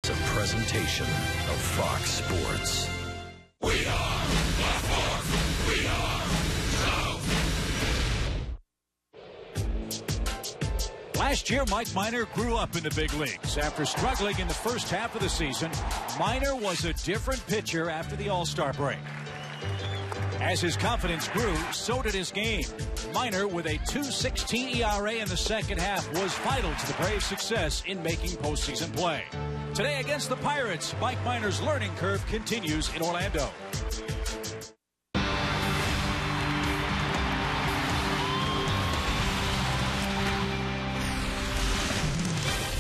A presentation of Fox Sports. We are the Fox. We are South. Last year, Mike Minor grew up in the big leagues. After struggling in the first half of the season, Minor was a different pitcher after the All-Star break. As his confidence grew, so did his game. Minor, with a 2.16 ERA in the second half, was vital to the Braves' success in making postseason play. Today against the Pirates, Mike Minor's learning curve continues in Orlando.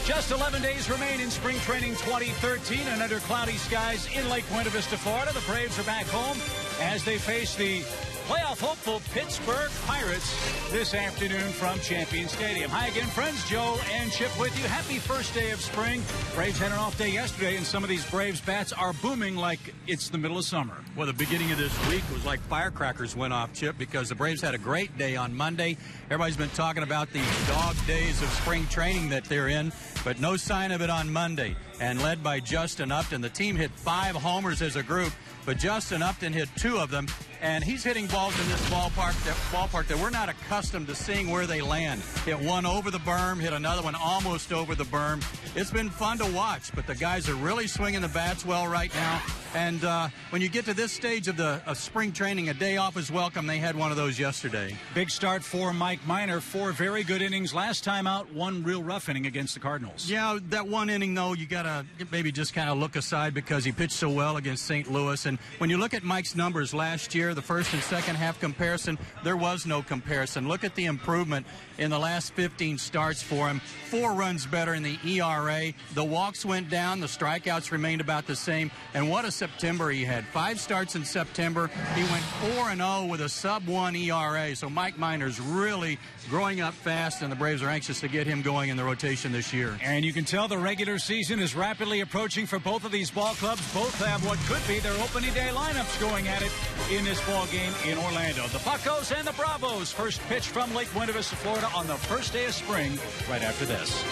Just 11 days remain in spring training 2013, and under cloudy skies in Lake Buena Vista, Florida, the Braves are back home as they face the playoff hopeful Pittsburgh Pirates this afternoon from Champion Stadium. Hi again, friends. Joe and Chip with you. Happy first day of spring. Braves had an off day yesterday, and some of these Braves bats are booming like it's the middle of summer. Well, the beginning of this week was like firecrackers went off, Chip, because the Braves had a great day on Monday. Everybody's been talking about these dog days of spring training that they're in, but no sign of it on Monday. And led by Justin Upton, the team hit 5 homers as a group, but Justin Upton hit 2 of them. And he's hitting balls in this ballpark that we're not accustomed to seeing where they land. Hit one over the berm, hit another one almost over the berm. It's been fun to watch, but the guys are really swinging the bats well right now. And when you get to this stage of spring training, a day off is welcome. They had one of those yesterday. Big start for Mike Minor. 4 very good innings last time out, 1 real rough inning against the Cardinals. Yeah, that one inning, though, you got to maybe just kind of look aside because he pitched so well against St. Louis. And when you look at Mike's numbers last year, the first and second half comparison, there was no comparison. Look at the improvement in the last 15 starts for him. 4 runs better in the ERA. The walks went down. The strikeouts remained about the same. And what a September he had. 5 starts in September. He went 4-0 with a sub-1 ERA. So Mike Minor's really growing up fast, and the Braves are anxious to get him going in the rotation this year. And you can tell the regular season is rapidly approaching for both of these ball clubs. Both have what could be their opening day lineups going at it in this ball game in Orlando. The Buccos and the Bravos. First pitch from Lake Buena Vista, Florida on the first day of spring right after this.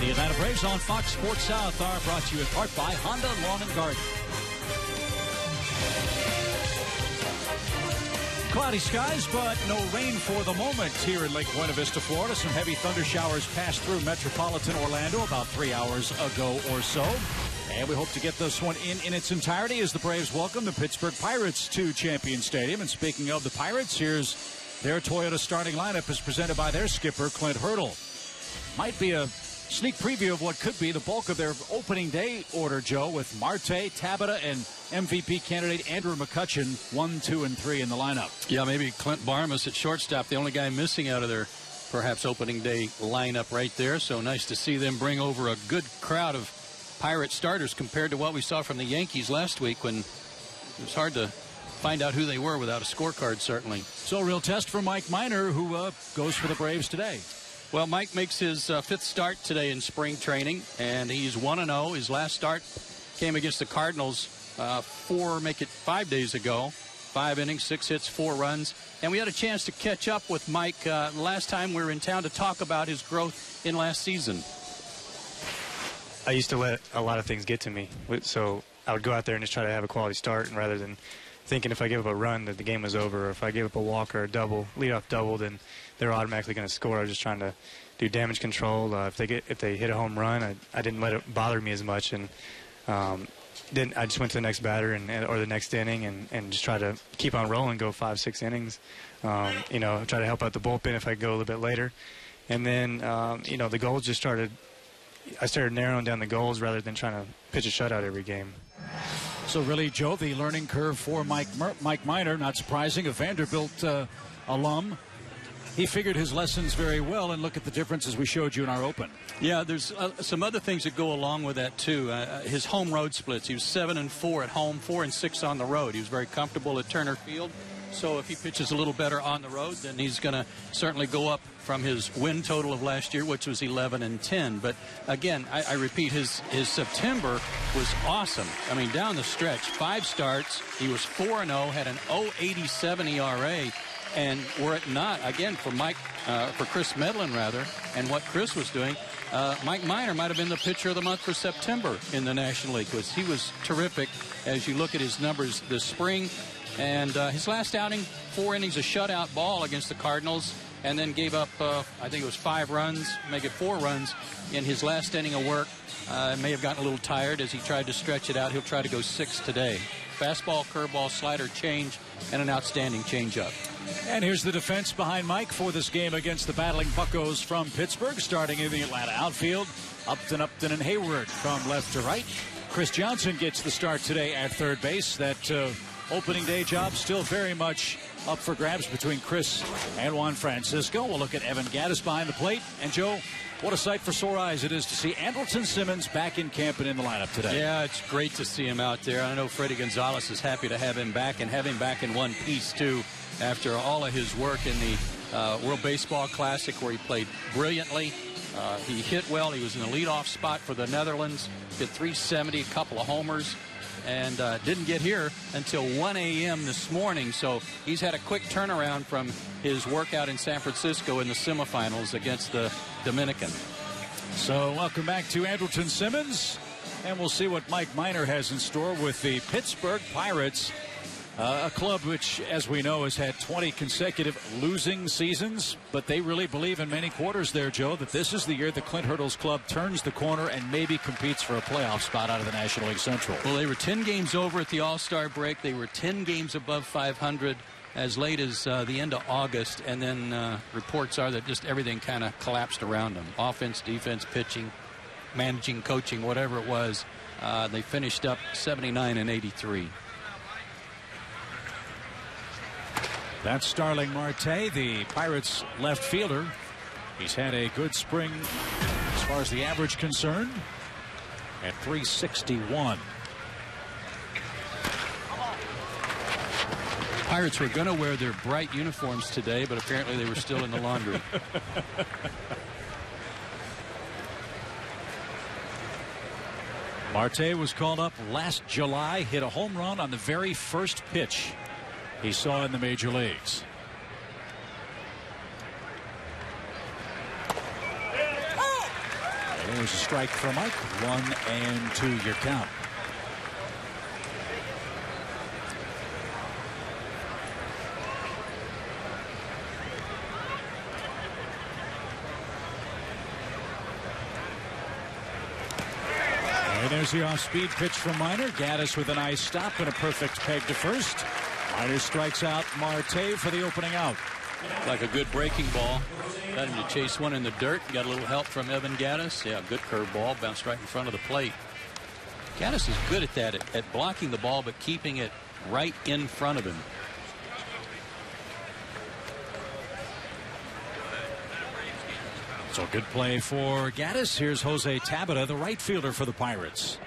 The Atlanta Braves on Fox Sports South are brought to you in part by Honda Lawn and Garden. Cloudy skies, but no rain for the moment here in Lake Buena Vista, Florida. Some heavy thunder showers passed through metropolitan Orlando about 3 hours ago or so. And we hope to get this one in its entirety as the Braves welcome the Pittsburgh Pirates to Champion Stadium. And speaking of the Pirates, here's their Toyota starting lineup as presented by their skipper, Clint Hurdle. Might be a sneak preview of what could be the bulk of their opening day order, Joe, with Marte, Tabata, and MVP candidate Andrew McCutchen 1, 2, and 3 in the lineup. Yeah, maybe Clint Barmas at shortstop, the only guy missing out of their perhaps opening day lineup right there. So nice to see them bring over a good crowd of Pirate starters compared to what we saw from the Yankees last week, when it was hard to find out who they were without a scorecard, certainly. So a real test for Mike Minor, who goes for the Braves today. Well, Mike makes his fifth start today in spring training, and he's 1-0. His last start came against the Cardinals 5 days ago. 5 innings, 6 hits, 4 runs. And we had a chance to catch up with Mike last time we were in town to talk about his growth in last season. I used to let a lot of things get to me, so I would go out there and just try to have a quality start, and rather than thinking if I give up a run that the game was over, or if I gave up a walk or a double, leadoff double, then they're automatically going to score. I was just trying to do damage control. If they hit a home run, I didn't let it bother me as much, and then I just went to the next batter or the next inning and just try to keep on rolling, go 5, 6 innings. Try to help out the bullpen if I go a little bit later, and then the goals just started. I started narrowing down the goals rather than trying to pitch a shutout every game. So really, Joe, the learning curve for Mike Minor, not surprising, a Vanderbilt alum. He figured his lessons very well, and look at the differences we showed you in our open. Yeah, there's some other things that go along with that, too. His home road splits. He was 7-4 at home, 4-6 on the road. He was very comfortable at Turner Field. So if he pitches a little better on the road, then he's going to certainly go up from his win total of last year, which was 11-10. But again, I repeat, his September was awesome. I mean, down the stretch, 5 starts, he was 4-0, had an 0.87 ERA. And were it not, again, for Chris Medlin, rather, and what Chris was doing, Mike Minor might have been the pitcher of the month for September in the National League, because he was terrific as you look at his numbers this spring. And his last outing, 4 innings, a shutout ball against the Cardinals, and then gave up, I think it was 5 runs, make it 4 runs in his last inning of work. May have gotten a little tired as he tried to stretch it out. He'll try to go 6 today. Fastball, curveball, slider, change, and an outstanding changeup. And here's the defense behind Mike for this game against the battling Buccos from Pittsburgh, starting in the Atlanta outfield. Upton, and Hayward from left to right. Chris Johnson gets the start today at third base. That opening day job still very much up for grabs between Chris and Juan Francisco. We'll look at Evan Gattis behind the plate. And Joe, what a sight for sore eyes it is to see Andrelton Simmons back in camp and in the lineup today. Yeah, it's great to see him out there. I know Freddie Gonzalez is happy to have him back, and have him back in one piece, too, after all of his work in the World Baseball Classic, where he played brilliantly. He hit well. He was in the leadoff spot for the Netherlands, hit .370, a couple of homers, and didn't get here until 1 a.m. this morning. So he's had a quick turnaround from his workout in San Francisco in the semifinals against the Dominican. So welcome back to Andrelton Simmons, and we'll see what Mike Minor has in store with the Pittsburgh Pirates, a club which, as we know, has had 20 consecutive losing seasons, but they really believe in many quarters there, Joe, that this is the year the Clint Hurdle's club turns the corner and maybe competes for a playoff spot out of the National League Central. Well, they were 10 games over at the All-Star break. They were 10 games above 500 as late as the end of August, and then reports are that just everything kind of collapsed around them. Offense, defense, pitching, managing, coaching, whatever it was. They finished up 79-83. That's Starling Marte, the Pirates left fielder. He's had a good spring as far as the average concerned at .361. Pirates were going to wear their bright uniforms today, but apparently they were still in the laundry. Marte was called up last July, hit a home run on the very first pitch he saw in the major leagues. There's a strike for Mike. 1-2 your count. And there's the off-speed pitch from Minor. Gaddis with a nice stop and a perfect peg to first. Minor strikes out Marte for the opening out. Like a good breaking ball. Got him to chase one in the dirt. Got a little help from Evan Gaddis. Yeah, good curve ball. Bounced right in front of the plate. Gaddis is good at that, at blocking the ball, but keeping it right in front of him. So good play for Gaddis. Here's Jose Tabata, the right fielder for the Pirates.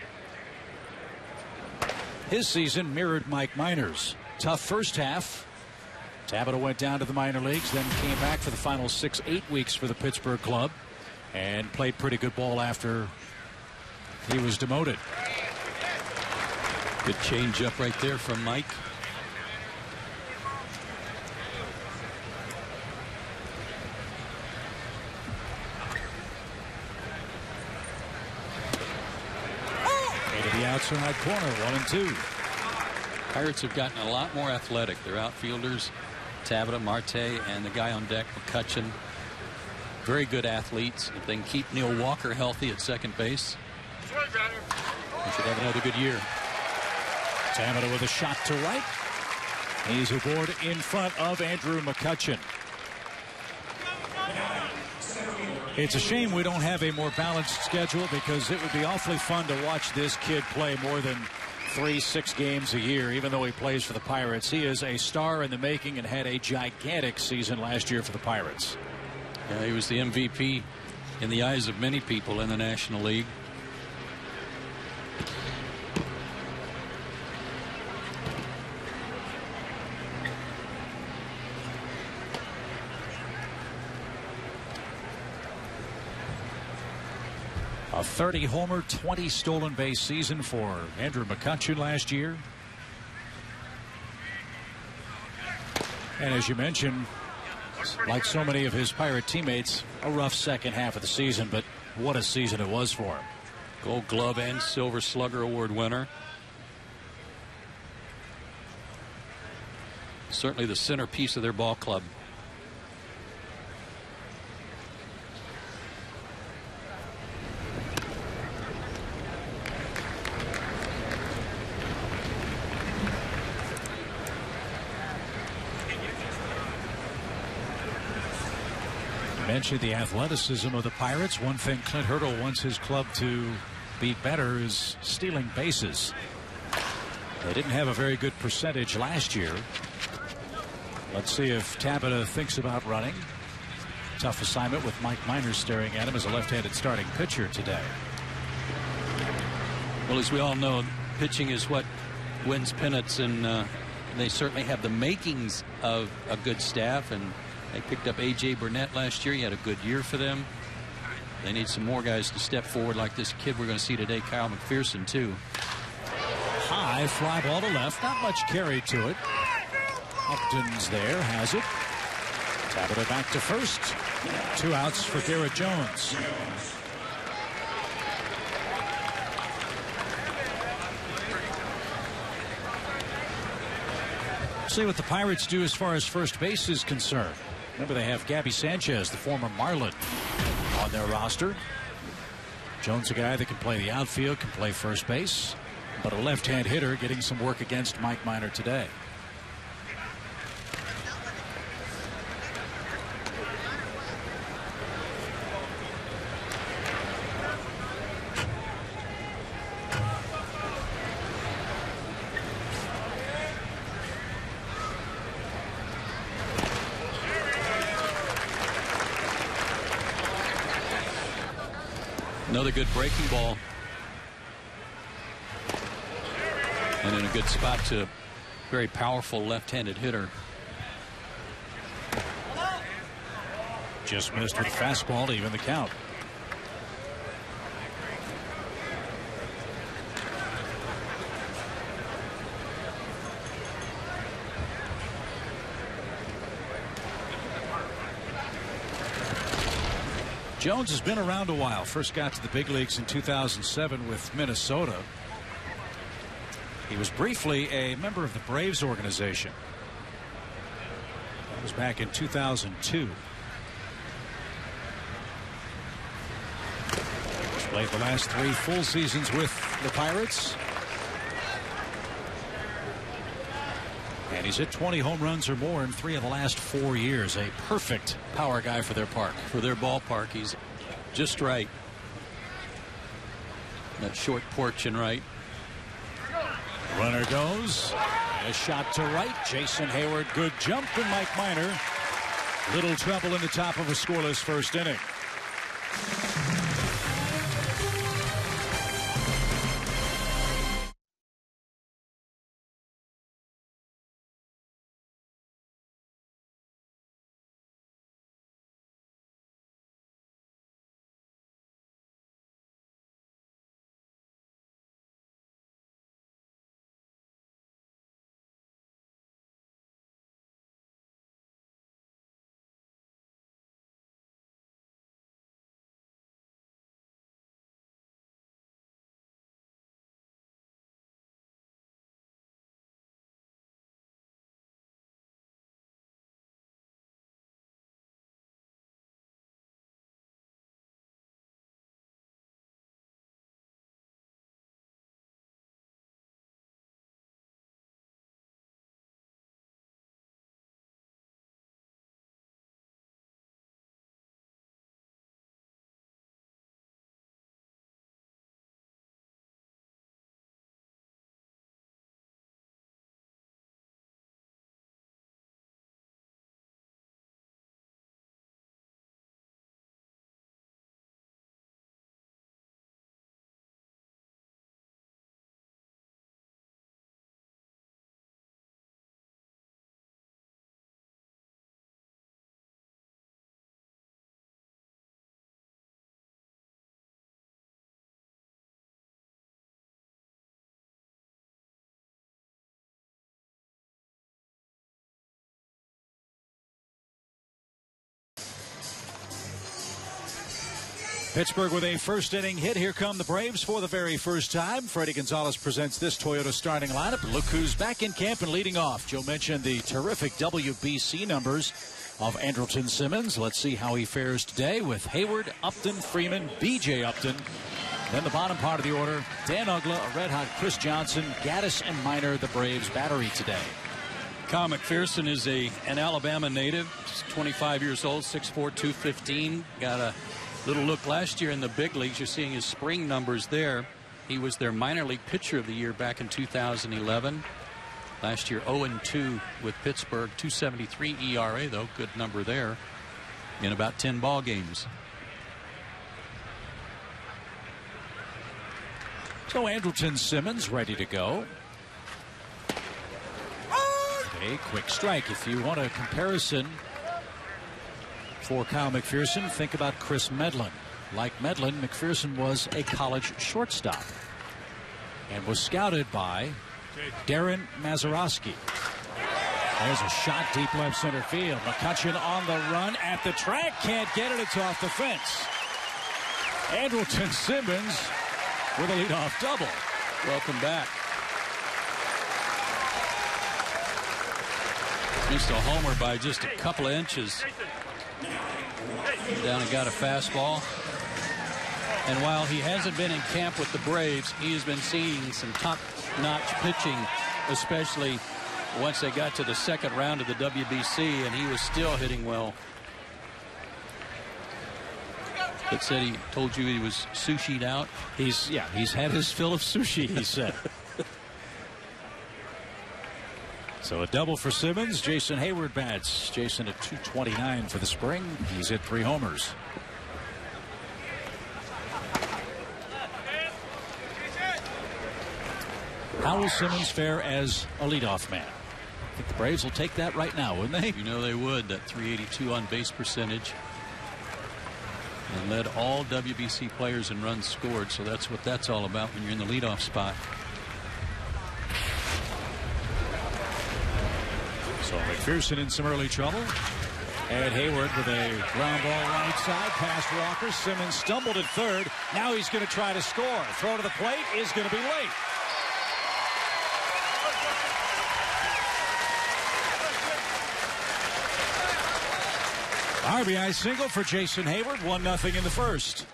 His season mirrored Mike Minor's. Tough first half. Tabata went down to the minor leagues, then came back for the final 6-8 weeks for the Pittsburgh club and played pretty good ball after he was demoted. Good change up right there from Mike. Into the outside corner, 1-2. Pirates have gotten a lot more athletic. Their outfielders, Tabata, Marte, and the guy on deck, McCutchen, very good athletes. If they can keep Neil Walker healthy at second base, they should have another good year. Tabata with a shot to right. He's aboard in front of Andrew McCutchen. It's a shame we don't have a more balanced schedule, because it would be awfully fun to watch this kid play more than 3-6 games a year. Even though he plays for the Pirates, he is a star in the making and had a gigantic season last year for the Pirates. Yeah, he was the MVP in the eyes of many people in the National League. A 30-homer, 20 stolen base season for Andrew McCutchen last year. And as you mentioned, like so many of his Pirate teammates, a rough second half of the season, but what a season it was for him. Gold Glove and Silver Slugger Award winner. Certainly the centerpiece of their ball club. Mentioned the athleticism of the Pirates. One thing Clint Hurdle wants his club to be better is stealing bases. They didn't have a very good percentage last year. Let's see if Tabata thinks about running. Tough assignment with Mike Minor staring at him as a left-handed starting pitcher today. Well, as we all know, pitching is what wins pennants, and they certainly have the makings of a good staff, and they picked up A.J. Burnett last year. He had a good year for them. They need some more guys to step forward like this kid we're going to see today, Kyle McPherson, too. High fly ball to left. Not much carry to it. Upton's there, has it. Tabata back to first. 2 outs for Garrett Jones. See what the Pirates do as far as first base is concerned. Remember, they have Gabby Sanchez, the former Marlin, on their roster. Jones, a guy that can play the outfield, can play first base, but a left-hand hitter getting some work against Mike Minor today. Another good breaking ball. And in a good spot to a very powerful left-handed hitter. Just missed with a fastball to even the count. Jones has been around a while. First got to the big leagues in 2007 with Minnesota. He was briefly a member of the Braves organization. That was back in 2002. He's played the last 3 full seasons with the Pirates. And he's hit 20 home runs or more in 3 of the last 4 years. A perfect power guy for their park. For their ballpark, he's just right. That short porch and right. Runner goes. A shot to right. Jason Hayward. Good jump. And Mike Minor. Little trouble in the top of a scoreless first inning. Pittsburgh with a first inning hit. Here come the Braves for the very first time. Freddie Gonzalez presents this Toyota starting lineup. Look who's back in camp and leading off. Joe mentioned the terrific WBC numbers of Andrelton Simmons. Let's see how he fares today with Hayward, Upton, Freeman, B.J. Upton. Then the bottom part of the order, Dan Uggla, a red-hot Chris Johnson, Gaddis, and Minor, the Braves battery today. Kyle McPherson is an Alabama native. He's 25 years old, 6'4", 215. Got a little look last year in the big leagues. You're seeing his spring numbers there. He was their minor league pitcher of the year back in 2011. Last year 0-2 with Pittsburgh, 2.73 ERA though, good number there in about 10 ball games. So Andrelton Simmons ready to go. A quick strike. If you want a comparison for Kyle McPherson, think about Chris Medlin. Like Medlin, McPherson was a college shortstop and was scouted by Darren Mazeroski. There's a shot deep left center field. McCutchen on the run at the track. Can't get it. It's off the fence. Andrelton Simmons with a leadoff double. Welcome back. Missed a homer by just a couple of inches. Down and got a fastball. And while he hasn't been in camp with the Braves, he has been seeing some top-notch pitching, especially once they got to the second round of the WBC, and he was still hitting well. But said he told you he was sushi'd out. He's had his fill of sushi, he said. So a double for Simmons. Jason Hayward bats. Jason at 229 for the spring. He's hit 3 homers. How will Simmons fare as a leadoff man? I think the Braves will take that right now, wouldn't they? You know they would. That 382 on base percentage. And led all WBC players in runs scored. So that's what that's all about when you're in the leadoff spot. So McPherson in some early trouble. And Hayward with a ground ball right side past Walker. Simmons stumbled at third. Now he's going to try to score. Throw to the plate is going to be late. RBI single for Jason Hayward. 1-0 in the first.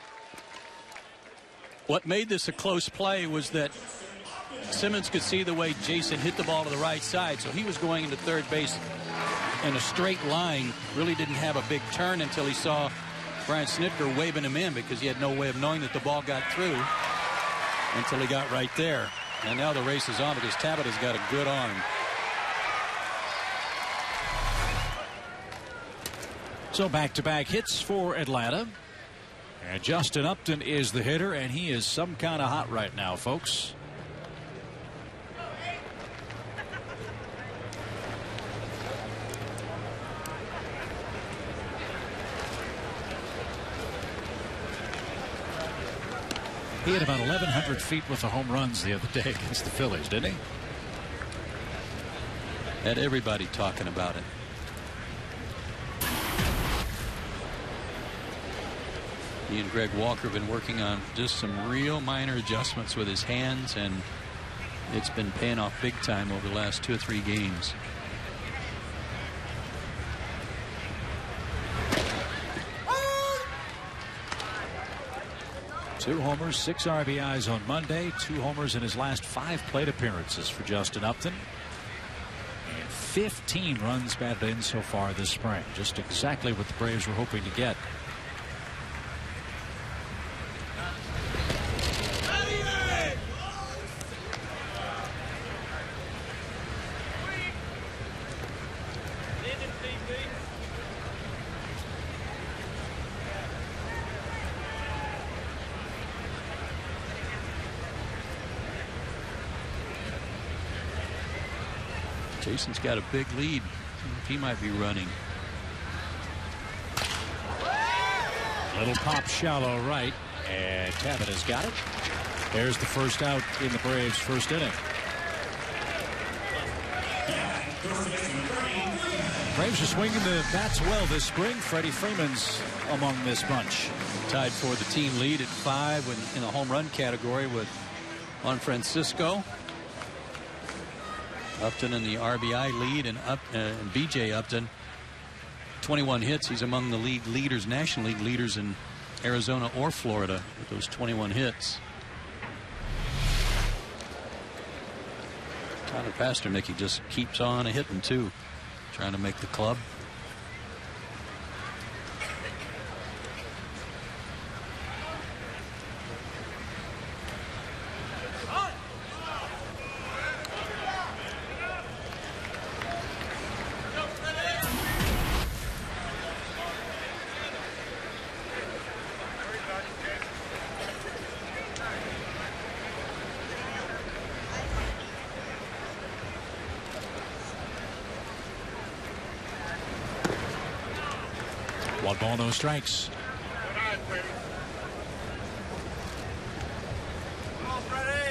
What made this a close play was that Simmons could see the way Jason hit the ball to the right side, so he was going into third base in a straight line. Really didn't have a big turn until he saw Brian Snitker waving him in, because he had no way of knowing that the ball got through until he got right there. And now the race is on because Tabata's got a good arm. So back-to-back hits for Atlanta. And Justin Upton is the hitter, and he is some kind of hot right now, folks. He had about 1,100 feet with the home runs the other day against the Phillies, didn't he? Had everybody talking about it. He and Greg Walker have been working on just some real minor adjustments with his hands, and it's been paying off big time over the last 2 or 3 games. Two homers, 6 RBIs on Monday. 2 homers in his last 5 plate appearances for Justin Upton. And 15 runs batted in so far this spring. Just exactly what the Braves were hoping to get. Jason's got a big lead. He might be running. Little pop shallow right, and Tabata's got it. There's the first out in the Braves' first inning. Braves are swinging the bats well this spring. Freddy Freeman's among this bunch. Tied for the team lead at 5 in the home run category with Juan Francisco. Upton in the RBI lead, and B.J. Upton, 21 hits. He's among the league leaders, National League leaders in Arizona or Florida with those 21 hits. Tyler Pasternak, he just keeps on hitting too, trying to make the club. One ball, no strikes.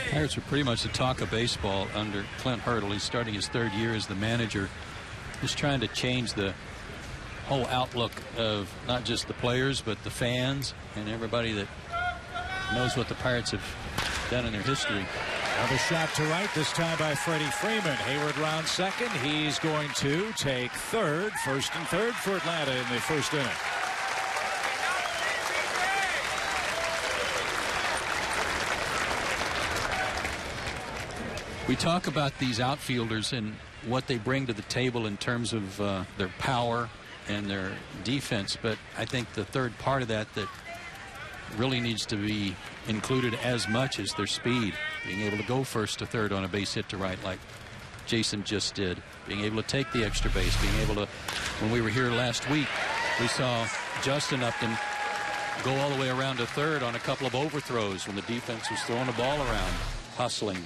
Pirates are pretty much the talk of baseball under Clint Hurdle. He's starting his 3rd year as the manager. Just trying to change the whole outlook of not just the players, but the fans and everybody that knows what the Pirates have done in their history. Another shot to right, this time by Freddy Freeman. Hayward round second. He's going to take third. First and third for Atlanta in the first inning. We talk about these outfielders and what they bring to the table in terms of their power and their defense, but I think the third part of that really needs to be included as much as their speed. Being able to go first to third on a base hit to right like Jason just did. Being able to take the extra base. Being able to, when we were here last week, we saw Justin Upton go all the way around to third on a couple of overthrows when the defense was throwing the ball around, hustling.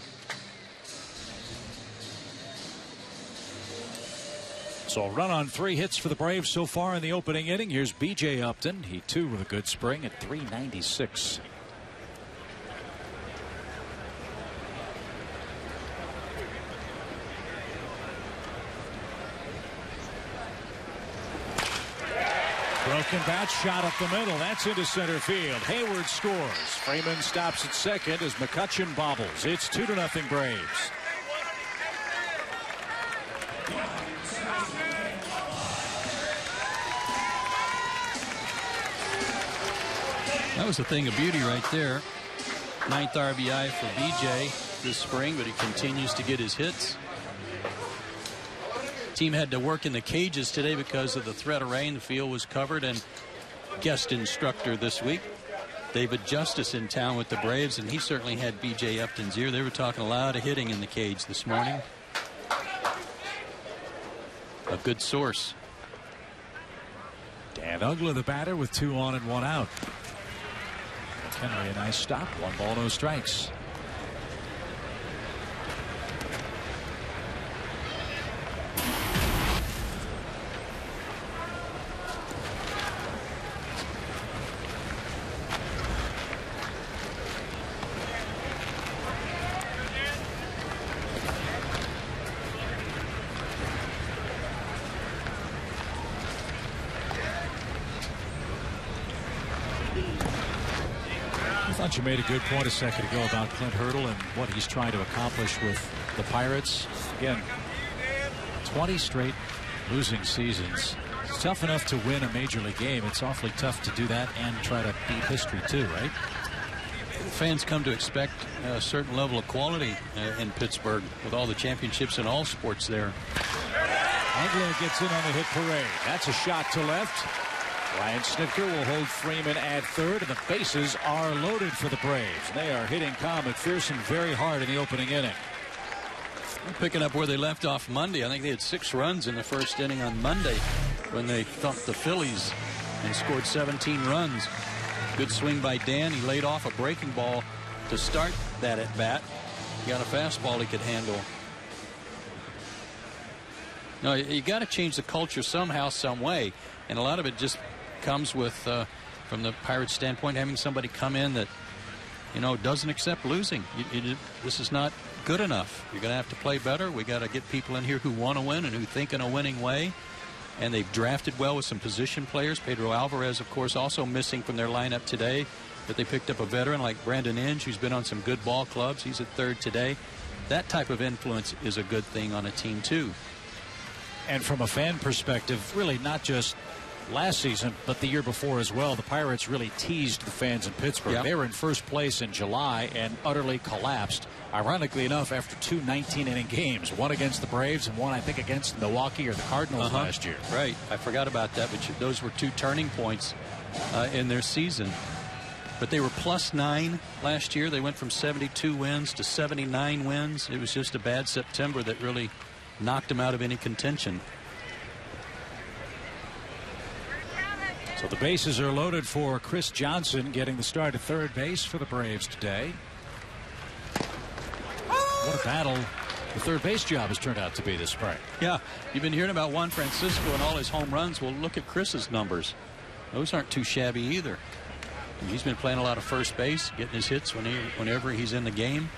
So a run on 3 hits for the Braves so far in the opening inning. Here's B.J. Upton. He too with a good spring at .396. Broken bat shot up the middle. That's into center field. Hayward scores. Freeman stops at second as McCutchen bobbles. It's 2-0 Braves. That was a thing of beauty right there. 9th RBI for BJ this spring, but he continues to get his hits. Team had to work in the cages today because of the threat of rain. The field was covered, and guest instructor this week, David Justice, in town with the Braves, and he certainly had BJ Upton's ear. They were talking a lot of hitting in the cage this morning. A good source. Dan Ugla, the batter, with 2 on and 1 out. Henry, a nice stop. 1 ball, no strikes. I thought you made a good point a second ago about Clint Hurdle and what he's trying to accomplish with the Pirates. Again, 20 straight losing seasons. It's tough enough to win a major league game. It's awfully tough to do that and try to beat history too, right? Fans come to expect a certain level of quality in Pittsburgh with all the championships in all sports there. Ugla gets in on the hit parade. That's a shot to left. Ryan Snitker will hold Freeman at third, and the bases are loaded for the Braves. They are hitting Kyle McPherson very hard in the opening inning. Picking up where they left off Monday. I think they had 6 runs in the first inning on Monday when they thumped the Phillies and scored 17 runs. Good swing by Dan. He laid off a breaking ball to start that at bat. He got a fastball he could handle. No, you got to change the culture somehow, some way, and a lot of it just comes with, from the Pirates' standpoint, having somebody come in that, doesn't accept losing. This is not good enough. You're going to have to play better. We got to get people in here who want to win and who think in a winning way. And they've drafted well with some position players. Pedro Alvarez, of course, also missing from their lineup today. But they picked up a veteran like Brandon Inge, who's been on some good ball clubs. He's at third today. That type of influence is a good thing on a team, too. And from a fan perspective, really not just last season, but the year before as well, the Pirates really teased the fans in Pittsburgh. Yep. They were in first place in July and utterly collapsed. Ironically enough, after 2 19-inning games, one against the Braves and one, I think, against Milwaukee or the Cardinals last year. Right. I forgot about that, but those were 2 turning points in their season. But they were +9 last year. They went from 72 wins to 79 wins. It was just a bad September that really knocked them out of any contention. So the bases are loaded for Chris Johnson getting the start at third base for the Braves today. What a battle the third base job has turned out to be this spring. Yeah, you've been hearing about Juan Francisco and all his home runs. Well, look at Chris's numbers. Those aren't too shabby either. And he's been playing a lot of first base, getting his hits whenever he's in the game.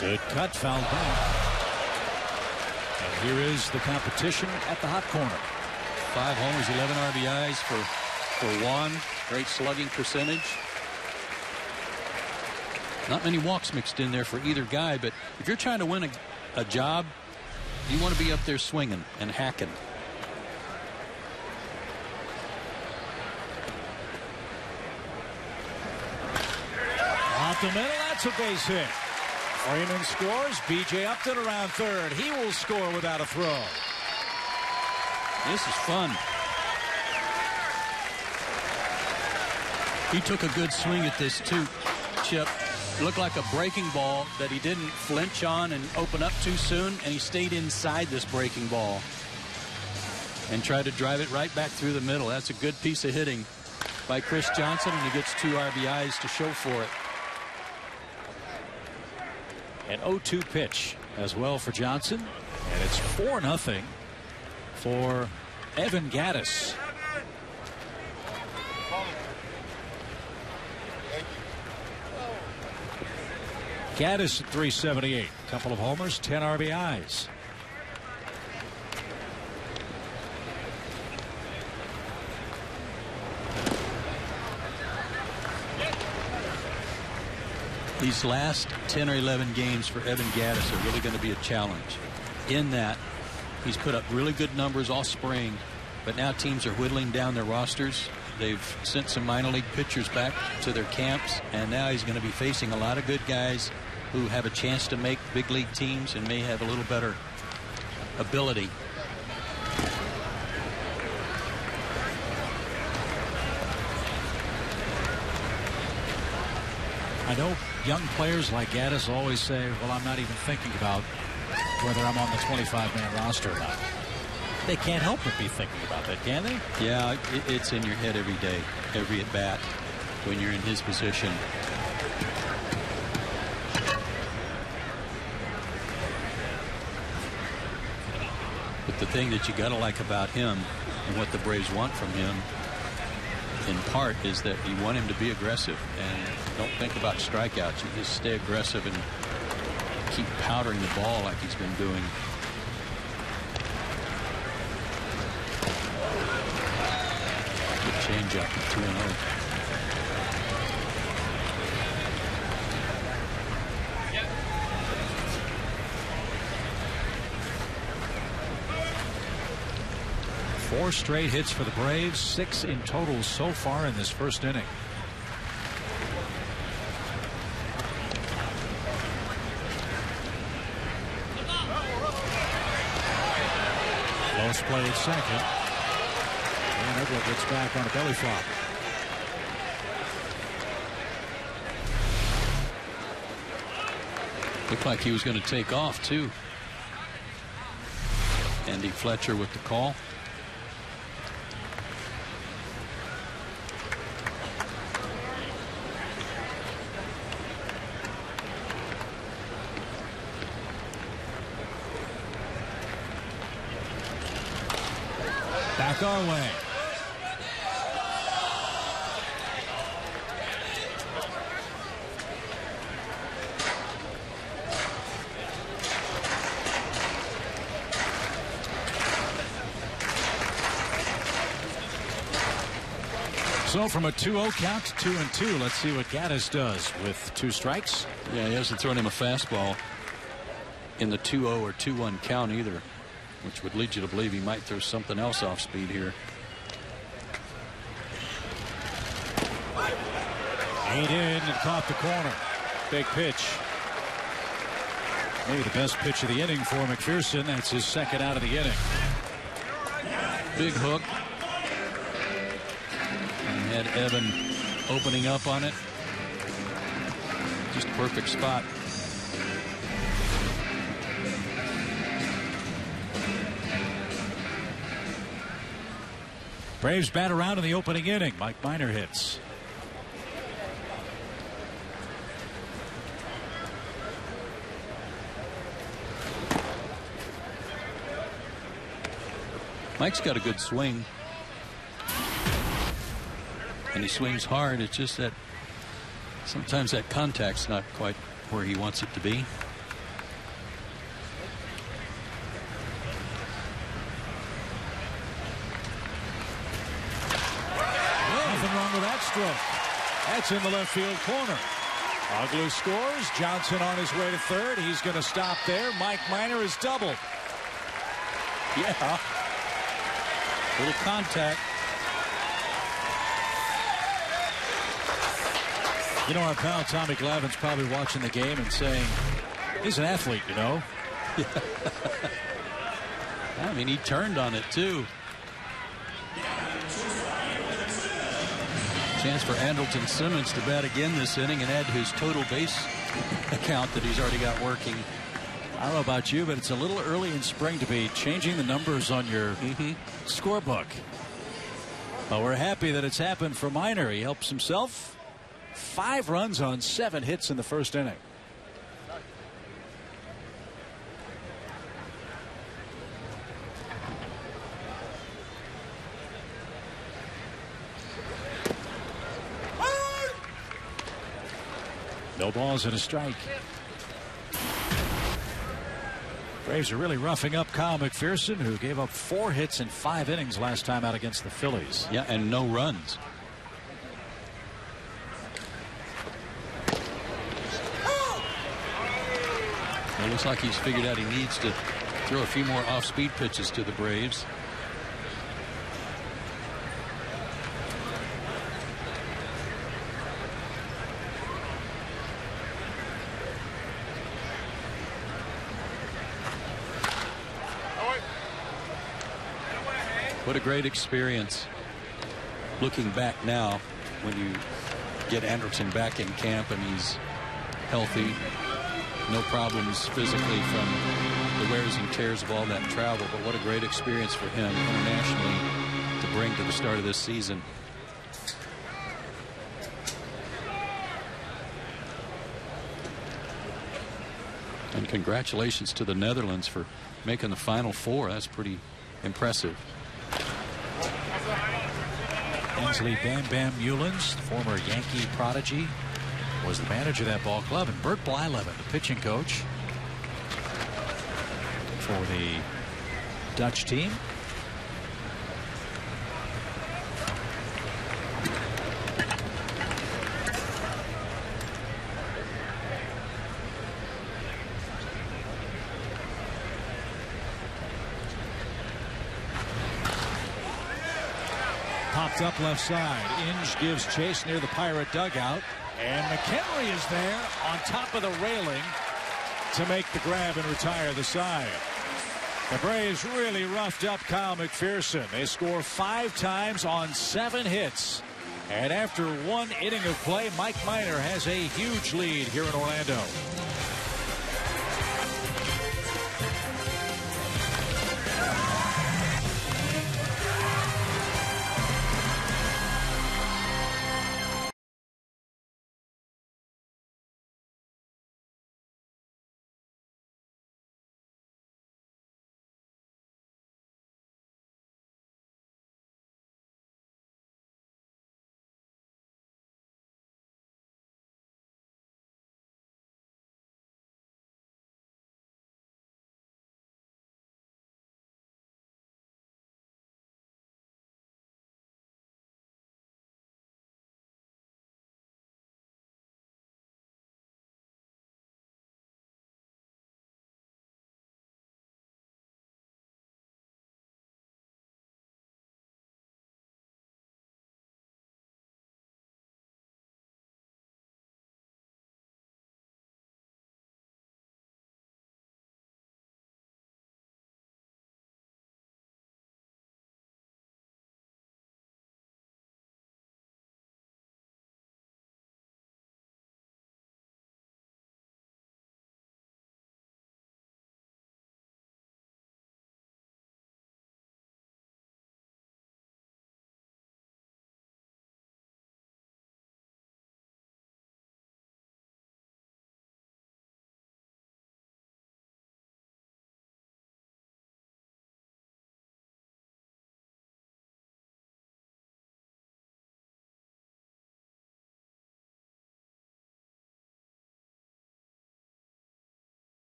Good cut, fouled back. And here is the competition at the hot corner. 5 homers, 11 RBIs for Juan. Great slugging percentage. Not many walks mixed in there for either guy, but if you're trying to win a job, you want to be up there swinging and hacking. Off the middle, that's a base hit. Freeman scores. B.J. Upton around third. He will score without a throw. This is fun. He took a good swing at this too, Chip. It looked like a breaking ball that he didn't flinch on and open up too soon, and he stayed inside this breaking ball and tried to drive it right back through the middle. That's a good piece of hitting by Chris Johnson, and he gets 2 RBIs to show for it. An 0-2 pitch as well for Johnson, and it's 4-0 for Evan Gattis. Gaddis at 378. A couple of homers, 10 RBIs. These last 10 or 11 games for Evan Gaddis are really going to be a challenge. In that, he's put up really good numbers all spring, but now teams are whittling down their rosters. They've sent some minor league pitchers back to their camps, and now he's going to be facing a lot of good guys who have a chance to make big league teams and may have a little better ability. I know young players like Gaddis always say, well, I'm not even thinking about whether I'm on the 25-man roster or not. They can't help but be thinking about that, can they? Yeah, it's in your head every day, every at bat when you're in his position. But the thing that you got to like about him and what the Braves want from him in part is that you want him to be aggressive and don't think about strikeouts. You just stay aggressive and keep powdering the ball like he's been doing. Good changeup at 2-0. Four straight hits for the Braves, 6 in total so far in this first inning. Close play at second. And Edward gets back on a belly flop. Looked like he was going to take off too. Andy Fletcher with the call. Back our way. So from a 2-0 count to 2-2, let's see what Gaddis does with 2 strikes. Yeah, he hasn't thrown him a fastball in the 2-0 or 2-1 count either, which would lead you to believe he might throw something else off speed here. 8 in and caught the corner. Big pitch. Maybe the best pitch of the inning for McPherson. That's his second out of the inning. Big hook. And had Evan opening up on it. Just a perfect spot. Braves bat around in the opening inning. Mike Minor hits. Mike's got a good swing. And he swings hard. It's just that sometimes that contact's not quite where he wants it to be. Nothing wrong with that stroke. That's in the left field corner. Oglu scores. Johnson on his way to third. He's going to stop there. Mike Minor is doubled. Yeah. Little contact. You know, our pal Tommy Glavin's probably watching the game and saying, he's an athlete, you know. I mean, he turned on it too. Chance for Andrelton Simmons to bat again this inning and add to his total base account that he's already got working. I don't know about you, but it's a little early in spring to be changing the numbers on your scorebook. But we're happy that it's happened for Minor. He helps himself. 5 runs on 7 hits in the first inning. No balls and a strike. Braves are really roughing up Kyle McPherson, who gave up 4 hits in 5 innings last time out against the Phillies. Yeah, and no runs. It looks like he's figured out he needs to throw a few more off-speed pitches to the Braves. What a great experience. Looking back now, when you get Andrelton back in camp and he's healthy, no problems physically from the wears and tears of all that travel, but what a great experience for him internationally to bring to the start of this season. And congratulations to the Netherlands for making the Final Four. That's pretty impressive. Ainsley Bam Bam Mullins, the former Yankee prodigy, was the manager of that ball club, and Bert Blyleven, the pitching coach for the Dutch team. Popped up left side. Inge gives chase near the Pirate dugout. And McHenry is there on top of the railing to make the grab and retire the side. The Braves really roughed up Kyle McPherson. They score 5 times on 7 hits. And after 1 inning of play, Mike Minor has a huge lead here in Orlando.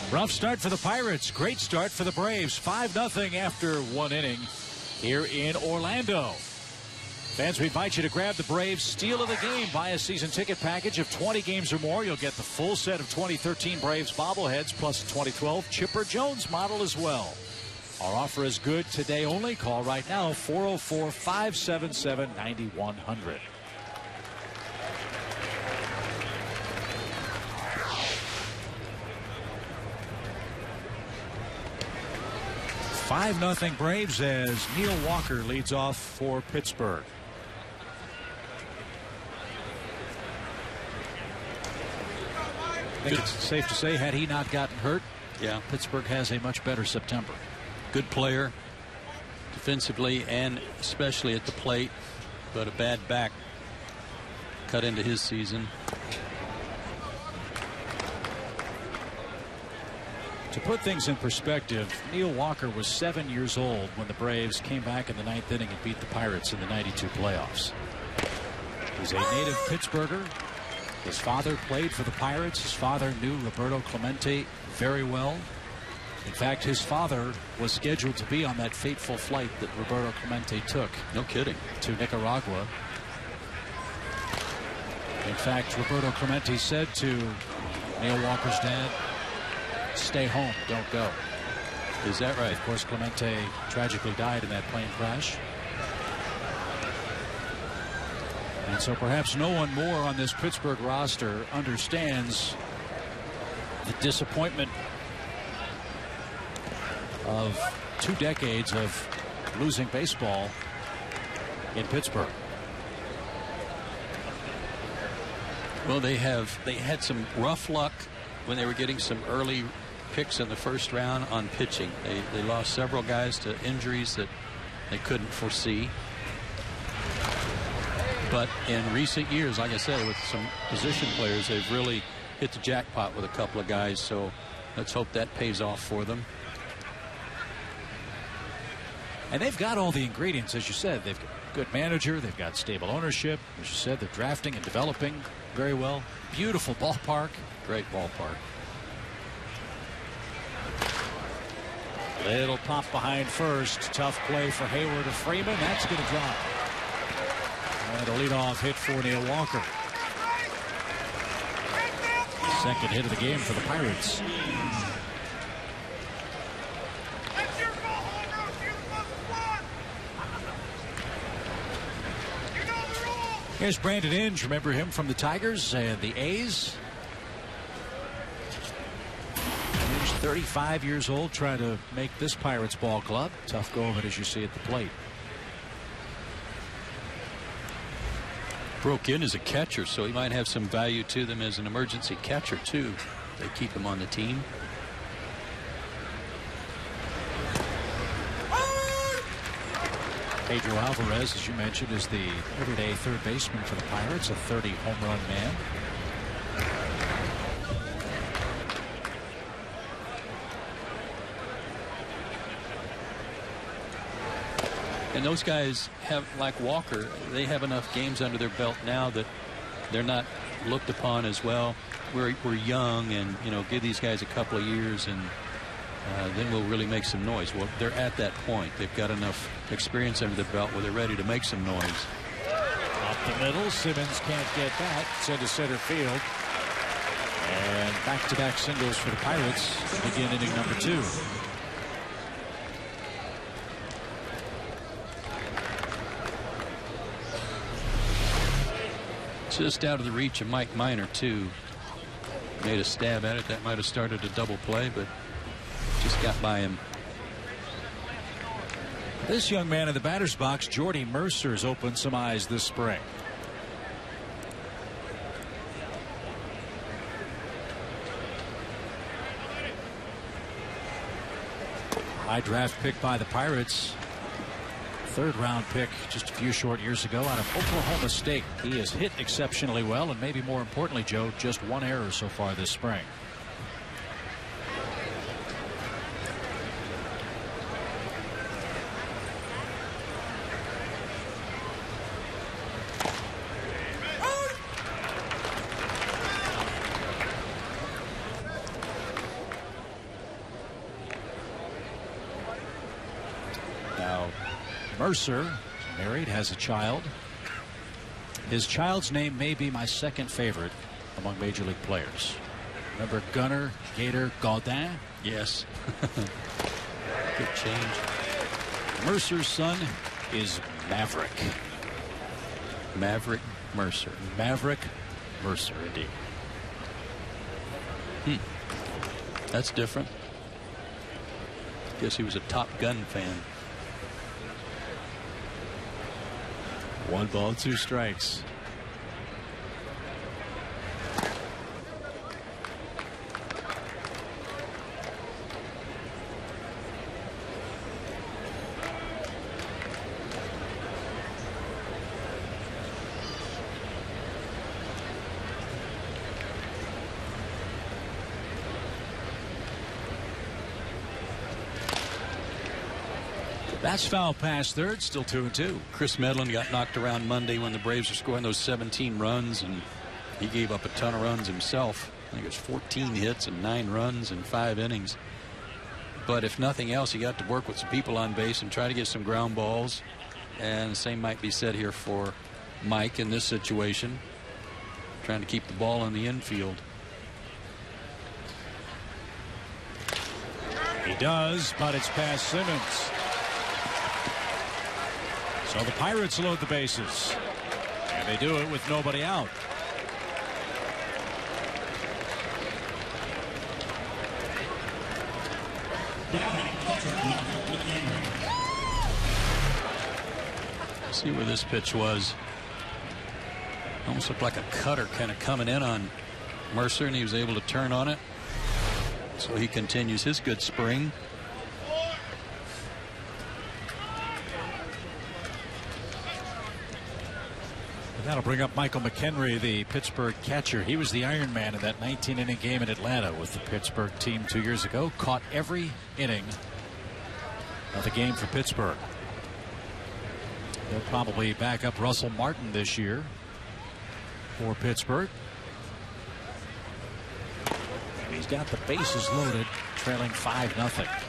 Rough start for the Pirates. Great start for the Braves. 5-0 after 1 inning here in Orlando. Fans, we invite you to grab the Braves steal of the game. Buy a season ticket package of 20 games or more. You'll get the full set of 2013 Braves bobbleheads plus a 2012 Chipper Jones model as well. Our offer is good today only. Call right now, 404-577-9100. 5-0 Braves as Neil Walker leads off for Pittsburgh. I think it's safe to say, had he not gotten hurt, yeah, Pittsburgh has a much better September. Good player defensively and especially at the plate, but a bad back cut into his season. To put things in perspective, Neil Walker was 7 years old when the Braves came back in the 9th inning and beat the Pirates in the '92 playoffs. He's a native Pittsburgher, His father played for the Pirates. His father knew Roberto Clemente very well. In fact, his father was scheduled to be on that fateful flight that Roberto Clemente took. No kidding. To Nicaragua. In fact, Roberto Clemente said to Neil Walker's dad, "Stay home, don't go." Is that right? Of course, Clemente tragically died in that plane crash. And so perhaps no one more on this Pittsburgh roster understands the disappointment of 2 decades of losing baseball in Pittsburgh. Well, they had some rough luck when they were getting some early picks in the first round on pitching. They lost several guys to injuries that they couldn't foresee. But in recent years, like I said, with some position players, they've really hit the jackpot with a couple of guys. So let's hope that pays off for them. And they've got all the ingredients, as you said. They've got a good manager. They've got stable ownership. As you said, they're drafting and developing very well. Beautiful ballpark. Great ballpark. Little pop behind first. Tough play for Hayward to Freeman. That's going to drop. And a leadoff hit for Neil Walker. Second hit of the game for the Pirates. Here's Brandon Inge. Remember him from the Tigers and the A's. He's 35 years old, trying to make this Pirates ball club. Tough go of it, as you see at the plate. Broke in as a catcher, so he might have some value to them as an emergency catcher too. They keep him on the team. Pedro Alvarez, as you mentioned, is the everyday third baseman for the Pirates, a 30 home run man. And those guys have, like Walker, they have enough games under their belt now that they're not looked upon as, well, we're young, and, you know, give these guys a couple of years and then we'll really make some noise. Well, they're at that point. They've got enough experience under their belt where they're ready to make some noise. Up the middle, Simmons can't get that. It's into center field. And back-to-back singles for the Pirates to begin inning number 2. Just out of the reach of Mike Minor, too. Made a stab at it. That might have started a double play, but just got by him. This young man in the batter's box, Jordy Mercer, has opened some eyes this spring. High draft pick by the Pirates. 3rd round pick just a few short years ago out of Oklahoma State. He has hit exceptionally well, and maybe more importantly, Joe, just 1 error so far this spring. Mercer, married, has a child. His child's name may be my second favorite among Major League players. Remember Gunnar Gator Gaudin? Yes. Good change. Mercer's son is Maverick. Maverick Mercer. Maverick Mercer, indeed. That's different. Guess he was a Top Gun fan. 1 ball, 2 strikes. That's foul past third, still 2-2. Chris Medlin got knocked around Monday when the Braves were scoring those 17 runs, and He gave up a ton of runs himself. I think it was 14 hits and 9 runs in 5 innings. But if nothing else, he got to work with some people on base and try to get some ground balls. And the same might be said here for Mike in this situation, trying to keep the ball in the infield. He does, but it's past Simmons. So the Pirates load the bases, and they do it with nobody out. See where this pitch was. Almost looked like a cutter kind of coming in on Mercer, and he was able to turn on it. So he continues his good spring. That'll bring up Michael McHenry, the Pittsburgh catcher. He was the Iron Man in that 19-inning game in Atlanta with the Pittsburgh team 2 years ago. Caught every inning of the game for Pittsburgh. They'll probably back up Russell Martin this year for Pittsburgh. And he's got the bases loaded, trailing 5-0.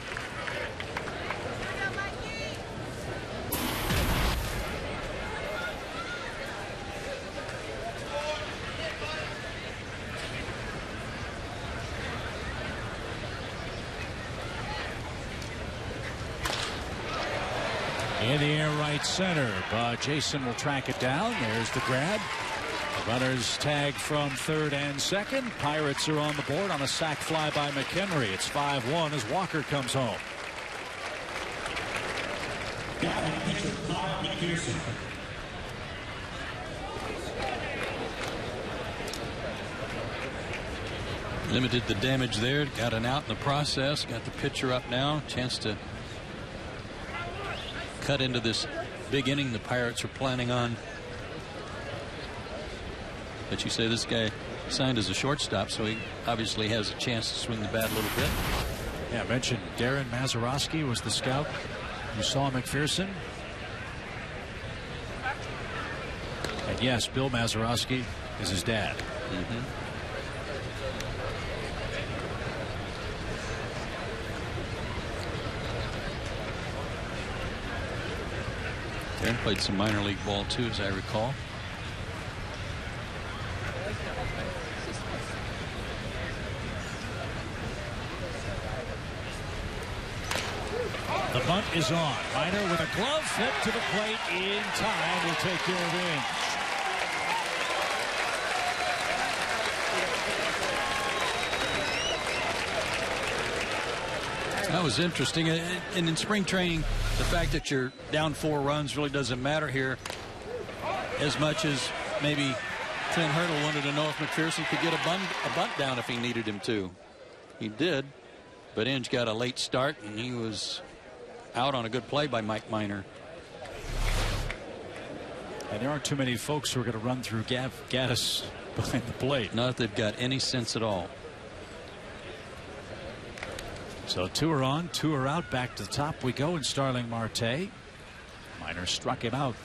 In the air right center, but Jason will track it down. There's the grab. The runners tag from third and second. Pirates are on the board on a sac fly by McHenry. It's 5-1 as Walker comes home. Limited the damage there. Got an out in the process. Got the pitcher up now. Chance to cut into this big inning the Pirates are planning on. But you say this guy signed as a shortstop, so he obviously has a chance to swing the bat a little bit. Yeah, I mentioned Darren Mazeroski was the scout who saw McPherson. And yes, Bill Mazeroski is his dad. Darren played some minor league ball too, as I recall. The bunt is on. Miner with a glove hit to the plate in time will take care of Inge. That was interesting. And in spring training, the fact that you're down 4 runs really doesn't matter here as much as maybe Clint Hurdle wanted to know if McPherson could get a bunt down if he needed him to. He did, but Inge got a late start, and he was out on a good play by Mike Miner. And there aren't too many folks who are going to run through Gaddis behind the plate. Not if they've got any sense at all. So 2 are on, 2 are out. Back to the top we go, and Starling Marte. Miner struck him out.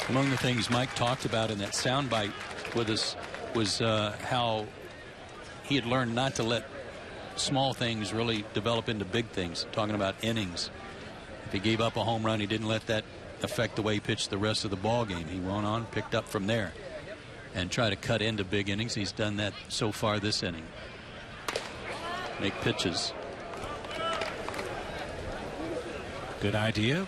Among the things Mike talked about in that soundbite with us was how he had learned not to let small things really develop into big things. Talking about innings. If he gave up a home run, he didn't let that affect the way he pitched the rest of the ball game. He went on, picked up from there, and tried to cut into big innings. He's done that so far this inning. Make pitches. Good idea.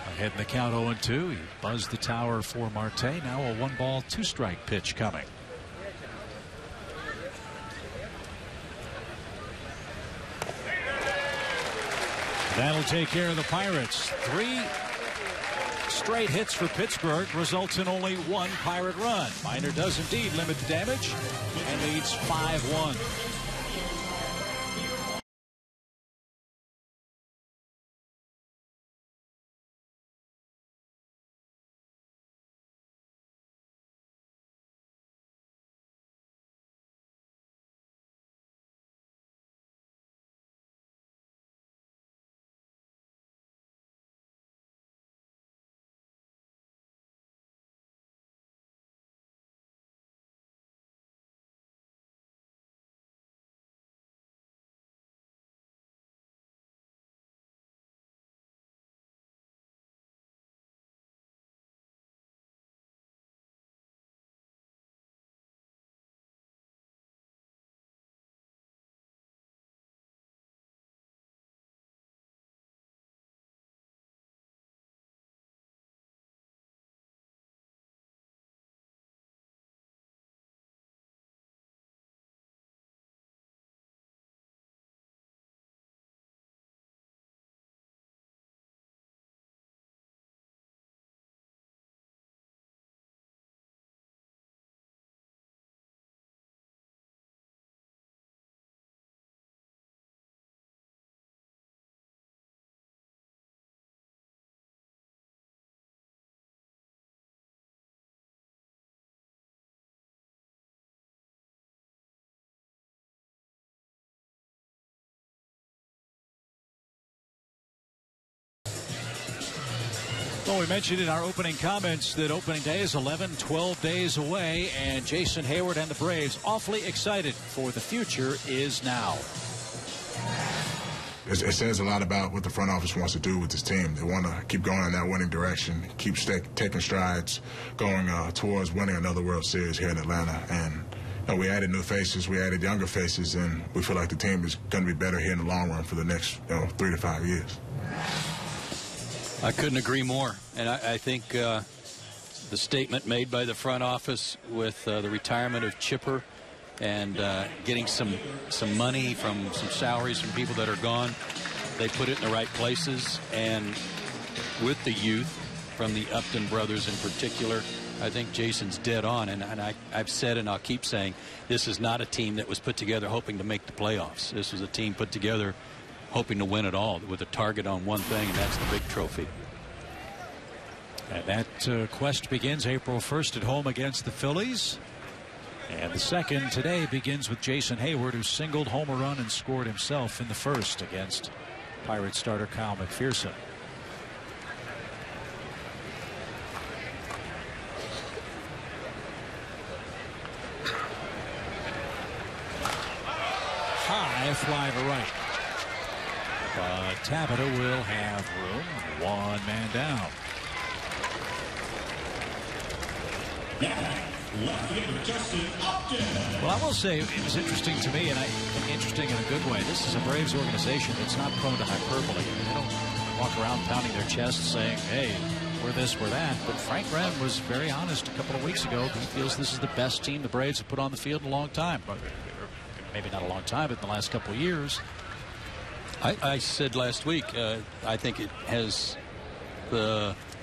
Ahead in the count 0-2. He buzzed the tower for Marte. Now a 1-ball 2-strike pitch coming. That'll take care of the Pirates. 3 straight hits for Pittsburgh results in only 1 Pirate run. Miner does indeed limit the damage and leads 5-1. Well, we mentioned in our opening comments that opening day is 11, 12 days away, and Jason Hayward and the Braves awfully excited for the future is now. It says a lot about what the front office wants to do with this team. They want to keep going in that winning direction, keep taking strides, going towards winning another World Series here in Atlanta. And we added new faces, we added younger faces, and we feel like the team is going to be better here in the long run for the next 3 to 5 years. I couldn't agree more. And I think the statement made by the front office with the retirement of Chipper and getting some money from some salaries from people that are gone, they put it in the right places. And with the youth from the Upton brothers in particular, I think Jason's dead on. And I've said, and I'll keep saying, this is not a team that was put together hoping to make the playoffs. This was a team put together hoping to win it all with a target on one thing, and that's the big trophy. And that quest begins April 1st at home against the Phillies. And the second today begins with Jason Hayward, who singled, home a run, and scored himself in the first against Pirates starter Kyle McPherson. High fly to right. But Tabata will have room. One man down. Well, I will say it was interesting to me, and I think interesting in a good way. This is a Braves organization that's not prone to hyperbole. They don't walk around pounding their chests saying, hey, we're this, we're that. But Frank Wren was very honest a couple of weeks ago. He feels this is the best team the Braves have put on the field in a long time. But maybe not a long time, but in the last couple of years. I said last week, I think it has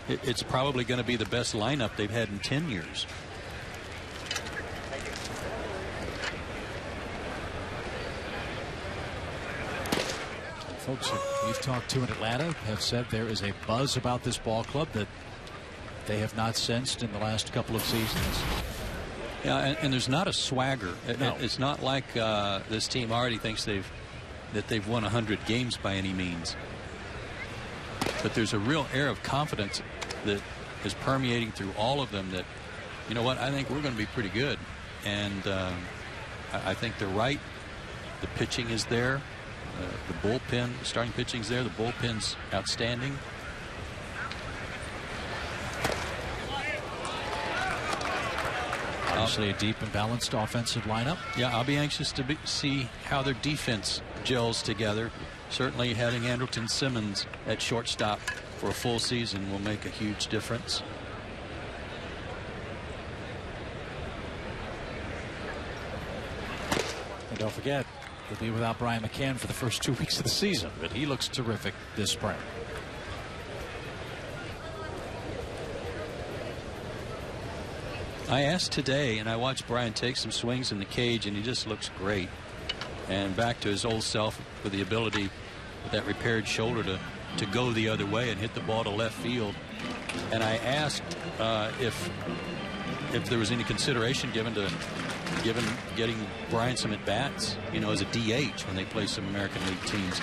it's probably going to be the best lineup they've had in 10 years. Folks that we've talked to in Atlanta have said there is a buzz about this ball club that they have not sensed in the last couple of seasons. Yeah, and there's not a swagger. No. It's not like this team already thinks they've won 100 games by any means. But there's a real air of confidence that is permeating through all of them that, you know what, I think we're going to be pretty good. And I think they're right. The pitching is there. The bullpen, starting pitching's there. The bullpen's outstanding. Obviously a deep and balanced offensive lineup. Yeah, I'll be anxious to see how their defense gels together. Certainly having Andrelton Simmons at shortstop for a full season will make a huge difference. And don't forget, we'll be without Brian McCann for the first 2 weeks of the season, but he looks terrific this spring. I asked today, and I watched Brian take some swings in the cage, and he just looks great. And back to his old self with the ability with that repaired shoulder to go the other way and hit the ball to left field. And I asked if there was any consideration given to getting Brian some at-bats, you know, as a DH when they play some American League teams.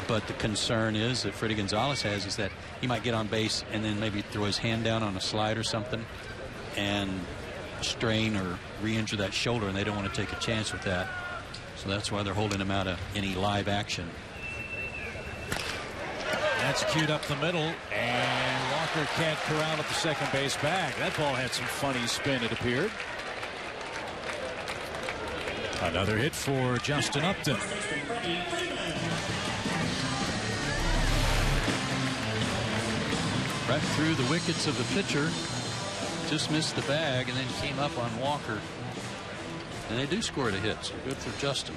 But the concern is that Freddy Gonzalez has is that he might get on base and then maybe throw his hand down on a slide or something and strain or re-injure that shoulder, and they don't want to take a chance with that. So that's why they're holding him out of any live action. That's queued up the middle, and Walker can't corral at the second base bag. That ball had some funny spin, it appeared. Another hit for Justin Upton. Right through the wickets of the pitcher. Just missed the bag and then came up on Walker. And they do score a hit, so good for Justin.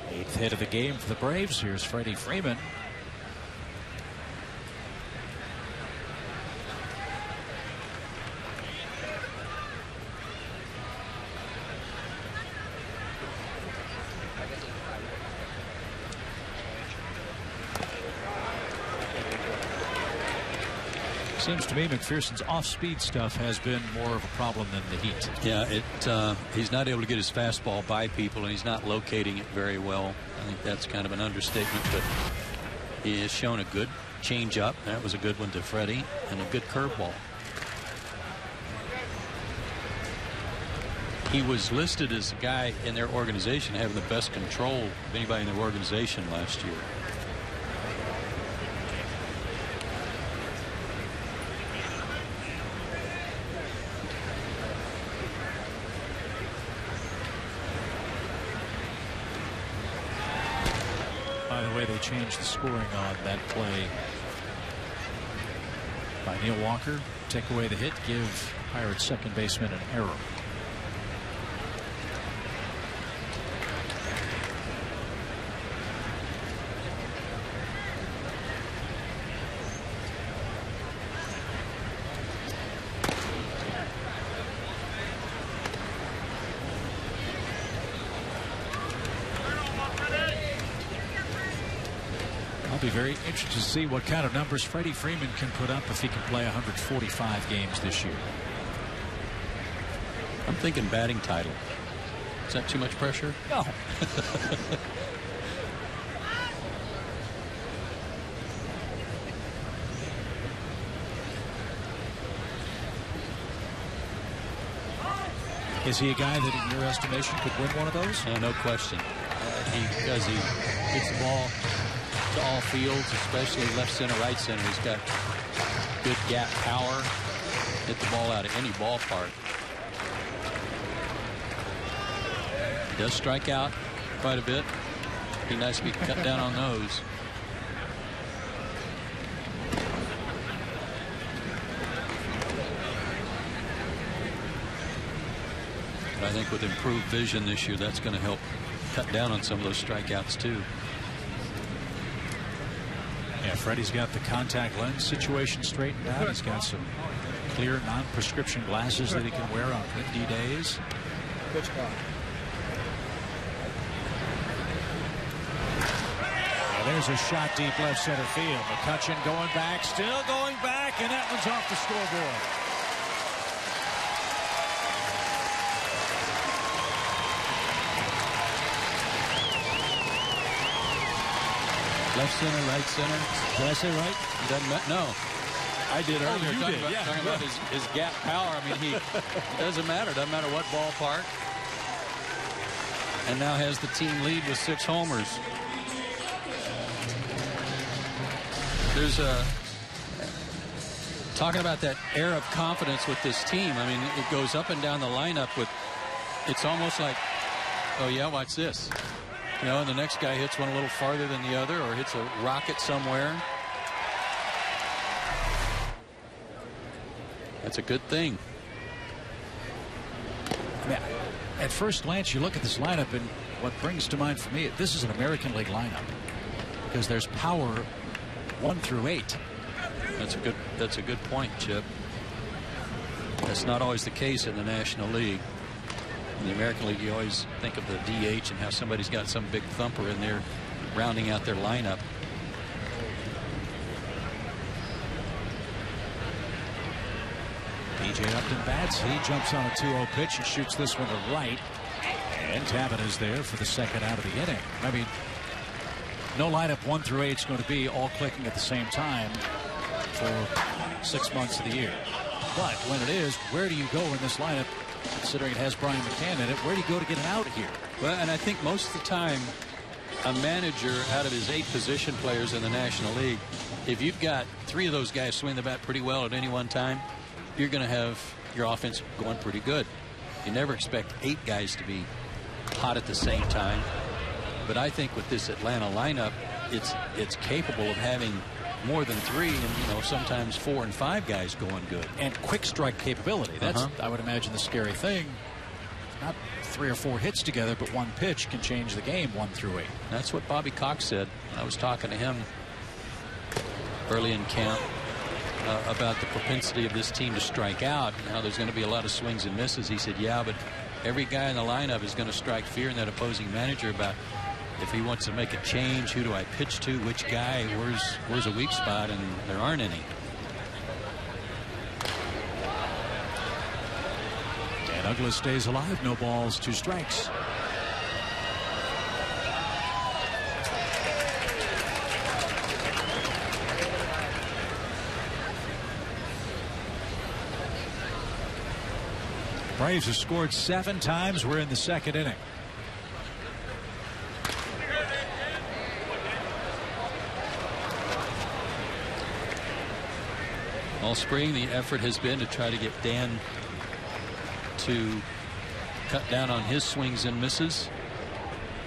8th hit of the game for the Braves. Here's Freddy Freeman. Seems to me McPherson's off-speed stuff has been more of a problem than the heat. Yeah, he's not able to get his fastball by people, and he's not locating it very well. I think that's kind of an understatement, but He has shown a good changeup. That was a good one to Freddie, and a good curveball. He was listed as a guy in their organization having the best control of anybody in their organization last year. By the way, they changed the scoring on that play by Neil Walker. Take away the hit, give Pirates second baseman an error. Be very interested to see what kind of numbers Freddy Freeman can put up if he can play 145 games this year. I'm thinking batting title. Is that too much pressure? No. Is he a guy that, in your estimation, could win one of those? No question. Because he hits the ball to all fields, especially left center, right center. He's got good gap power. Hit the ball out of any ballpark. He does strike out quite a bit. Be nice to be cut down on those. But I think with improved vision this year, that's going to help cut down on some of those strikeouts too. Yeah, Freddie's got the contact lens situation straightened out. He's got some clear non-prescription glasses that he can wear on windy days. Well, there's a shot deep left center field. McCutchen going back, still going back, and that one's off the scoreboard. Left center, right center. Did I say right? Doesn't matter. No. I did earlier. Talking about his gap power. I mean, it doesn't matter. Doesn't matter what ballpark. And now has the team lead with 6 homers. There's talking about that air of confidence with this team. I mean, it goes up and down the lineup with, it's almost like, oh yeah, watch this. You know, and the next guy hits one a little farther than the other, or hits a rocket somewhere. That's a good thing. I mean, at first glance, you look at this lineup, and what brings to mind for me, this is an American League lineup because there's power 1 through 8. That's a good point, Chip. That's not always the case in the National League. In the American League, you always think of the DH and how somebody's got some big thumper in there rounding out their lineup. DJ Upton bats. He jumps on a 2-0 pitch and shoots this one to right. And Tabin is there for the second out of the inning. I mean, no lineup 1 through 8 is going to be all clicking at the same time for 6 months of the year. But when it is, where do you go in this lineup? Considering it has Brian McCann in it, where do you go to get it out here? Well, and I think most of the time, a manager out of his 8 position players in the National League, if you've got 3 of those guys swing the bat pretty well at any one time, you're going to have your offense going pretty good. You never expect 8 guys to be hot at the same time. But I think with this Atlanta lineup, it's capable of having more than 3 and, you know, sometimes 4 and 5 guys going good. And quick strike capability. That's, I would imagine, the scary thing. Not 3 or 4 hits together, but 1 pitch can change the game 1 through 8. That's what Bobby Cox said. I was talking to him early in camp about the propensity of this team to strike out and how there's going to be a lot of swings and misses. He said, yeah, but every guy in the lineup is going to strike fear in that opposing manager about if he wants to make a change, who do I pitch to, which guy, where's a weak spot, and there aren't any. Dan Douglas stays alive. No balls, 2 strikes. Braves have scored 7 times. We're in the 2nd inning. All spring, the effort has been to try to get Dan to cut down on his swings and misses.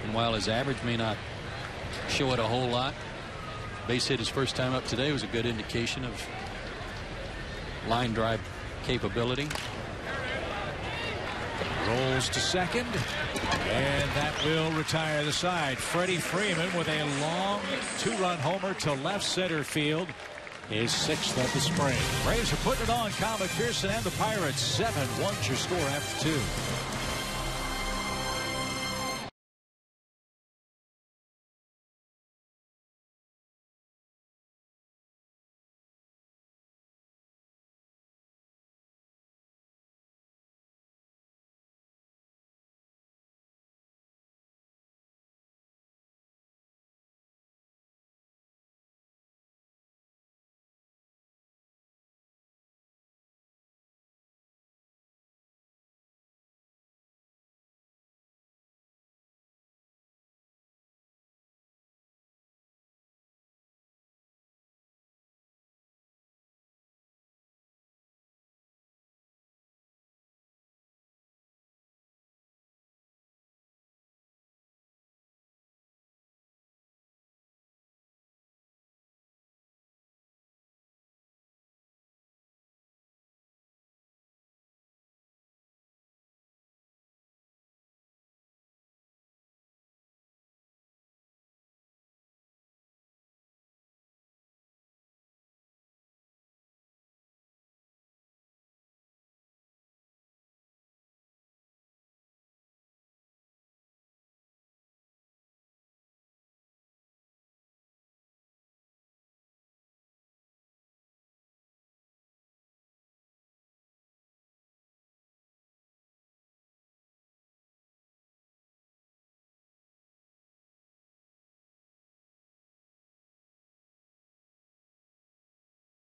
And while his average may not show it a whole lot, base hit his first time up today was a good indication of line drive capability. Rolls to second, and that will retire the side. Freddie Freeman with a long 2-run homer to left center field. His 6th of the spring. Braves are putting it on Kyle McPherson and the Pirates. 7-1 your score after 2.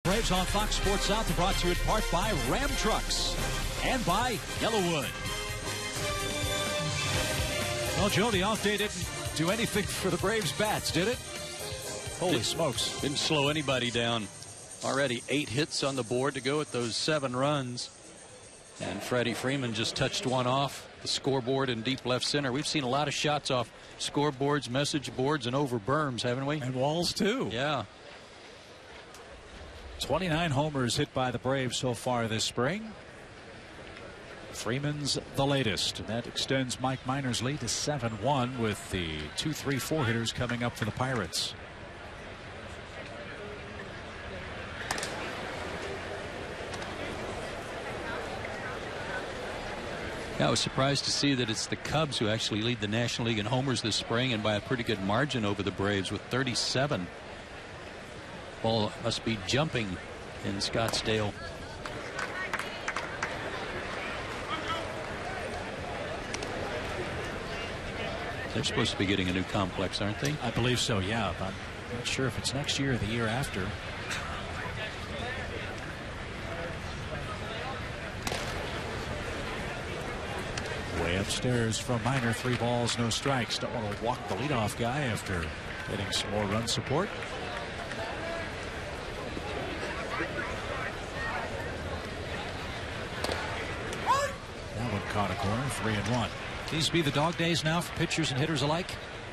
Braves on Fox Sports South are brought to you in part by Ram Trucks and by Yellowwood. Well, Joe, the off day didn't do anything for the Braves bats, did it? Holy smokes. Didn't slow anybody down. Already 8 hits on the board to go with those 7 runs. And Freddy Freeman just touched one off the scoreboard in deep left center. We've seen a lot of shots off scoreboards, message boards, and over berms, haven't we? And walls, too. Yeah. 29 homers hit by the Braves so far this spring. Freeman's the latest, and that extends Mike Minor's lead to 7-1 with the 2, 3, 4 hitters coming up for the Pirates. I was surprised to see that it's the Cubs who actually lead the National League in homers this spring, and by a pretty good margin over the Braves with 37. Ball must be jumping in Scottsdale. They're supposed to be getting a new complex, aren't they? I believe so, yeah. But I'm not sure if it's next year or the year after. Way upstairs from Minor, 3 balls, no strikes. Don't want to walk the leadoff guy after getting some more run support. That one caught a corner, 3-1. These be the dog days now for pitchers and hitters alike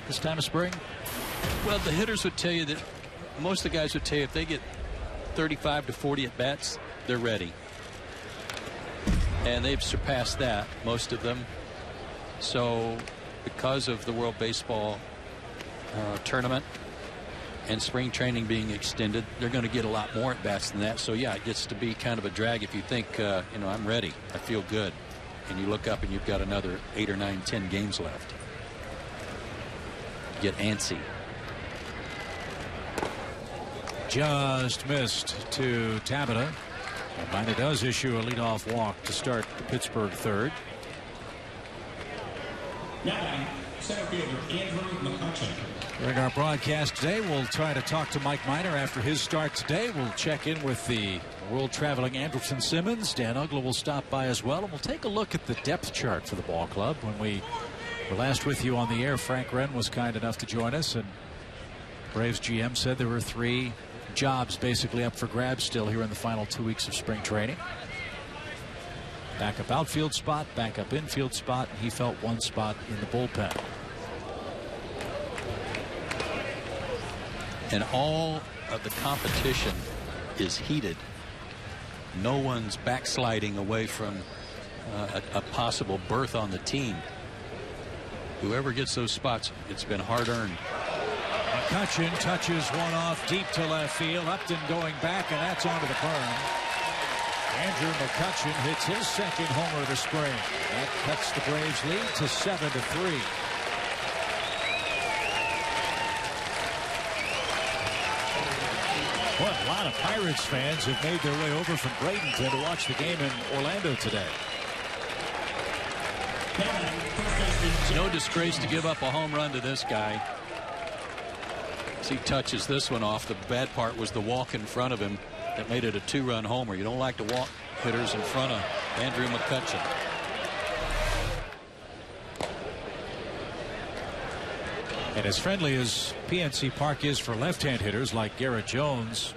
this time of spring? Well, the hitters would tell you that most of the guys would tell you if they get 35 to 40 at bats, they're ready. And they've surpassed that, most of them. So because of the World Baseball tournament and spring training being extended, they're going to get a lot more at bats than that. So yeah, it gets to be kind of a drag if you think, you know, I'm ready, I feel good. And you look up and you've got another 8 or 9, 10 games left. Get antsy. Just missed to Tabata. And Minor does issue a leadoff walk to start the Pittsburgh third. Now, center fielder Andrew McCutchen. During our broadcast today, we'll try to talk to Mike Minor after his start today. We'll check in with the world-traveling Andrelton Simmons. Dan Ugla will stop by as well, and we'll take a look at the depth chart for the ball club. When we were last with you on the air, Frank Wren was kind enough to join us, and Braves GM said there were 3 jobs basically up for grabs still here in the final 2 weeks of spring training. Backup outfield spot, backup infield spot, and he felt 1 spot in the bullpen. And all of the competition is heated. No one's backsliding away from a possible berth on the team. Whoever gets those spots, it's been hard-earned. McCutchen touches one off deep to left field. Upton going back, and that's onto the berm. Andrew McCutchen hits his 2nd homer of the spring. That cuts the Braves lead to 7-3. Well, a lot of Pirates fans have made their way over from Bradenton to watch the game in Orlando today. It's no disgrace to give up a home run to this guy. As he touches this one off, the bad part was the walk in front of him that made it a 2-run homer. You don't like to walk hitters in front of Andrew McCutchen. And as friendly as PNC Park is for left-hand hitters like Garrett Jones,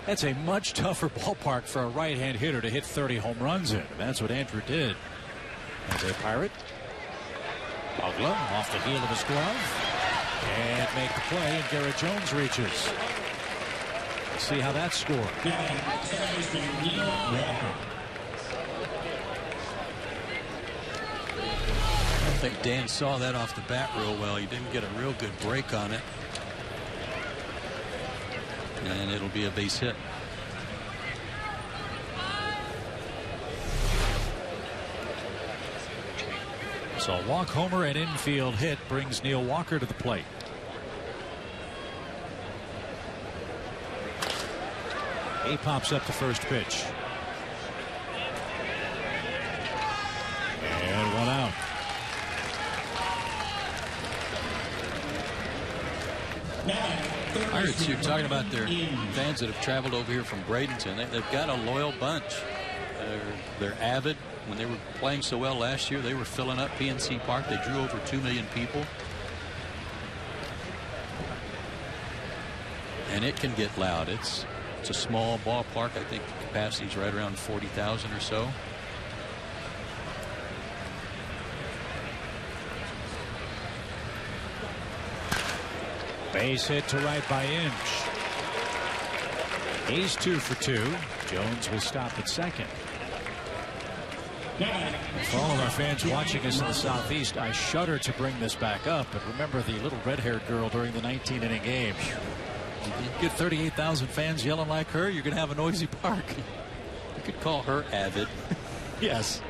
that's a much tougher ballpark for a right-hand hitter to hit 30 home runs in. And that's what Andrew did. As a Pirate, Ugla off the heel of his glove and make the play, and Garrett Jones reaches. Let's see how that's scored. I think Dan saw that off the bat real well. He didn't get a real good break on it. And it'll be a base hit. So a walk homer and infield hit brings Neil Walker to the plate. He pops up the first pitch. And 1 out. Pirates, you're talking about their fans that have traveled over here from Bradenton. They've got a loyal bunch. They're avid. When they were playing so well last year, they were filling up PNC Park. They drew over 2 million people. And it can get loud. It's a small ballpark. I think the capacity is right around 40,000 or so. Base hit to right by Inge. He's 2 for 2. Jones will stop at second. For all of our fans watching us in the Southeast, I shudder to bring this back up, but remember the little red-haired girl during the 19-inning game. You get 38,000 fans yelling like her, you're going to have a noisy park. You could call her avid. Yes.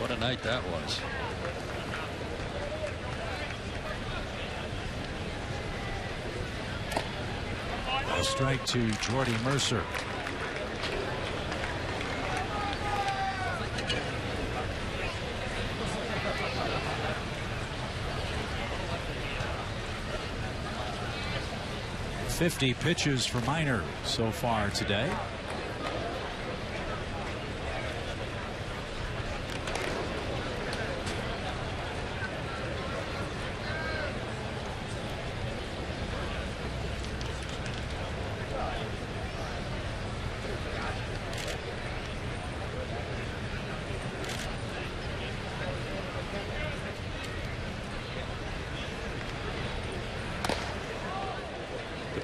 What a night that was. A strike to Jordy Mercer. .50 pitches for Minor so far today.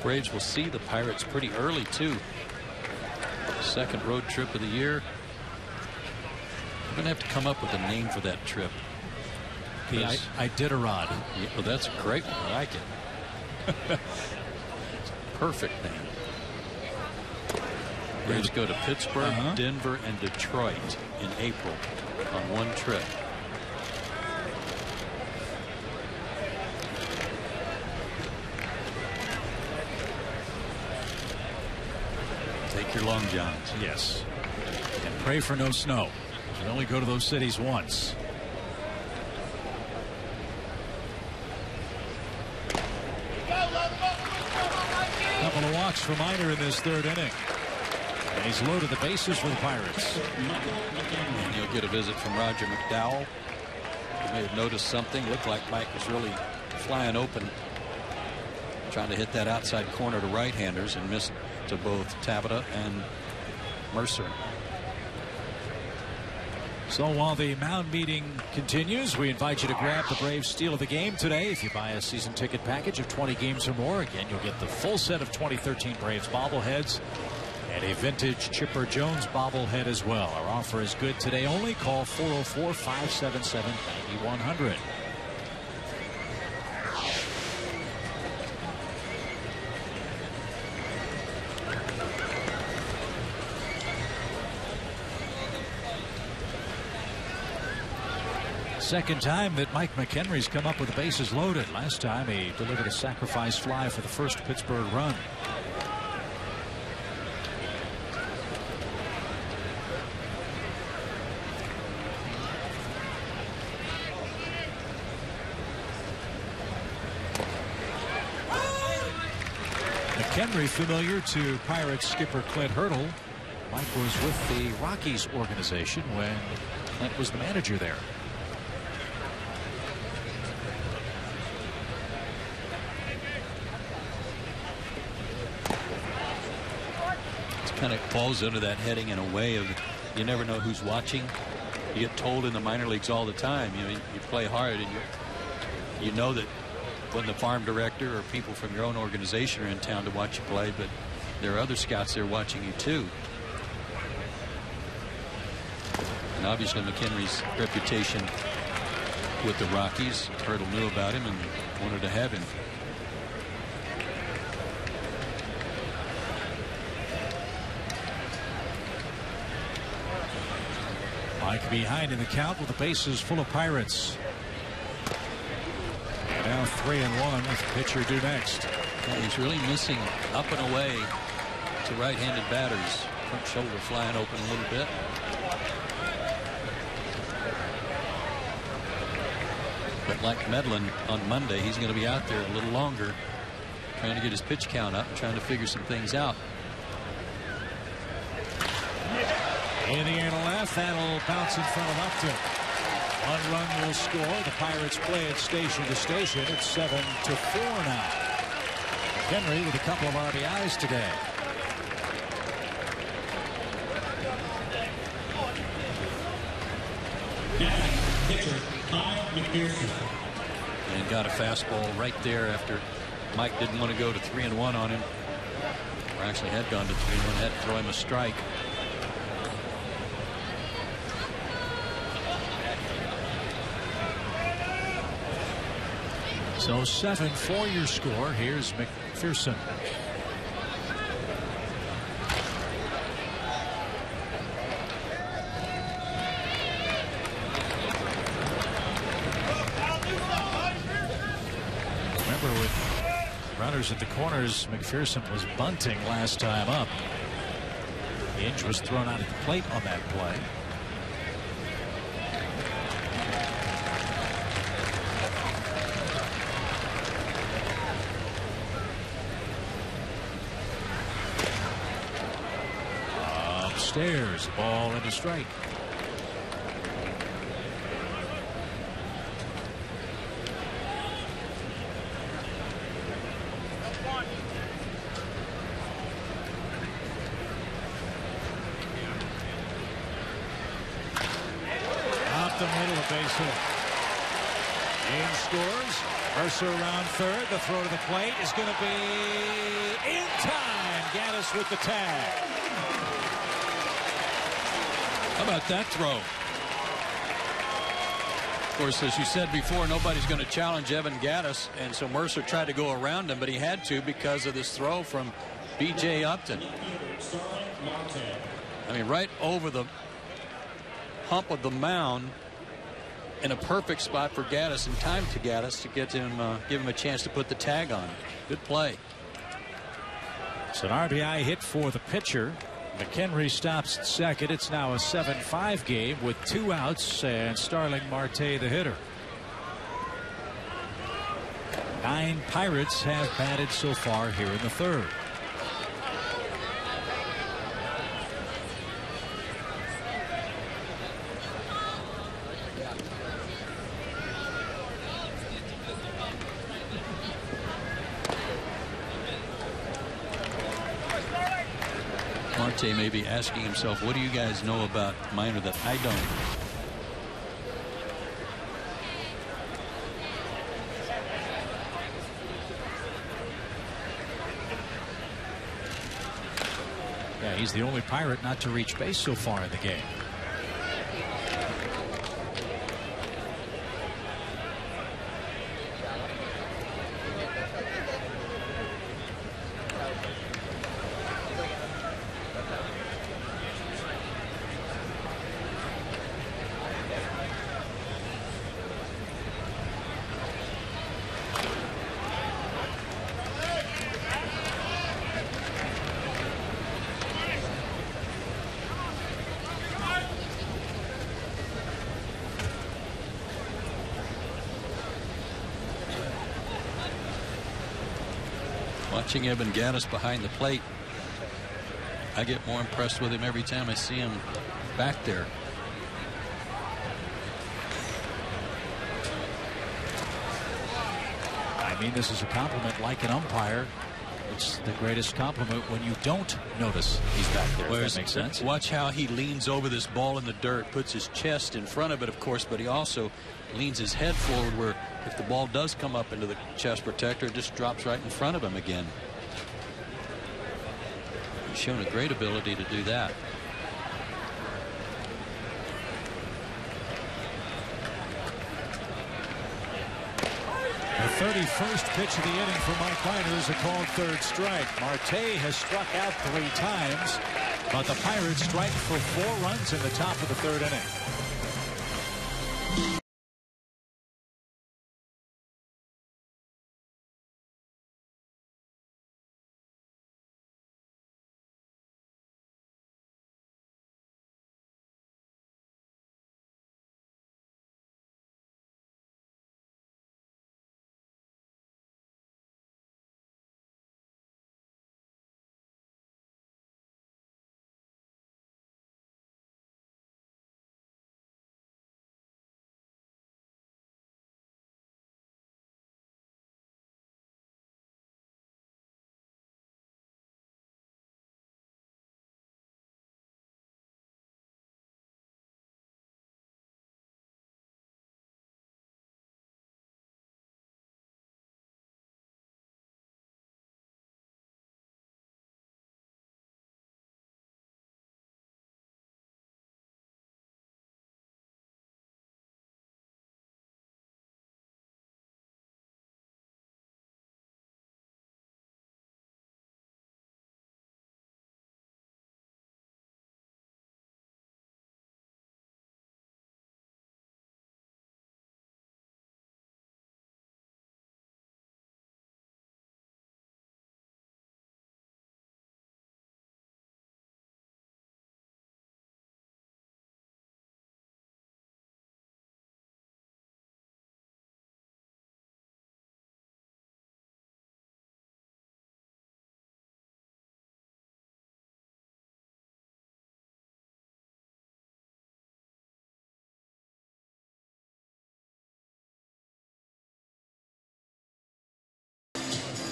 Braves will see the Pirates pretty early too. Second road trip of the year. We're gonna have to come up with a name for that trip. The Iditarod. Yeah, well, that's a great one. I like it. Perfect name. Braves go to Pittsburgh, Denver, and Detroit in April on one trip. Take your long johns. Yes. And pray for no snow. You only go to those cities once. Couple of walks for Miner in this third inning. And he's loaded the bases for the Pirates. And you'll get a visit from Roger McDowell. You may have noticed something. Looked like Mike was really flying open, trying to hit that outside corner to right-handers, and missed to both Tabata and Mercer. So while the mound meeting continues, we invite you to grab the Braves steal of the game today. If you buy a season ticket package of 20 games or more, again, you'll get the full set of 2013 Braves bobbleheads and a vintage Chipper Jones bobblehead as well. Our offer is good today only. Call 404-577-9100. Second time that Mike McHenry's come up with the bases loaded. Last time he delivered a sacrifice fly for the first Pittsburgh run. McHenry familiar to Pirates skipper Clint Hurdle. Mike was with the Rockies organization when Clint was the manager there. Kind of falls under that heading in a way of you never know who's watching. You get told in the minor leagues all the time, you play hard, and you know that when the farm director or people from your own organization are in town to watch you play, but there are other scouts there watching you too. And obviously McHenry's reputation with the Rockies, Hurdle knew about him and wanted to have him. Mike behind in the count with the bases full of Pirates. And now 3-1 with the pitcher due next. Yeah, he's really missing up and away to right-handed batters. Front shoulder flying open a little bit. But like Medlin on Monday, he's going to be out there a little longer, trying to get his pitch count up, trying to figure some things out. In the air to left, that'll bounce in front of Upton. One run will score. The Pirates play it station to station. It's 7-4 now. Henry with a couple of RBIs today. Pitcher, Kyle McPherson. And got a fastball right there after Mike didn't want to go to 3-1 on him. Or actually had gone to 3-1, had to throw him a strike. So 7-4 your score. Here's McPherson. Remember, with runners at the corners, McPherson was bunting last time up. Inge was thrown out at the plate on that play. Upstairs, ball into strike. Up the middle, a base hit. Inge scores. Mercer around third. The throw to the plate is going to be in time. Gaddis with the tag. How about that throw? Of course, as you said before, nobody's going to challenge Evan Gaddis, and so Mercer tried to go around him, but he had to because of this throw from B.J. Upton. I mean, right over the hump of the mound in a perfect spot for Gaddis, and time to Gaddis to get him, give him a chance to put the tag on. Good play. It's an RBI hit for the pitcher. McHenry stops at second. It's now a 7-5 game with 2 outs and Starling Marte the hitter. 9 Pirates have batted so far here in the third. Marte may be asking himself, what do you guys know about Minor that I don't? Yeah, he's the only Pirate not to reach base so far in the game. Watching Evan Gattis behind the plate, I get more impressed with him every time I see him back there. I mean, this is a compliment like an umpire. It's the greatest compliment when you don't notice he's back there. Does that make sense? Watch how he leans over this ball in the dirt, puts his chest in front of it, of course, but he also leans his head forward where if the ball does come up into the chest protector, it just drops right in front of him again. He's shown a great ability to do that. The 31st pitch of the inning for Mike Minor is a called third strike. Marte has struck out 3 times, but the Pirates strike for 4 runs in the top of the 3rd inning.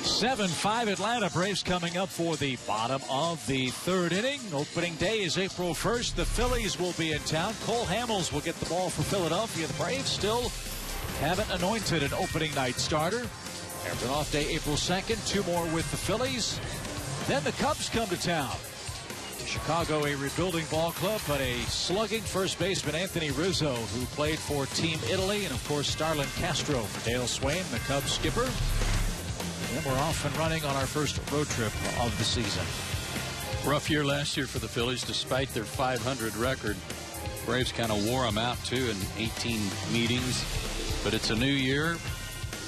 (7-5) Atlanta Braves coming up for the bottom of the 3rd inning. Opening day is April 1st. The Phillies will be in town. Cole Hamels will get the ball for Philadelphia. The Braves still haven't anointed an opening night starter. After an off day April 2nd, 2 more with the Phillies. Then the Cubs come to town. Chicago, a rebuilding ball club, but a slugging first baseman Anthony Rizzo, who played for Team Italy, and of course Starlin Castro for Dale Swain, the Cubs skipper. And we're off and running on our first road trip of the season. Rough year last year for the Phillies, despite their .500 record. Braves kind of wore them out too in 18 meetings. But it's a new year.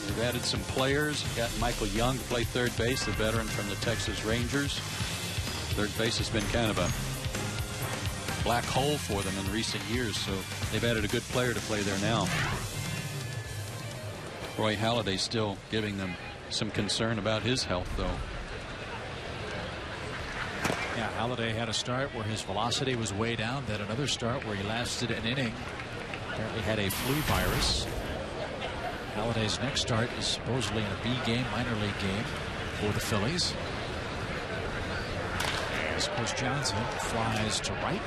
They've added some players. Got Michael Young to play third base, the veteran from the Texas Rangers. Third base has been kind of a black hole for them in recent years, so they've added a good player to play there now. Roy Halladay still giving them some concern about his health, though. Yeah, Halladay had a start where his velocity was way down, then another start where he lasted an inning. Apparently had a flu virus. Halladay's next start is supposedly in a B game, minor league game for the Phillies. East Coast Johnson flies to right.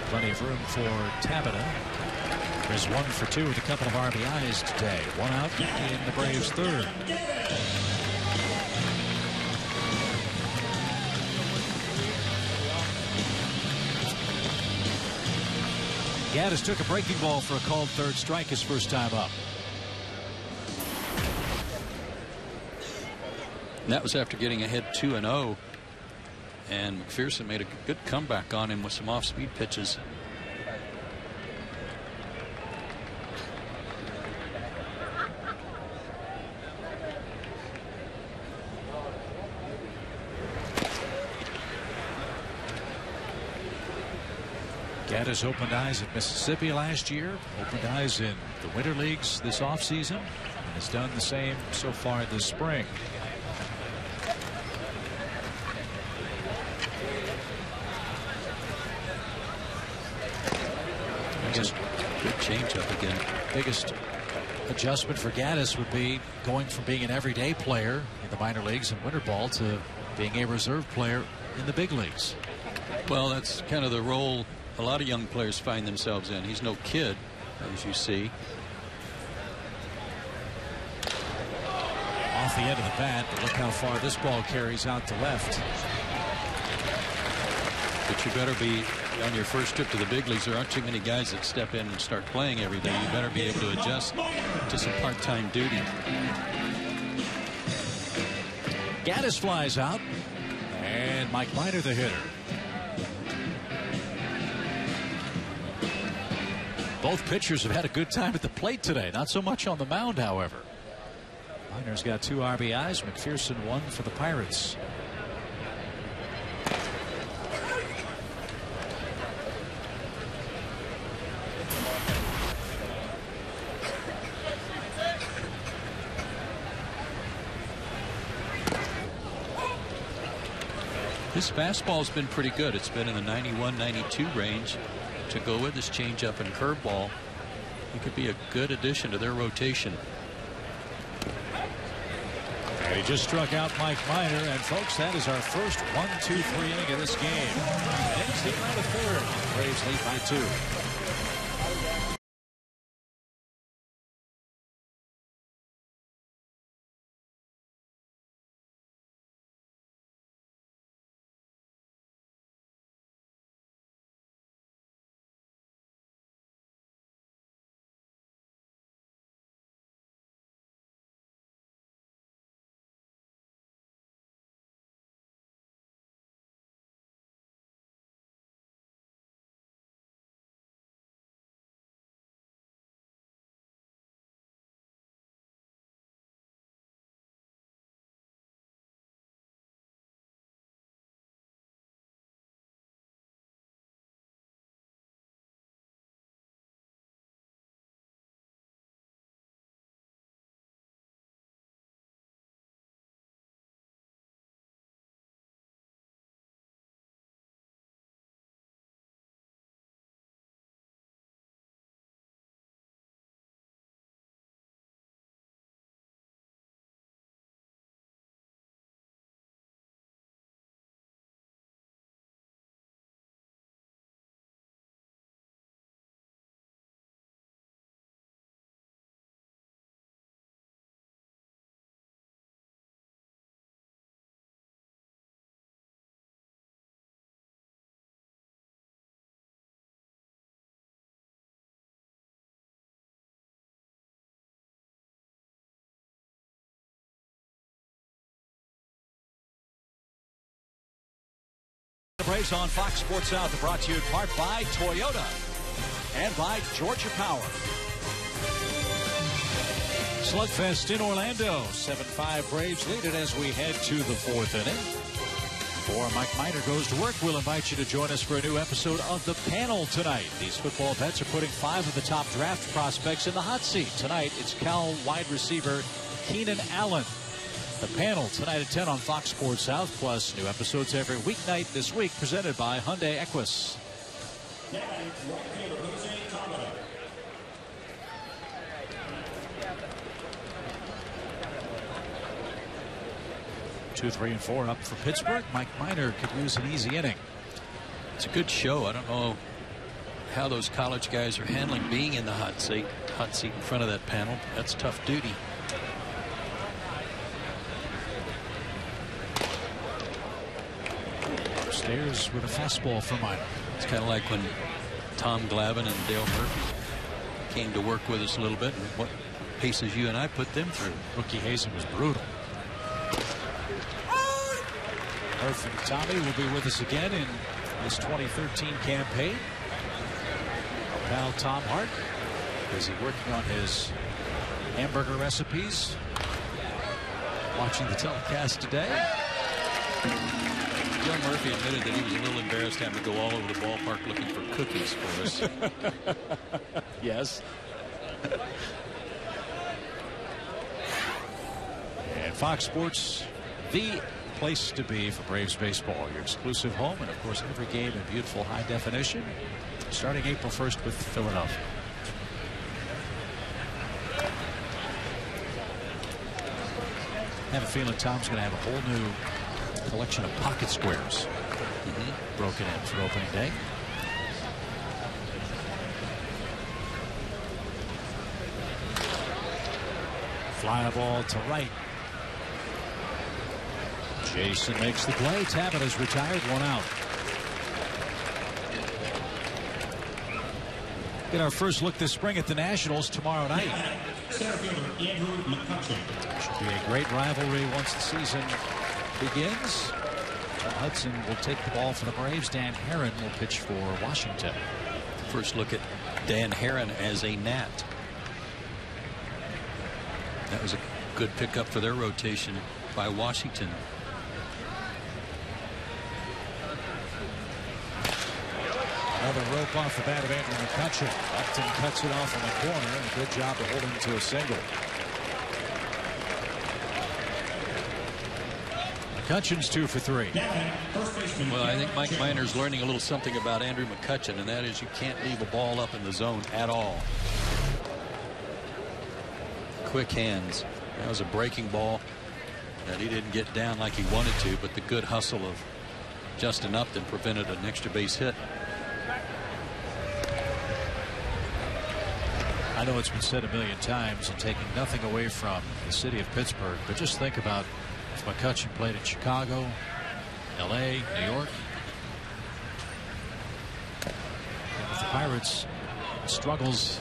Plenty of room for Tabata. There's 1 for 2 with a couple of RBIs today. 1 out in the Braves' third. Gaddis took a breaking ball for a called third strike his first time up. And that was after getting ahead 2-0. And McPherson made a good comeback on him with some off-speed pitches. Gaddis opened eyes at Mississippi last year, opened eyes in the winter leagues this offseason, and has done the same so far this spring. Just good changeup again. Biggest adjustment for Gaddis would be going from being an everyday player in the minor leagues and winter ball to being a reserve player in the big leagues. Well, that's kind of the role a lot of young players find themselves in. He's no kid, as you see. Off the end of the bat, but look how far this ball carries out to left. But you better be on your first trip to the big leagues. There aren't too many guys that step in and start playing every day. You better be able to adjust to some part-time duty. Gaddis flies out, and Mike Minor the hitter. Both pitchers have had a good time at the plate today. Not so much on the mound, however. Minor's got 2 RBIs. McPherson 1 for the Pirates. His fastball's been pretty good. It's been in the 91, 92 range. To go with his changeup and curveball, he could be a good addition to their rotation. And he just struck out Mike Minor, and folks, that is our first 1-2-3 inning of this game. Innings lead by the third. Braves lead by 2. The Braves on Fox Sports South, brought to you in part by Toyota and by Georgia Power. Slugfest in Orlando. 7-5 Braves lead it as we head to the 4th inning. Before Mike Minor goes to work, we'll invite you to join us for a new episode of The Panel tonight. These football bets are putting 5 of the top draft prospects in the hot seat. Tonight, it's Cal wide receiver Keenan Allen. The Panel tonight at 10 on Fox Sports South, plus new episodes every weeknight this week, presented by Hyundai Equus. 2, 3, and 4 up for Pittsburgh. Mike Minor could use an easy inning. It's a good show. I don't know how those college guys are handling being in the hot seat in front of that panel. That's tough duty. Upstairs with a fastball for Minor. It's kind of like when Tom Glavine and Dale Murphy came to work with us a little bit, and what paces you and I put them through. Rookie Hazen was brutal. Murphy and Tommy will be with us again in this 2013 campaign. Pal Tom Hart, busy working on his hamburger recipes. Watching the telecast today. Joe Murphy admitted that he was a little embarrassed having to go all over the ballpark looking for cookies for us. Yes. And Fox Sports, the place to be for Braves baseball. Your exclusive home, and of course every game in beautiful high definition. Starting April 1st with Philadelphia. I have a feeling Tom's going to have a whole new collection of pocket squares broken in for opening day. Fly ball to right. Jason makes the play. Tabit is retired, 1 out. Get our first look this spring at the Nationals tomorrow night. Center fielder Andrew McCutchen. Should be a great rivalry once the season begins. Hudson will take the ball for the Braves. Dan Herron will pitch for Washington. First look at Dan Herron as a Nat. That was a good pickup for their rotation by Washington. Another rope off the bat of Andrew McCutchen. Upton cuts it off in the corner, and a good job to hold him to a single. McCutchen's 2 for 3. Well, I think Mike Minor's learning a little something about Andrew McCutchen, and that is you can't leave a ball up in the zone at all. Quick hands. That was a breaking ball that he didn't get down like he wanted to, but the good hustle of Justin Upton prevented an extra base hit. I know it's been said a million times, and taking nothing away from the city of Pittsburgh, but just think about if McCutchen played in Chicago, L.A., New York. And with the Pirates struggles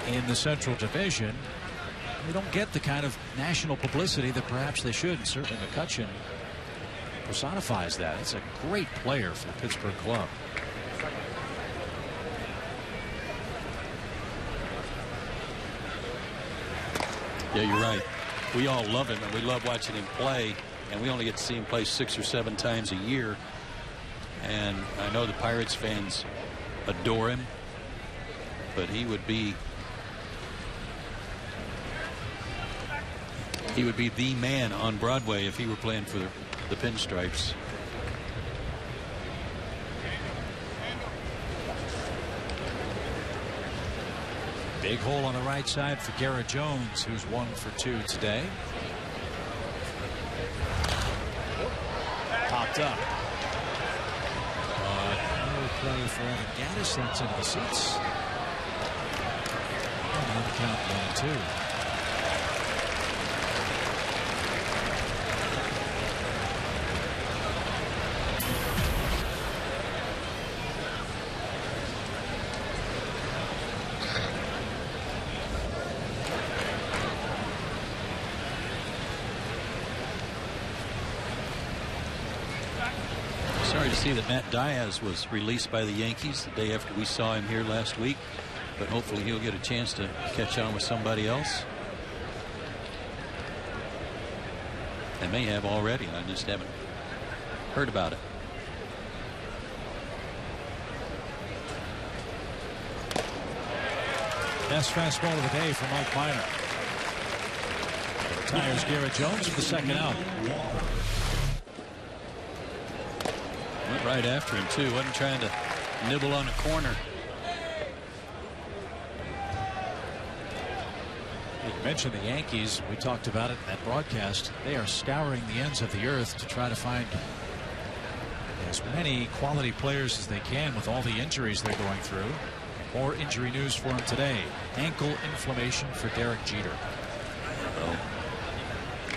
in the Central Division, they don't get the kind of national publicity that perhaps they should, and certainly McCutchen personifies that. It's a great player for the Pittsburgh club. Yeah, you're right. We all love him, and we love watching him play, and we only get to see him play 6 or 7 times a year. And I know the Pirates fans adore him, but he would be the man on Broadway if he were playing for the Pinstripes. Big hole on the right side for Garrett Jones, who's 1 for 2 today. Popped up. No play for Evan Gaddis. That's into the seats. And on the count 1-2. Sorry to see that Matt Diaz was released by the Yankees the day after we saw him here last week, but hopefully he'll get a chance to catch on with somebody else. They may have already. I just haven't heard about it. Best fastball of the day for Mike Minor. Retires Garrett Jones for the second out. Went right after him, too. Wasn't trying to nibble on a corner. You mentioned the Yankees. We talked about it in that broadcast. They are scouring the ends of the earth to try to find as many quality players as they can with all the injuries they're going through. More injury news for him today. Ankle inflammation for Derek Jeter.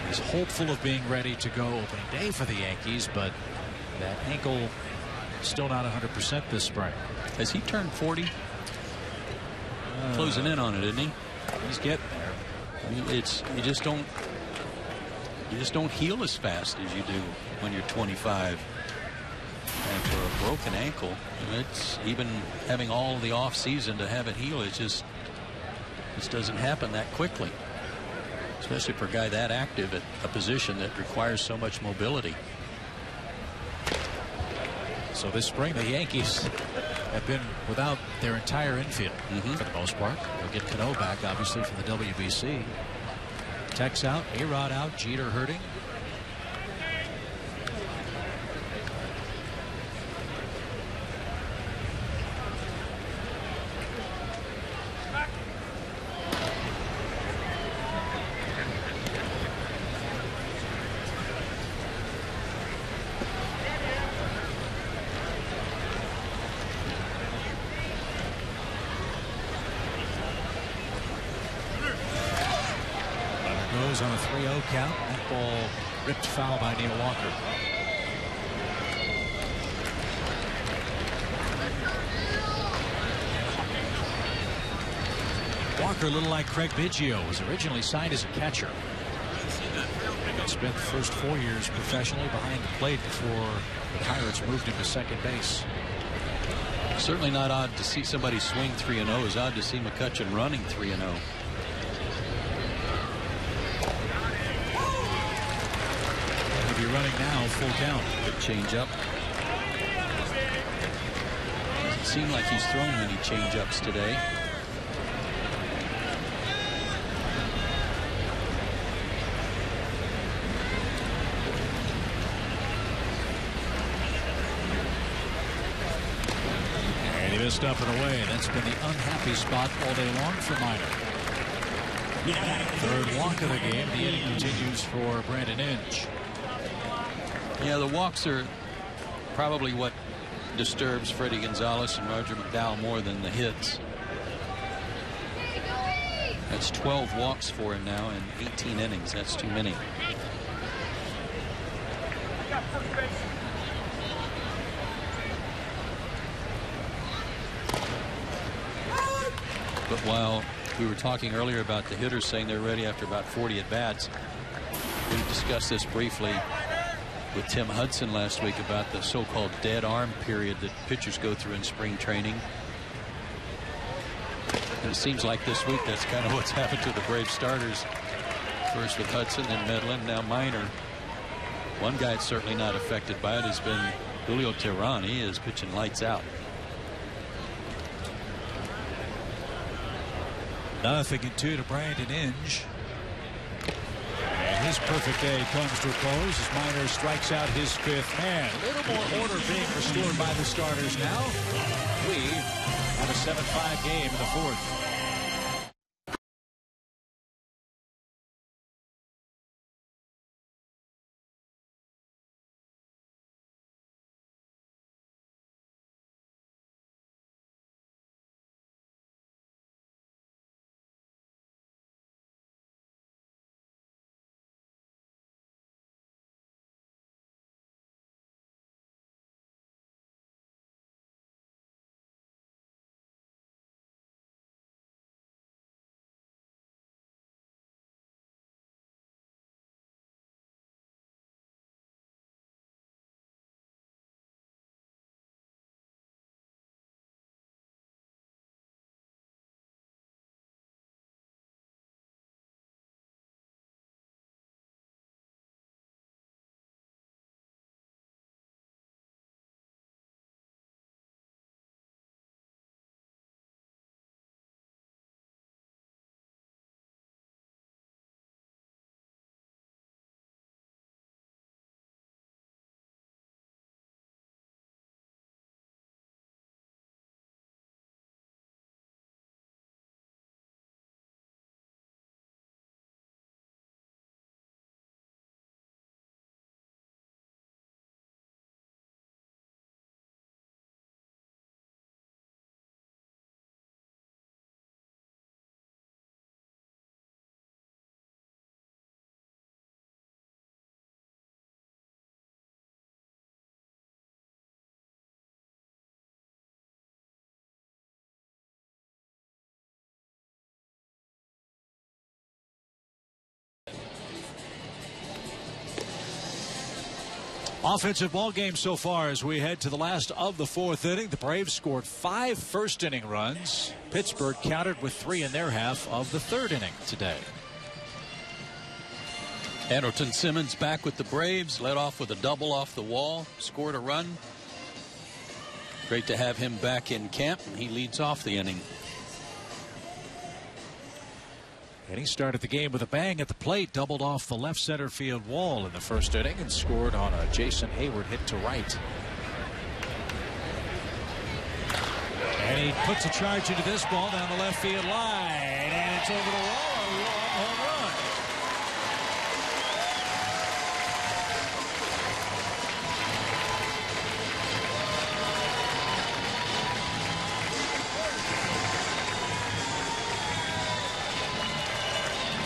He's hopeful of being ready to go opening day for the Yankees, but that ankle still not 100% this spring. Has he turned 40? Closing in on it, isn't he? He's getting there. I mean, you just don't heal as fast as you do when you're 25. And for a broken ankle, it's even having all the off season to have it heal. It just doesn't happen that quickly, especially for a guy that active at a position that requires so much mobility. So this spring, the Yankees have been without their entire infield for the most part. They'll get Cano back, obviously, from the WBC. Tex out, A-Rod out, Jeter hurting. On a 3-0 count. That ball ripped foul by Neil Walker. Walker, a little like Craig Biggio, was originally signed as a catcher. He spent the first 4 years professionally behind the plate before the Pirates moved him to second base. Certainly not odd to see somebody swing 3-0. It's odd to see McCutchen running 3-0. Running now, full count. Good change up. Doesn't seem like he's thrown many change ups today. And he missed up and away. That's been the unhappy spot all day long for Minor. Third walk of the game. The inning continues for Brandon Inge. Yeah, the walks are probably what disturbs Freddie Gonzalez and Roger McDowell more than the hits. That's 12 walks for him now in 18 innings. That's too many. But while we were talking earlier about the hitters saying they're ready after about 40 at-bats, we discussed this briefly with Tim Hudson last week about the so-called dead arm period that pitchers go through in spring training. And it seems like this week that's kind of what's happened to the Brave starters. First with Hudson, then Medlin, now Minor. One guy that's certainly not affected by it has been Julio Teheran. He is pitching lights out. 0-2 to Brandon Inge. His perfect day comes to a close as Minor strikes out his fifth man. A little more order being restored by the starters now. We have a 7-5 game in the fourth. Offensive ball game so far as we head to the last of the fourth inning. The Braves scored 5 first-inning runs. Pittsburgh countered with 3 in their half of the third inning today. Andrelton Simmons back with the Braves, led off with a double off the wall, scored a run. Great to have him back in camp, and he leads off the inning. And he started the game with a bang at the plate, doubled off the left center field wall in the first inning and scored on a Jason Hayward hit to right. And he puts a charge into this ball down the left field line, and it's over the wall, a long home run.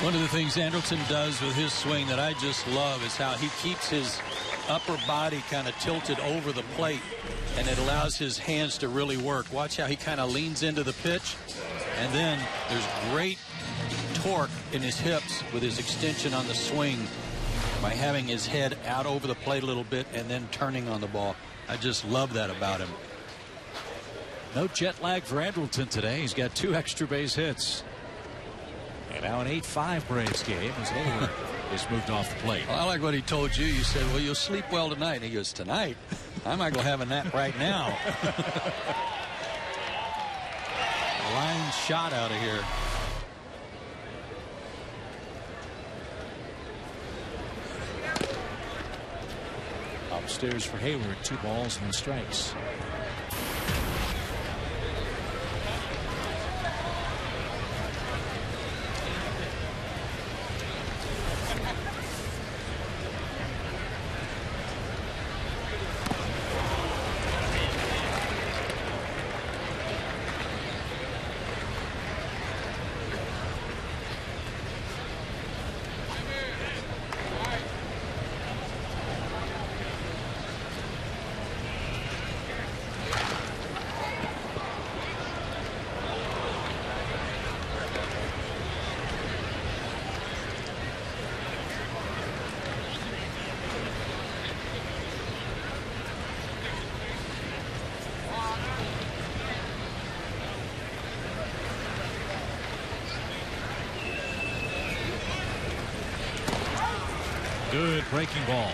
One of the things Andrelton does with his swing that I just love is how he keeps his upper body kind of tilted over the plate, and it allows his hands to really work. Watch how he kind of leans into the pitch, and then there's great torque in his hips with his extension on the swing by having his head out over the plate a little bit and then turning on the ball. I just love that about him. No jet lag for Andrelton today. He's got 2 extra base hits. And now an 8-5 Braves game as Hayward is moved off the plate. Well, I like what he told you. You said, well, you'll sleep well tonight. And he goes, tonight? I might go have a nap right now. Line shot out of here. Upstairs for Hayward, 2 balls, no strikes. Good breaking ball.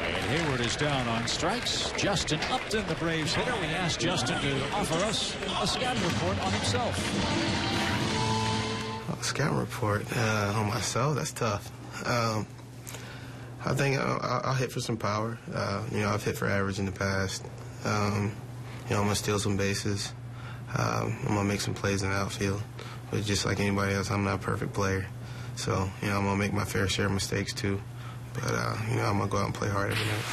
And Hayward is down on strikes. Justin Upton, the Braves hitter. We asked Justin to offer us a scouting report on himself. A scouting report on myself? That's tough. I think I'll hit for some power. I've hit for average in the past. I'm going to steal some bases. I'm going to make some plays in the outfield. But just like anybody else, I'm not a perfect player. So, I'm going to make my fair share of mistakes, too. But, I'm going to go out and play hard every night.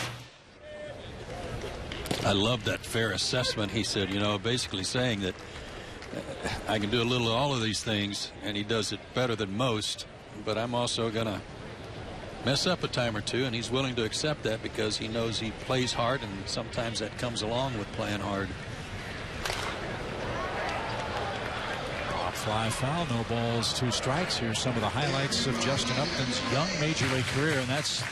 I love that fair assessment. He said, basically saying that I can do a little of all of these things, and he does it better than most. But I'm also going to mess up a time or two, and he's willing to accept that because he knows he plays hard, and sometimes that comes along with playing hard. Fly foul, no balls, 2 strikes. Here's some of the highlights of Justin Upton's young major league career, and that's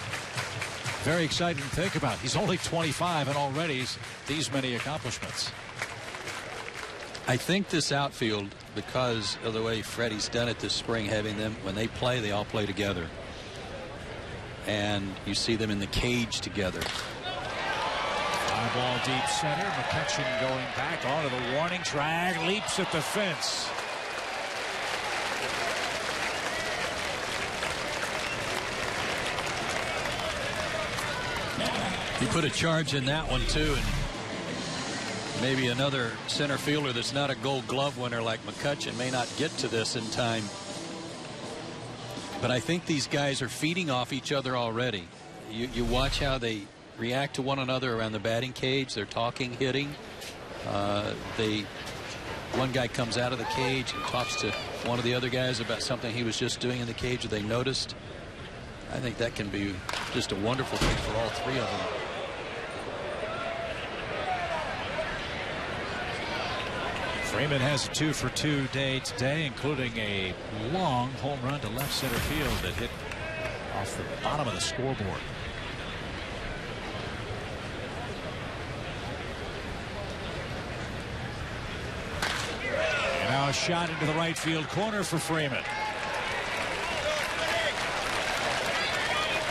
very exciting to think about. He's only 25 and already these many accomplishments. I think this outfield, because of the way Freddie's done it this spring, having them, when they play, they all play together. And you see them in the cage together. Fly ball deep center. McCutchen going back onto the warning track, leaps at the fence. He put a charge in that one, too, and maybe another center fielder that's not a Gold Glove winner like McCutchen may not get to this in time. But I think these guys are feeding off each other already. You watch how they react to one another around the batting cage. They're talking, hitting. One guy comes out of the cage and talks to one of the other guys about something he was just doing in the cage that they noticed. I think that can be just a wonderful thing for all 3 of them. Freeman has a 2-for-2 day today, including a long home run to left center field that hit off the bottom of the scoreboard. Draw a shot into the right field corner for Freeman.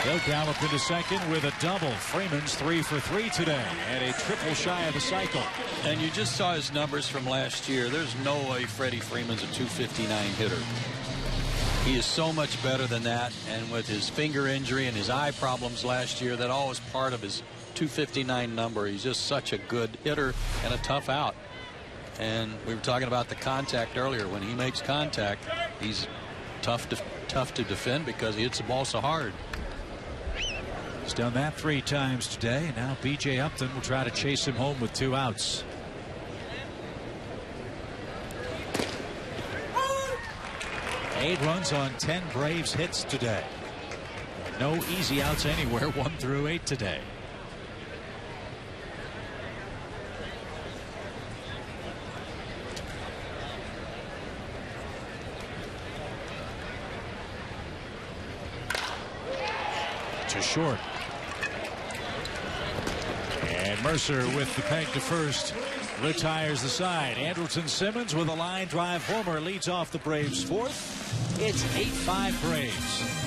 He'll gallop into second with a double. Freeman's 3 for 3 today and a triple shy of the cycle. And you just saw his numbers from last year. There's no way Freddy Freeman's a 259 hitter. He is so much better than that, and with his finger injury and his eye problems last year, that all was part of his 259 number. He's just such a good hitter and a tough out. And we were talking about the contact earlier. When he makes contact, he's tough to defend because he hits the ball so hard. He's done that 3 times today, and now B.J. Upton will try to chase him home with 2 outs. Eight runs on 10 Braves hits today. No easy outs anywhere, 1 through 8 today. To short. And Mercer with the peg to first retires the side. Andrelton Simmons with a line drive homer leads off the Braves' 4th. It's 8-5 Braves.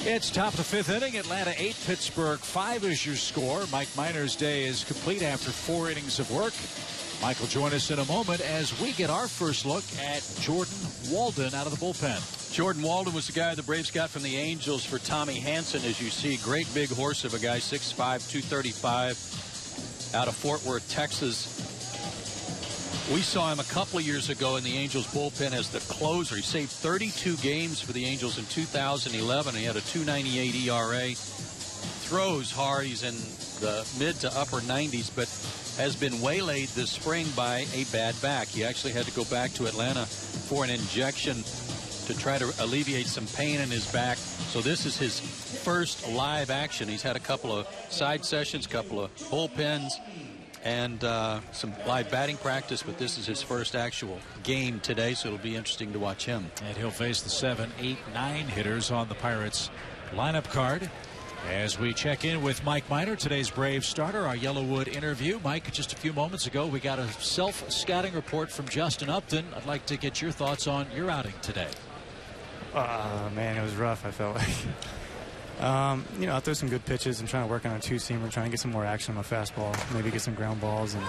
It's top of the 5th inning. Atlanta 8, Pittsburgh 5 is your score. Mike Minor's day is complete after 4 innings of work. Mike will join us in a moment as we get our first look at Jordan Walden out of the bullpen. Jordan Walden was the guy the Braves got from the Angels for Tommy Hanson. As you see, great big horse of a guy, 6'5", 235, out of Fort Worth, Texas. We saw him a couple of years ago in the Angels bullpen as the closer. He saved 32 games for the Angels in 2011. He had a 2.98 ERA. Throws hard. He's in the mid to upper 90s, but has been waylaid this spring by a bad back. He actually had to go back to Atlanta for an injection to try to alleviate some pain in his back. So this is his first live action. He's had a couple of side sessions, couple of bullpens, and some live batting practice, but this is his first actual game today, so it'll be interesting to watch him. And he'll face the 7, 8, 9 hitters on the Pirates lineup card. As we check in with Mike Minor, today's Braves starter, our Yellowwood interview. Mike, just a few moments ago, we got a self-scouting report from Justin Upton. I'd like to get your thoughts on your outing today. Man, it was rough, I felt like. You know, I threw some good pitches and trying to work on a 2-seamer, trying to get some more action on my fastball, maybe get some ground balls. And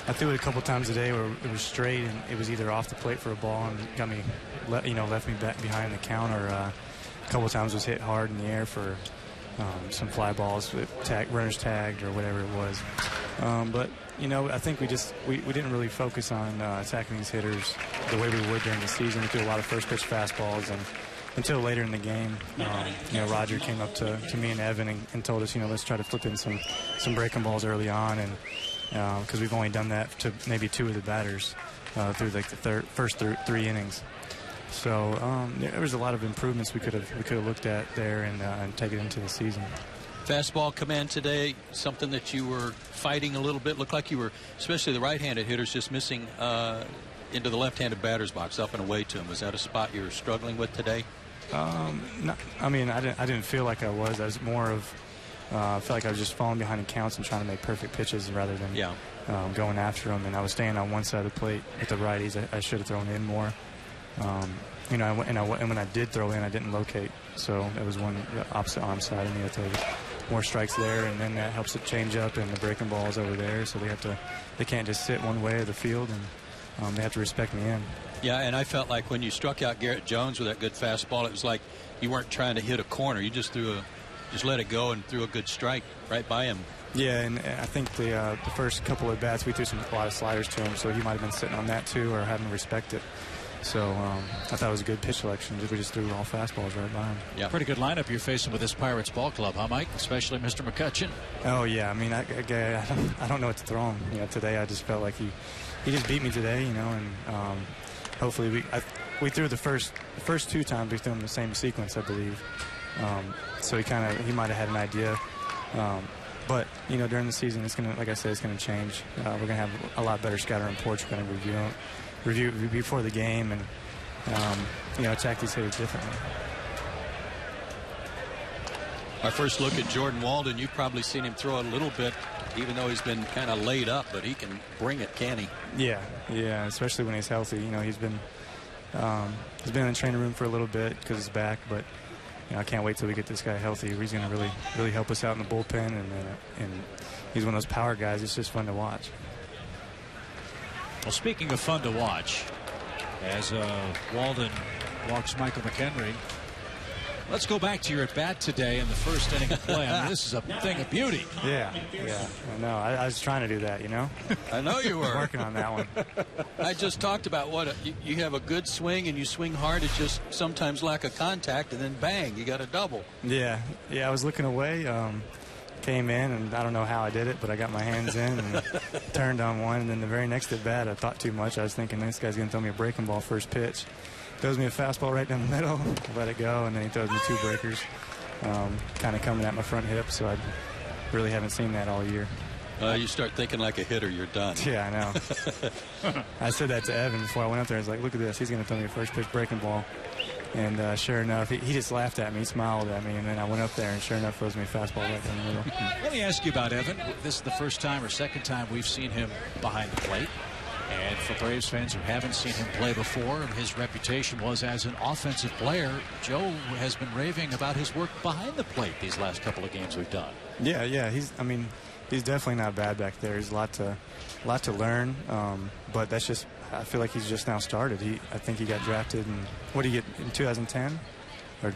I threw it a couple times a day where it was straight and it was either off the plate for a ball and got me, left me back behind the count, or a couple times was hit hard in the air for some fly balls with runners tagged or whatever it was. But you know, I think we didn't really focus on attacking these hitters the way we would during the season. We threw a lot of first pitch fastballs, and until later in the game, you know, Roger came up to me and Evan and told us, you know, let's try to flip in some breaking balls early on, and because we've only done that to maybe 2 of the batters through like the first 3 innings. So there was a lot of improvements we could have looked at there and take it into the season. Fastball command today, something that you were fighting a little bit. Looked like you were, especially the right-handed hitters, just missing into the left-handed batter's box, up and away to him. Was that a spot you were struggling with today? No, I mean, I didn't feel like I was. I was more of I felt like I was just falling behind in counts and trying to make perfect pitches rather than going after them. And I was staying on one side of the plate with the righties. I should have thrown in more. You know, and when I did throw in, I didn't locate. So it was one opposite arm side. I need to throw more strikes there, and then that helps it change up, and the breaking balls over there. So they can't just sit one way of the field, and they have to respect me in. Yeah, and I felt like when you struck out Garrett Jones with that good fastball, it was like you weren't trying to hit a corner. You just let it go and threw a good strike right by him. Yeah, and I think the first couple of bats we threw a lot of sliders to him, so he might have been sitting on that too, or having to respect it. So I thought it was a good pitch selection. We just threw all fastballs right by him. Yeah, pretty good lineup you're facing with this Pirates ball club, huh, Mike? Especially Mr. McCutchen. Oh yeah, I mean, I don't know what to throw him. You know, today I just felt like he just beat me today. You know, and hopefully we threw the first 2 times we threw him the same sequence, I believe. So he might have had an idea. But you know, during the season, it's gonna, like I said, it's gonna change. We're gonna have a lot better scatter reports. We're gonna review before the game, and you know, attack these hitters differently. Our first look at Jordan Walden. You've probably seen him throw a little bit, even though he's been kind of laid up, but he can bring it, can he? Yeah, especially when he's healthy. You know, he's been in the training room for a little bit because he's back, but you know, I can't wait till we get this guy healthy. He's going to really help us out in the bullpen, and he's one of those power guys. It's just fun to watch. Well, speaking of fun to watch, as Walden walks Michael McHenry, let's go back to your at-bat today in the first inning of play. I mean, this is a thing of beauty. Yeah. I know. I was trying to do that, you know. I know you were. Working on that one. I just talked about you have a good swing and you swing hard. It's just sometimes lack of contact, and then bang, you got a double. Yeah, I was looking away. Came in, and I don't know how I did it, but I got my hands in and turned on one. And then the very next at bat, I thought too much. I was thinking this guy's going to throw me a breaking ball first pitch. Throws me a fastball right down the middle, let it go, and then he throws me 2 breakers, kind of coming at my front hip. So I really haven't seen that all year. You start thinking like a hitter, you're done. Yeah, I know. I said that to Evan before I went up there. I was like, look at this. He's going to throw me a first pitch breaking ball. And sure enough, he just laughed at me, he smiled at me, and then I went up there, and sure enough, throws me a fastball right down the middle. Let me ask you about Evan. This is the first time or second time we've seen him behind the plate. And for Braves fans who haven't seen him play before, his reputation was as an offensive player. Joe has been raving about his work behind the plate these last couple of games we've done. Yeah. He's definitely not bad back there. He's a lot to learn, but that's just, I feel like he's just now started. I think he got drafted what did he get in 2010? Or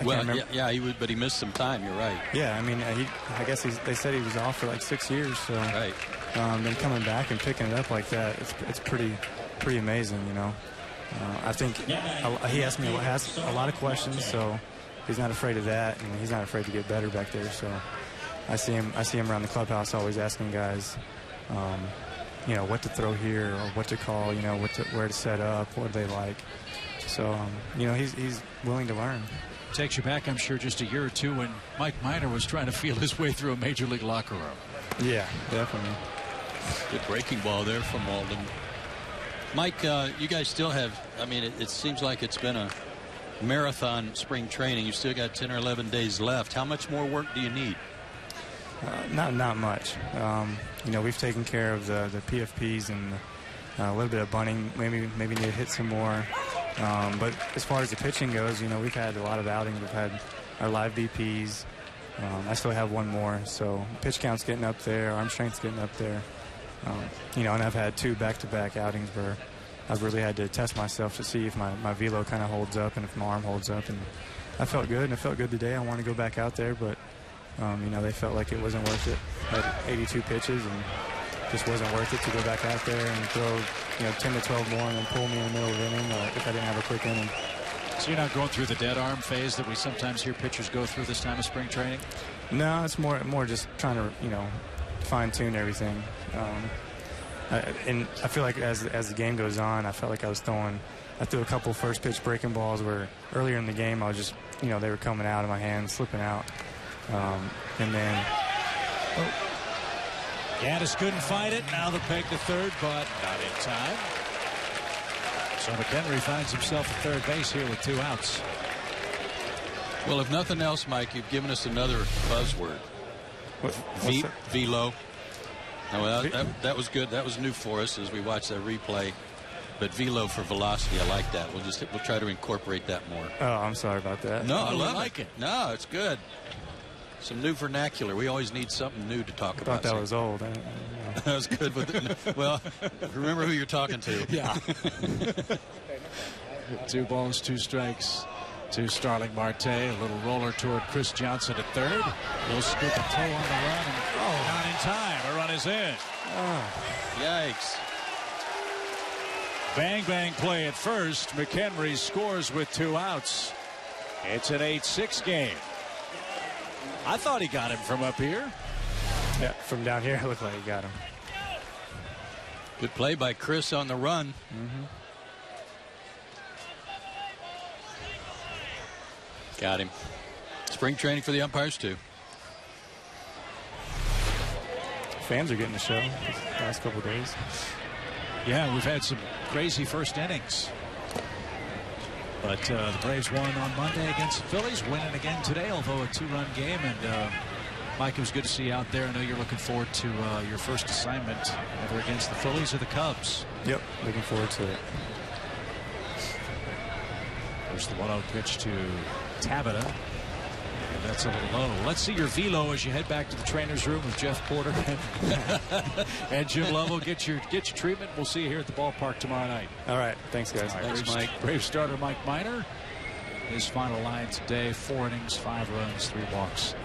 but he missed some time. You're right. Yeah, I mean, I guess they said he was off for like 6 years. So right. Then coming back and picking it up like that, it's pretty amazing, you know. I think he asked me a lot of questions, so he's not afraid of that, and he's not afraid to get better back there. So I see him around the clubhouse always asking guys, you know, what to throw here or what to call, you know, where to set up, what do they like. So you know, he's willing to learn. Takes you back, I'm sure, just a year or two when Mike Minor was trying to feel his way through a major league locker room. Yeah, definitely. Good breaking ball there from Walden. Mike, you guys still have, I mean, it seems like it's been a marathon spring training. You still got 10 or 11 days left. How much more work do you need? Not much. You know, we've taken care of the PFPs and a little bit of bunting. Maybe need to hit some more. But as far as the pitching goes, you know, we've had a lot of outings. We've had our live BPs. I still have one more. So pitch count's getting up there. Arm strength's getting up there. You know, and I've had 2 back-to-back outings where I've really had to test myself to see if my velo kind of holds up and if my arm holds up. And I felt good, and it felt good today. I want to go back out there, but you know, they felt like it wasn't worth it. I had 82 pitches, and just wasn't worth it to go back out there and throw 10 to 12 more and then pull me in the middle of the inning if I didn't have a quick inning. So you're not going through the dead arm phase that we sometimes hear pitchers go through this time of spring training? No, it's more just trying to fine tune everything. And I feel like as the game goes on, I felt like I threw a couple first pitch breaking balls where earlier in the game I was just they were coming out of my hands, slipping out, and then Gaddis couldn't find it. Now the peg to third, but not in time. So McHenry finds himself at third base here with 2 outs. Well, if nothing else, Mike, you've given us another buzzword. Velo. No, that was good. That was new for us as we watched that replay. But velo for velocity, I like that. We'll try to incorporate that more. Oh, I'm sorry about that. No, I like it. No, it's good. Some new vernacular. We always need something new to talk about. I thought that was old. That was good. Well, remember who you're talking to. Yeah. 2 balls, 2 strikes to Starling Marte. A little roller toward Chris Johnson at third. He'll scoop a toe on the run. And, not in time. A run is in. Yikes. Bang, bang play at first. McHenry scores with 2 outs. It's an 8-6 game. I thought he got him from up here. Yeah, from down here, it looked like he got him. Good play by Chris on the run. Got him. Spring training for the umpires, too. Fans are getting the show these last couple of days. Yeah, we've had some crazy first innings. But the Braves won on Monday against the Phillies, winning again today, although a 2-run game. And Mike, it was good to see you out there. I know you're looking forward to your first assignment, either against the Phillies or the Cubs. Yep, looking forward to it. There's the 1-0 pitch to Tabata. And that's a little low. Let's see your velo as you head back to the trainer's room with Jeff Porter and Jim Lovell. Get your treatment. We'll see you here at the ballpark tomorrow night. All right. Thanks, guys. Thanks, Mike. Brave starter Mike Minor. His final line today: 4 innings, 5 runs, 3 walks,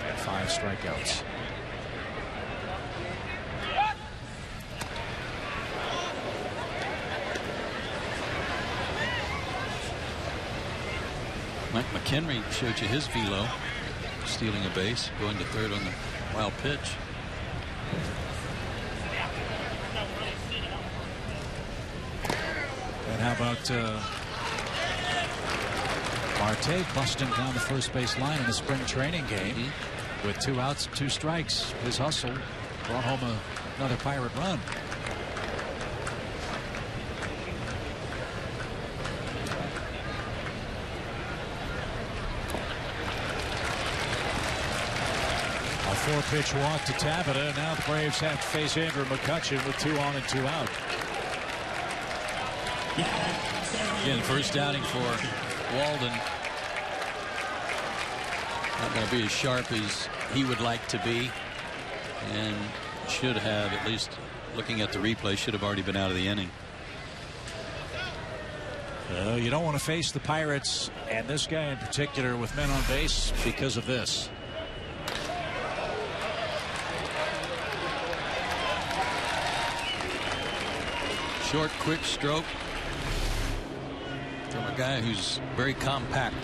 and 5 strikeouts. Mike McHenry showed you his velo, stealing a base, going to third on the wild pitch. And how about Marte busting down the first base line in a spring training game with 2 outs, 2 strikes. His hustle brought home another Pirate run. A 4-pitch walk to Tabata. Now the Braves have to face Andrew McCutchen with 2 on and 2 out. Again, first outing for Walden. Not going to be as sharp as he would like to be, and should have, at least looking at the replay, should have already been out of the inning. You don't want to face the Pirates, and this guy in particular, with men on base because of this. Short, quick stroke from a guy who's very compact.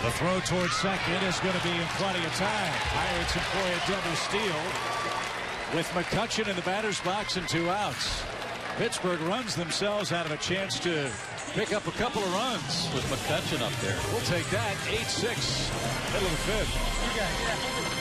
The throw towards second is going to be in plenty of time. Pirates employ a double steal with McCutchen in the batter's box and 2 outs. Pittsburgh runs themselves out of a chance to pick up a couple of runs with McCutchen up there. We'll take that. 8-6, middle of the 5th.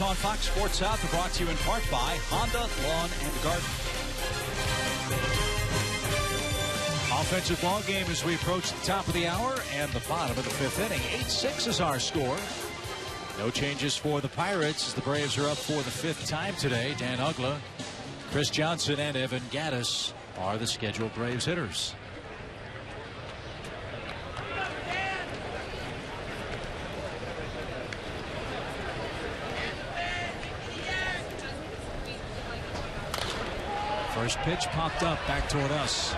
on Fox Sports South are brought to you in part by Honda Lawn and Garden. Offensive ball game as we approach the top of the hour and the bottom of the 5th inning. 8-6 is our score. No changes for the Pirates as the Braves are up for the 5th time today. Dan Uggla, Chris Johnson, and Evan Gattis are the scheduled Braves hitters. First pitch popped up back toward us.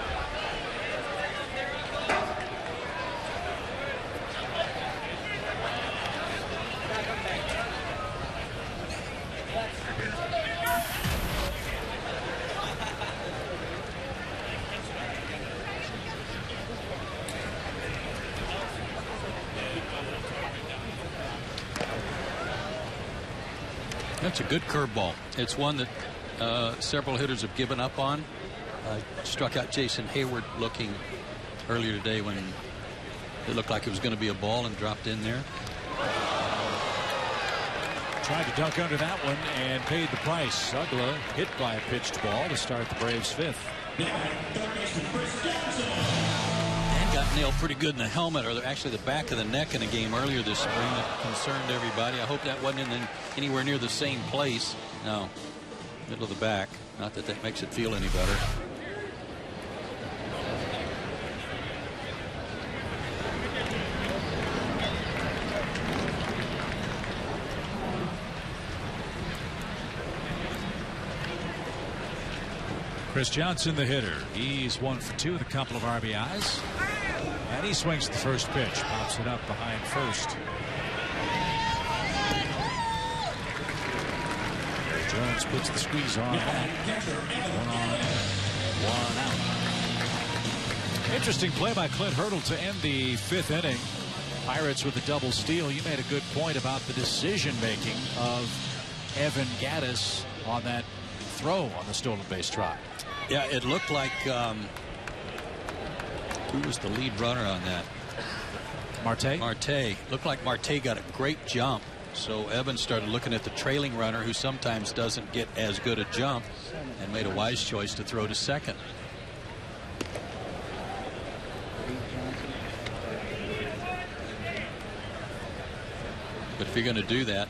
That's a good curveball. It's one that several hitters have given up on. Struck out Jason Hayward looking earlier today when it looked like it was going to be a ball and dropped in there. Tried to dunk under that one and paid the price. Uggla hit by a pitched ball to start the Braves' 5th. And got nailed pretty good in the helmet, or actually the back of the neck in a game earlier this spring that concerned everybody. I hope that wasn't anywhere near the same place. No, middle of the back. Not that that makes it feel any better. Chris Johnson, the hitter. He's 1 for 2 with a couple of RBIs. And he swings the first pitch. Pops it up behind first. Jones puts the squeeze on that. 1 on, 1 out. Interesting play by Clint Hurdle to end the 5th inning. Pirates with a double steal. You made a good point about the decision making of Evan Gattis on that throw on the stolen base try. Yeah, it looked like who was the lead runner on that? Marte? Marte. Looked like Marte got a great jump. So Evans started looking at the trailing runner, who sometimes doesn't get as good a jump, and made a wise choice to throw to second. But if you're going to do that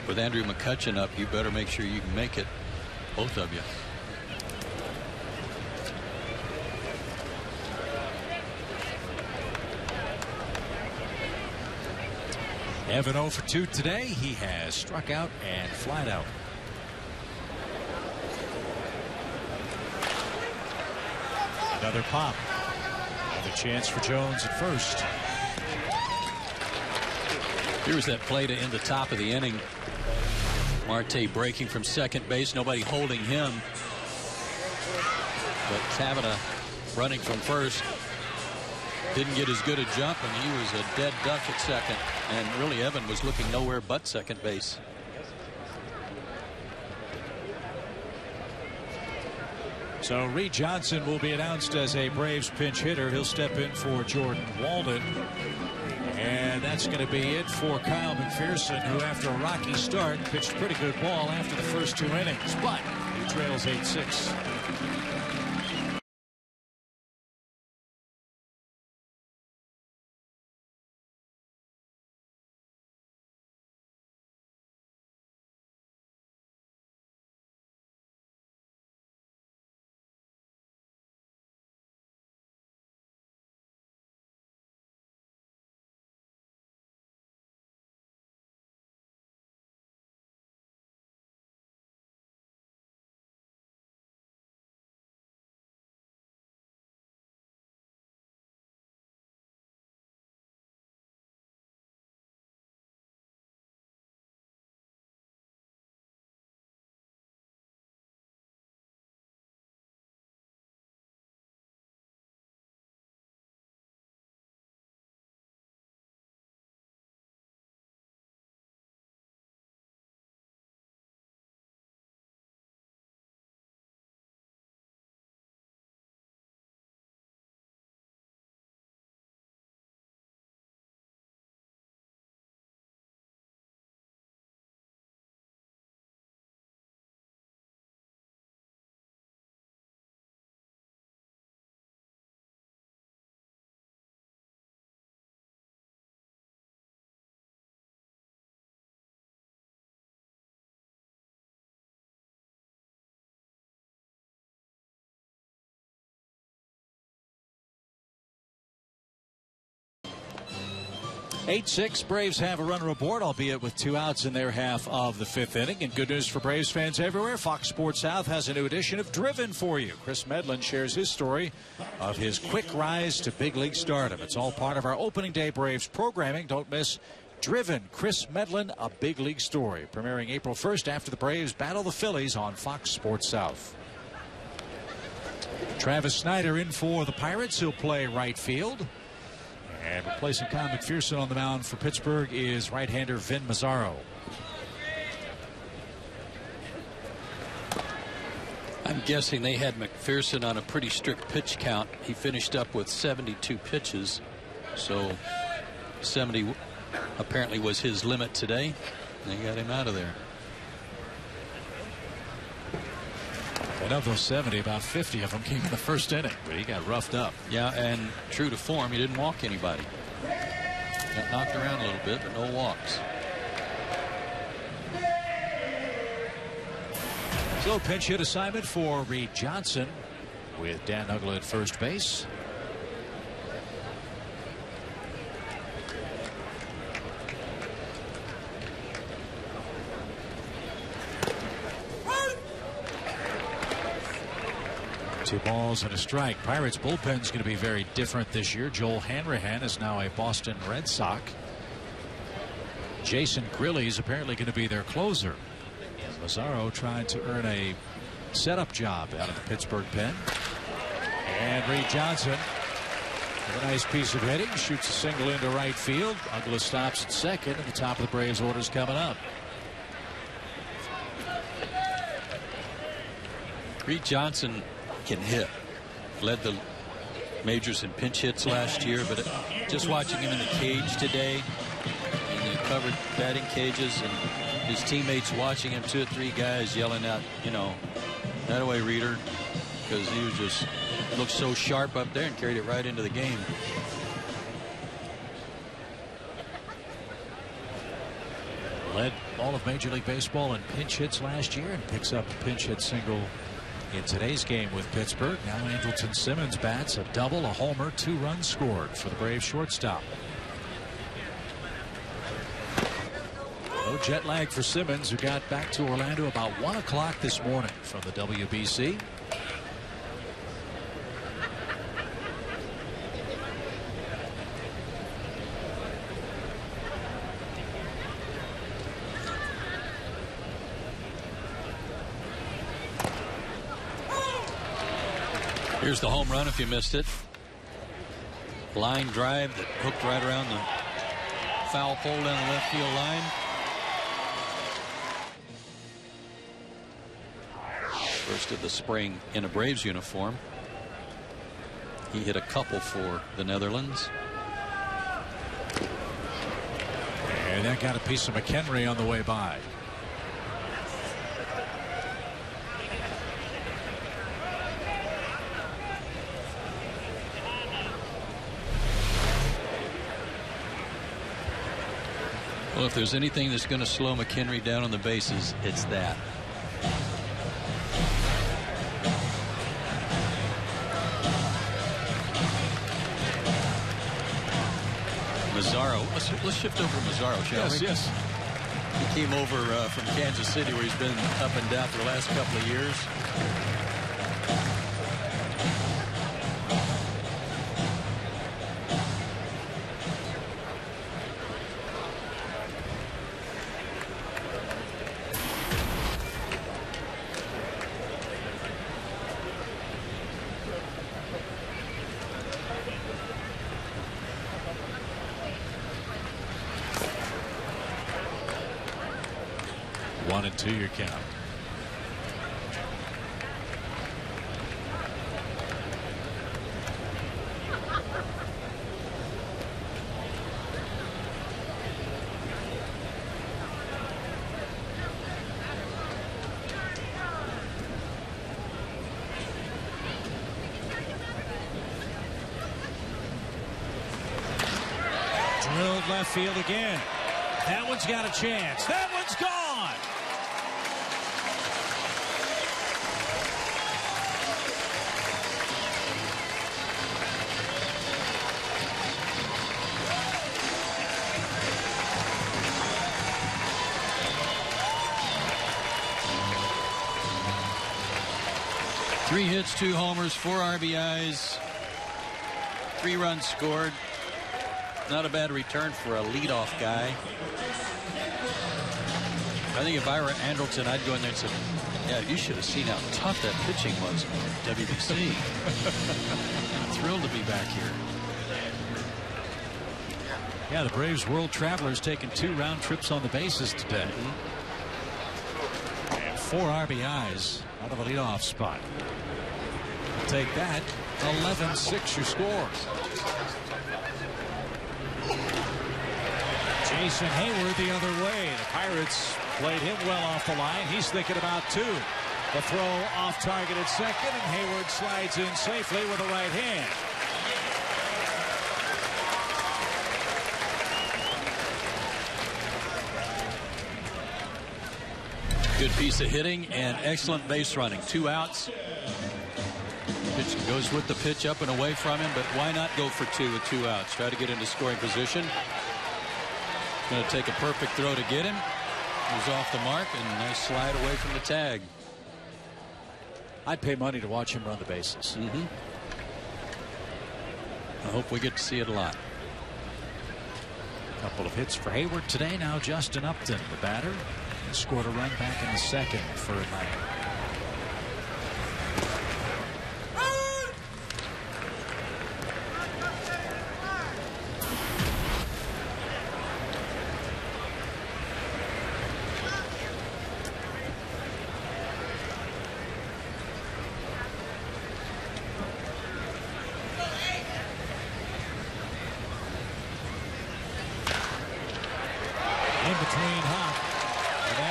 with Andrew McCutchen up, you better make sure you can make it, both of you. Evan 0 for 2 today. He has struck out and flied out. Another pop. Another chance for Jones at first. Here's that play to end the top of the inning. Marte breaking from second base. Nobody holding him. But Kavanaugh running from first. Didn't get as good a jump, and he was a dead duck at second. And really, Evan was looking nowhere but second base. So Reed Johnson will be announced as a Braves pinch hitter. He'll step in for Jordan Walden. And that's going to be it for Kyle McPherson, who after a rocky start pitched pretty good ball after the first 2 innings. But he trails 8-6. 8-6, Braves have a runner aboard, albeit with 2 outs in their half of the 5th inning. And good news for Braves fans everywhere. Fox Sports South has a new edition of Driven for you. Chris Medlin shares his story of his quick rise to big league stardom. It's all part of our opening day Braves programming. Don't miss Driven, Chris Medlin, a big league story. Premiering April 1st after the Braves battle the Phillies on Fox Sports South. Travis Snyder in for the Pirates. He'll play right field. And replacing Kyle McPherson on the mound for Pittsburgh is right-hander Vin Mazzaro. I'm guessing they had McPherson on a pretty strict pitch count. He finished up with 72 pitches. So 70 apparently was his limit today. They got him out of there. And of those 70, about 50 of them came in the first inning, but he got roughed up. Yeah, and true to form, he didn't walk anybody. Got knocked around a little bit, but no walks. So pinch hit assignment for Reed Johnson with Dan Uggla at first base. Two balls and a strike. Pirates bullpen's going to be very different this year. Joel Hanrahan is now a Boston Red Sox. Jason Grilly's apparently going to be their closer. And Mazzaro trying to earn a setup job out of the Pittsburgh pen. And Reed Johnson with a nice piece of hitting. Shoots a single into right field. Uggla stops at second, and the top of the Braves order's coming up. Reed Johnson can hit. Led the majors in pinch hits last year, but just watching him in the cage today, in the covered batting cages, and his teammates watching him, 2 or 3 guys yelling out, you know, that away, Reader, because he was just looked so sharp up there and carried it right into the game. Led all of Major League Baseball in pinch hits last year and picks up a pinch hit single in today's game with Pittsburgh. Now Andrelton Simmons bats a double, a homer, 2 runs scored for the Braves shortstop. No jet lag for Simmons, who got back to Orlando about 1 o'clock this morning from the WBC. Here's the home run if you missed it. Line drive that hooked right around the foul pole down the left field line. First of the spring in a Braves uniform. He hit a couple for the Netherlands. And that got a piece of McHenry on the way by. Well, if there's anything that's going to slow McHenry down on the bases, it's that. Mazzaro. Let's shift over to Mazzaro, shall we? Yes. He came over from Kansas City, where he's been up and down for the last couple of years. One and 2 your count. Drilled left field again. That one's got a chance. That one's gone. 3 hits, 2 homers, 4 RBIs, 3 runs scored. Not a bad return for a leadoff guy. I think if I were Andrelton, I'd go in there and say, yeah, you should have seen how tough that pitching was in WBC. I'm thrilled to be back here. Yeah, the Braves World Travelers taking 2 round trips on the bases today. And 4 RBIs out of a leadoff spot. Take that. 11-6 your score. Jason Hayward the other way. The Pirates played him well off the line. He's thinking about 2. The throw off target at second, and Hayward slides in safely with a right hand. Good piece of hitting and excellent base running. 2 outs. Pitch goes with the pitch up and away from him, but why not go for 2 with 2 outs? Try to get into scoring position. Going to take a perfect throw to get him. He was off the mark, and a nice slide away from the tag. I'd pay money to watch him run the bases. I hope we get to see it a lot. A couple of hits for Hayward today. Now Justin Upton, the batter, scored a run back in the second for Atlanta.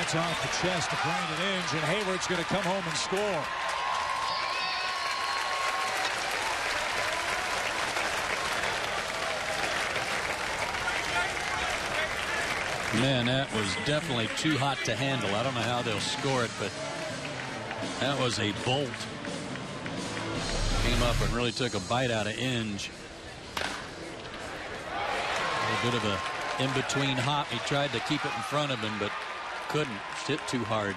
Off the chest to Brandon Inge, and Hayward's going to come home and score. Man, that was definitely too hot to handle. I don't know how they'll score it, but that was a bolt. Came up and really took a bite out of Inge. A bit of a in-between hop. He tried to keep it in front of him, but couldn't. Hit too hard.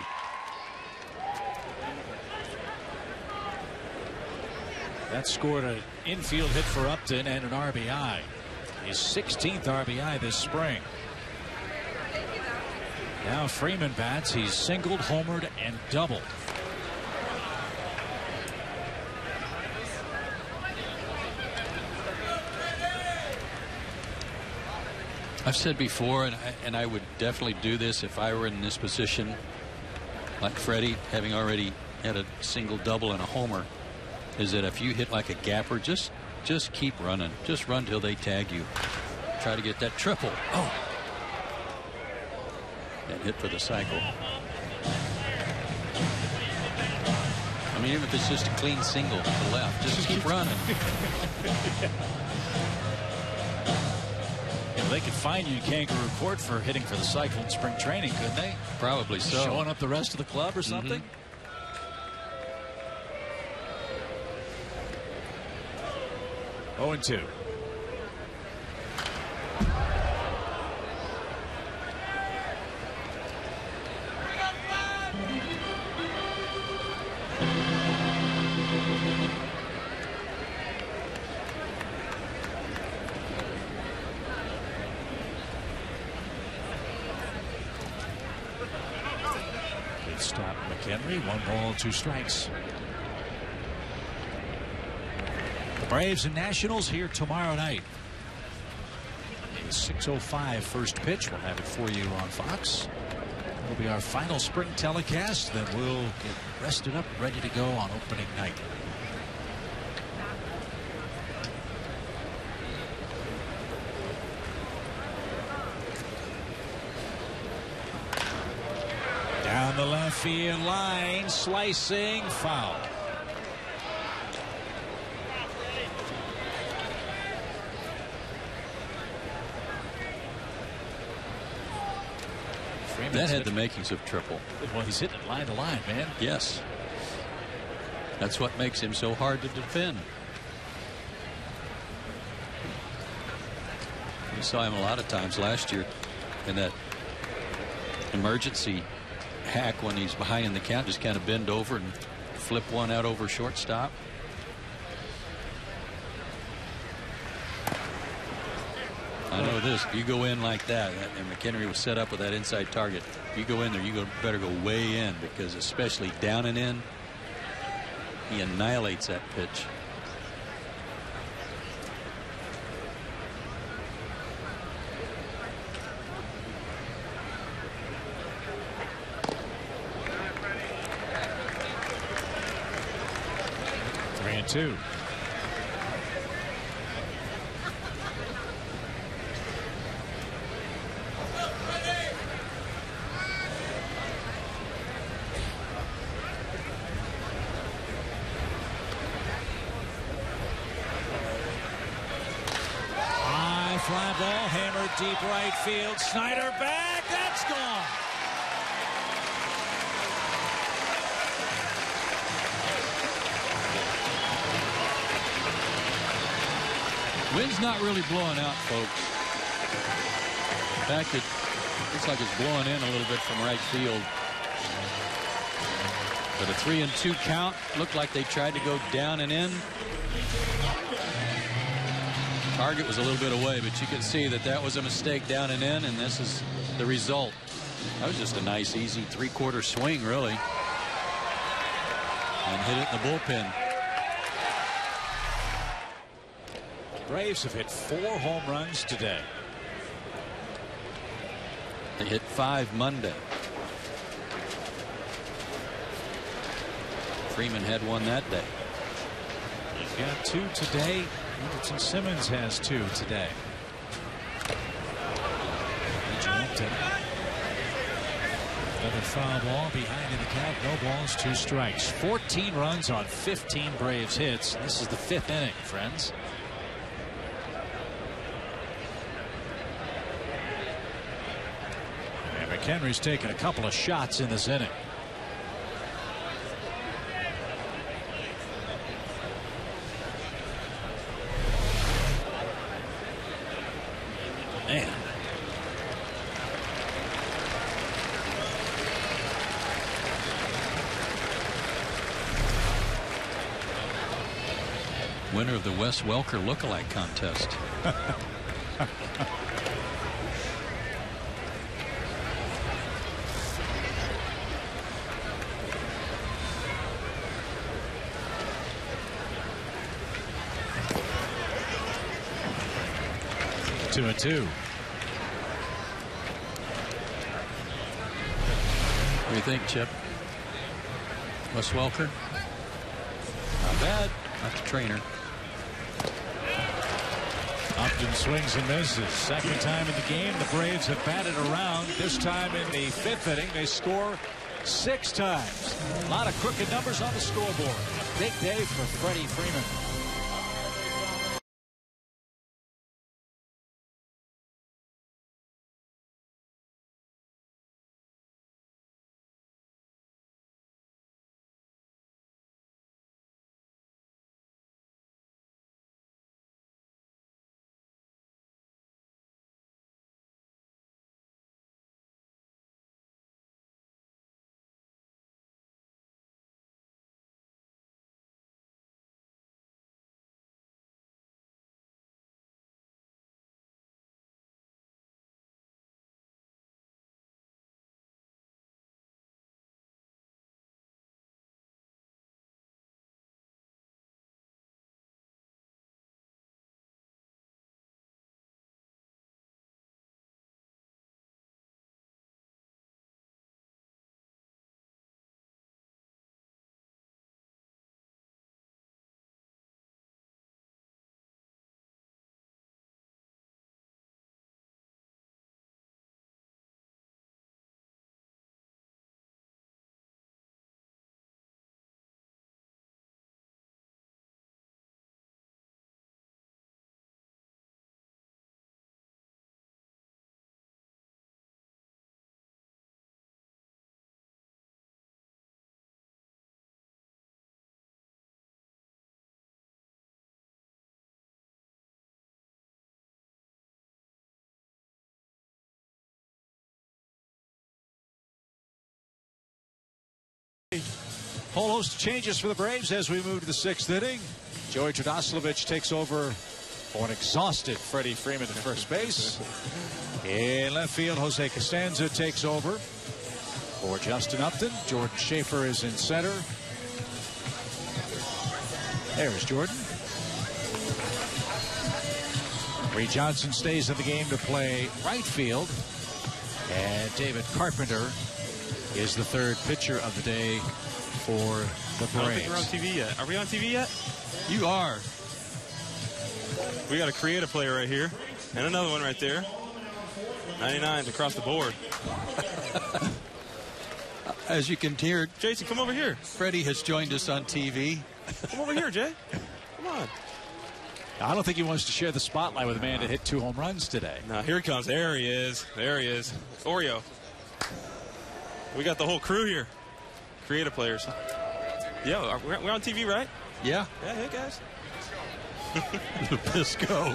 That scored an infield hit for Upton and an RBI. His 16th RBI this spring. Now Freeman bats. He's singled, homered, and doubled. I've said before, and I would definitely do this if I were in this position, like Freddy, having already had a single, double, and a homer, is that if you hit like a gapper, just keep running. Just run till they tag you. Try to get that triple. Oh, that hit for the cycle. I mean, even if it's just a clean single to the left, just keep running. They could fine you in Kangaroo Court for hitting for the cycle in spring training, couldn't they? Probably so. Showing up the rest of the club or something? 0-2. Stop McHenry. 1 ball, 2 strikes. The Braves and Nationals here tomorrow night. A 6:05 first pitch. We'll have it for you on Fox. It'll be our final spring telecast. Then we'll get rested up, ready to go on opening night. Down the left field line, slicing, foul. That had the makings of triple. Well, he's hitting it line to line, man. Yes. That's what makes him so hard to defend. We saw him a lot of times last year in that emergency hack when he's behind in the count, just kind of bend over and flip one out over shortstop. I know this. If you go in like that, and McHenry was set up with that inside target, if you go in there, you better go way in, because especially down and in, he annihilates that pitch. Three and two. Fly ball hammered deep right field. Snyder back. That's gone. Wind's not really blowing out, folks. In fact, it looks like it's blowing in a little bit from right field. But a 3-2 count. Looked like they tried to go down and in. Target was a little bit away, but you can see that that was a mistake down and in, and this is the result. That was just a nice, easy three-quarter swing, really. And hit it in the bullpen. Braves have hit 4 home runs today. They hit 5 Monday. Freeman had one that day. He's got 2 today. Andrelton Simmons has 2 today. Another foul ball behind in the count. No balls, 2 strikes. 14 runs on 15 Braves hits. This is the 5th inning, friends. And McHenry's taken a couple of shots in this inning. Man. Winner of the Wes Welker lookalike contest. Two and two. What do you think, Chip? Wes Welker? Not bad. Not the trainer. Upton swings and misses. Second time in the game, the Braves have batted around. This time in the 5th inning, they score 6 times. A lot of crooked numbers on the scoreboard. A big day for Freddy Freeman. Whole host of changes for the Braves as we move to the 6th inning. Joey Trdoslavich takes over for an exhausted Freddy Freeman at first base. In left field, Jose Costanza takes over for Justin Upton. Jordan Schaefer is in center. There's Jordan. Reed Johnson stays in the game to play right field. And David Carpenter is the third pitcher of the day for the Braves. I don't think we're on TV yet. Are we on TV yet? You are. We got a creative player right here. And another one right there. 99s across the board. As you can hear, Jason, come over here. Freddie has joined us on TV. Come over here, Jay. Come on. I don't think he wants to share the spotlight with a man that hit 2 home runs today. Now here he comes. There he is. There he is. Oreo. We got the whole crew here. Creative players. Yeah, we're on TV, right? Yeah. Yeah, hey, guys. Pisco.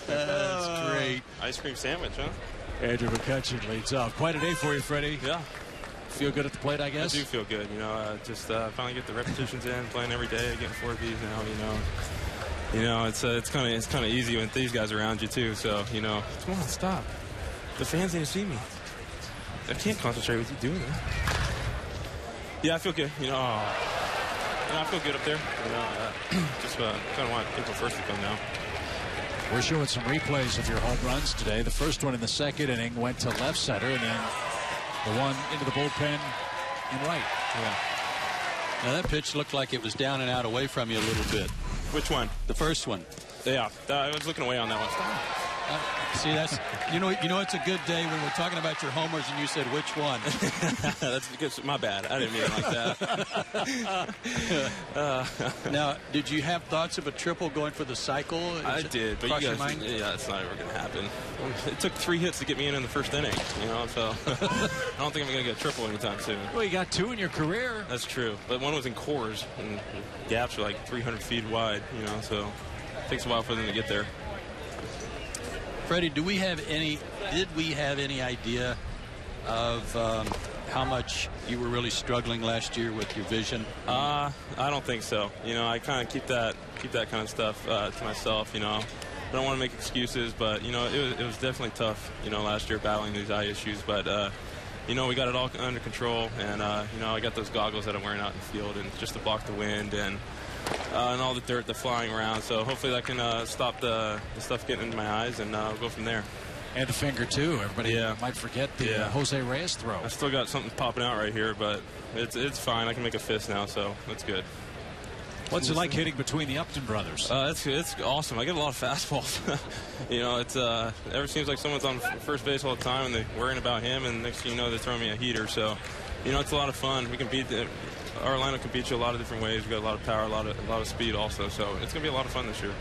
That's great. Ice cream sandwich, huh? Andrew McCutchen leads off. Quite a day for you, Freddie. Yeah. Feel good at the plate, I guess? I do feel good. You know, just finally get the repetitions in, playing every day, getting 4 of these now. You know, it's kind of easy when these guys are around you too. So come on, stop. The fans need to see me. I can't concentrate with you doing that. Yeah, I feel good. I feel good up there. Just kind of want people first to come now. We're showing some replays of your home runs today. The first one in the 2nd inning went to left center, and then the one into the bullpen and right. Yeah. Now that pitch looked like it was down and out away from you a little bit. Which one? The first one. Yeah, I was looking away on that one. See, that's you know it's a good day when we're talking about your homers and you said which one. That's because my bad. I didn't mean it like that. Now, did you have thoughts of a triple going for the cycle? I did, but you guys, yeah, it's not ever going to happen. It took 3 hits to get me in the first inning, so I don't think I'm going to get a triple anytime soon. Well, you got 2 in your career. That's true, but one was in cores, and gaps are like 300 feet wide, so it takes a while for them to get there. Freddie, did we have any idea of how much you were really struggling last year with your vision? I don't think so. I kind of keep that kind of stuff to myself. I don't want to make excuses, but it was definitely tough. Last year battling these eye issues, but we got it all under control, and I got those goggles that I'm wearing out in the field, and just to block the wind and all the dirt that's flying around. So hopefully that can stop the stuff getting into my eyes, and go from there. And the finger, too. Everybody might forget the Jose Reyes throw. I still got something popping out right here, but it's fine. I can make a fist now, so that's good. What's it like hitting between the Upton brothers? It's awesome. I get a lot of fastballs. It seems like someone's on first base all the time, and they're worrying about him, and next thing you know, they're throwing me a heater. So, it's a lot of fun. We can our lineup can beat you a lot of different ways. We've got a lot of power, a lot of speed also. So it's going to be a lot of fun this year.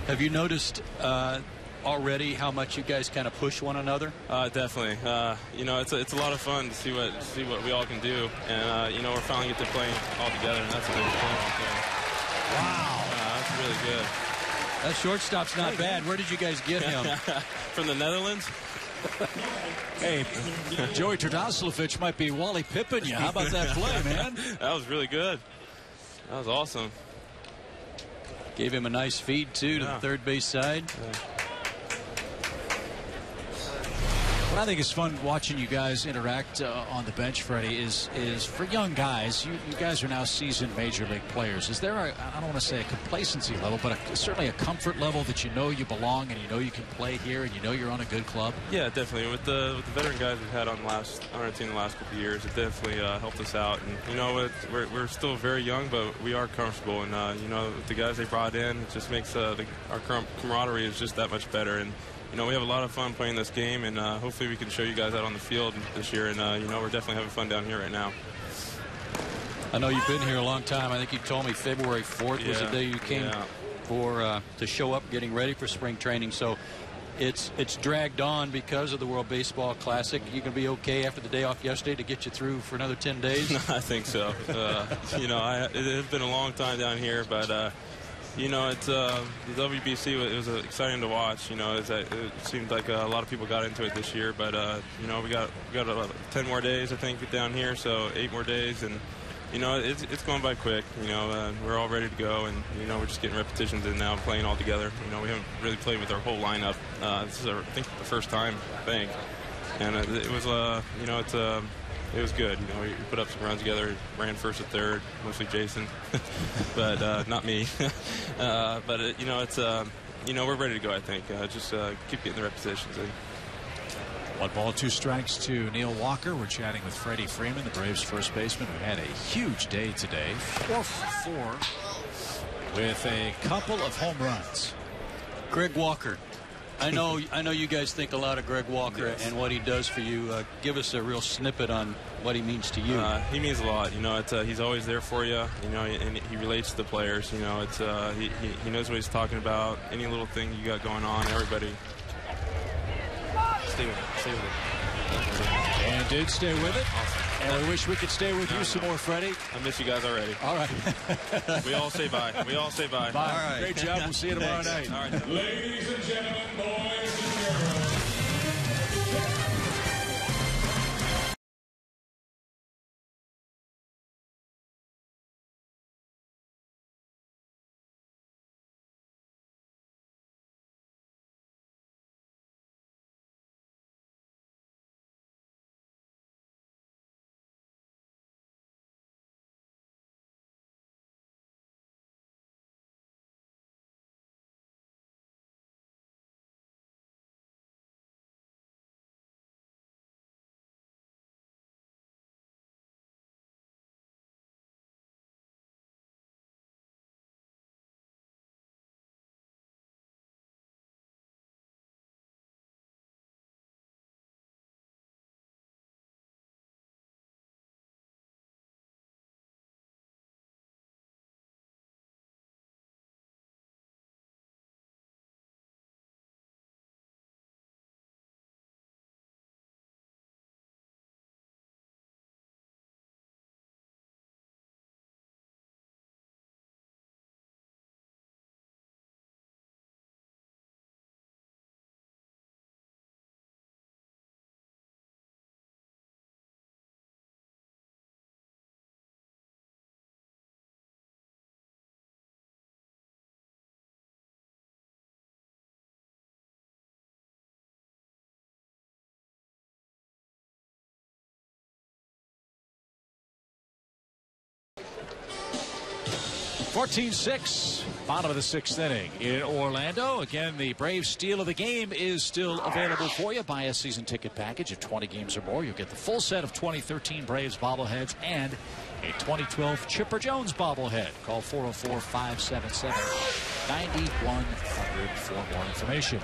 Have you noticed already how much you guys kind of push one another? Definitely. It's a lot of fun to see what we all can do, and we're finally get to playing all together, and that's a big thing. Wow, that's really good. That shortstop's not bad. Where did you guys get him? From the Netherlands. Hey, Joey Trdoslavich might be Wally Pippin you. How about that play, man? That was really good. That was awesome. Gave him a nice feed, too, to the third base side. What I think is fun watching you guys interact on the bench, Freddie, is for young guys. You guys are now seasoned major league players. Is there I don't want to say a complacency level, but certainly a comfort level that you belong and you can play here and you're on a good club? Yeah, definitely. With the veteran guys we've had on our team the last couple of years, it definitely helped us out. And we're still very young, but we are comfortable. And the guys they brought in, it just makes our camaraderie is just that much better. And we have a lot of fun playing this game, and hopefully we can show you guys out on the field this year. And, we're definitely having fun down here right now. I know you've been here a long time. I think you told me February 4th was the day you came to show up getting ready for spring training. So it's dragged on because of the World Baseball Classic. You can be okay after the day off yesterday to get you through for another 10 days? I think so. It has been a long time down here, but You know, it's the WBC. It was exciting to watch. You know, it seemed like a lot of people got into it this year, but you know, we got 10 more days, I think, down here, so 8 more days, and you know, it's going by quick. You know, we're all ready to go, and you know, we're just getting repetitions and now playing all together. You know, we haven't really played with our whole lineup. This is, I think, the first time, I think, and it was, you know, it was good. You know, we put up some runs together, ran first and third, mostly Jason, but not me. But you know, it's you know, we're ready to go. I think just keep getting the repetitions in. 1 ball, 2 strikes to Neil Walker. We're chatting with Freddy Freeman, the Braves first baseman, who had a huge day today. 4 for 4 with a couple of home runs. Greg Walker. I know you guys think a lot of Greg Walker and what he does for you. Give us a real snippet on what he means to you. He means a lot. You know, he's always there for you. You know, and he relates to the players. You know, he knows what he's talking about. Any little thing you got going on, everybody. Stay with it. Stay with it. And did stay with it. Awesome. And we wish we could stay with you some more, Freddie. I miss you guys already. All right. We all say bye. We all say bye. Bye. All right. Great job. We'll see you tomorrow night. All right. Ladies and gentlemen, boys and girls. (14-6), bottom of the 6th inning in Orlando. Again, the Braves steal of the game is still available for you. Buy a season ticket package of 20 games or more. You'll get the full set of 2013 Braves bobbleheads and a 2012 Chipper Jones bobblehead. Call 404-577-9100 for more information.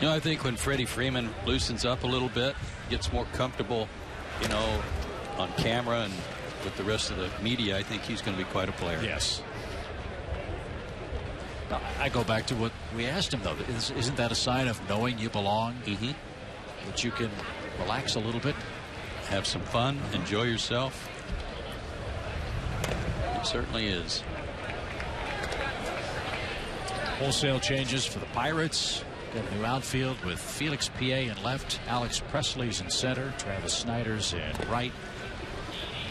You know, I think when Freddy Freeman loosens up a little bit, gets more comfortable, you know, on camera and with the rest of the media, I think he's going to be quite a player. Yes. Now, I go back to what we asked him, though. Isn't that a sign of knowing you belong? Mm-hmm. That you can relax a little bit? Have some fun, enjoy yourself. It certainly is. Wholesale changes for the Pirates. Got a new outfield with Felix P.A. in left, Alex Presley's in center, Travis Snyder's in right,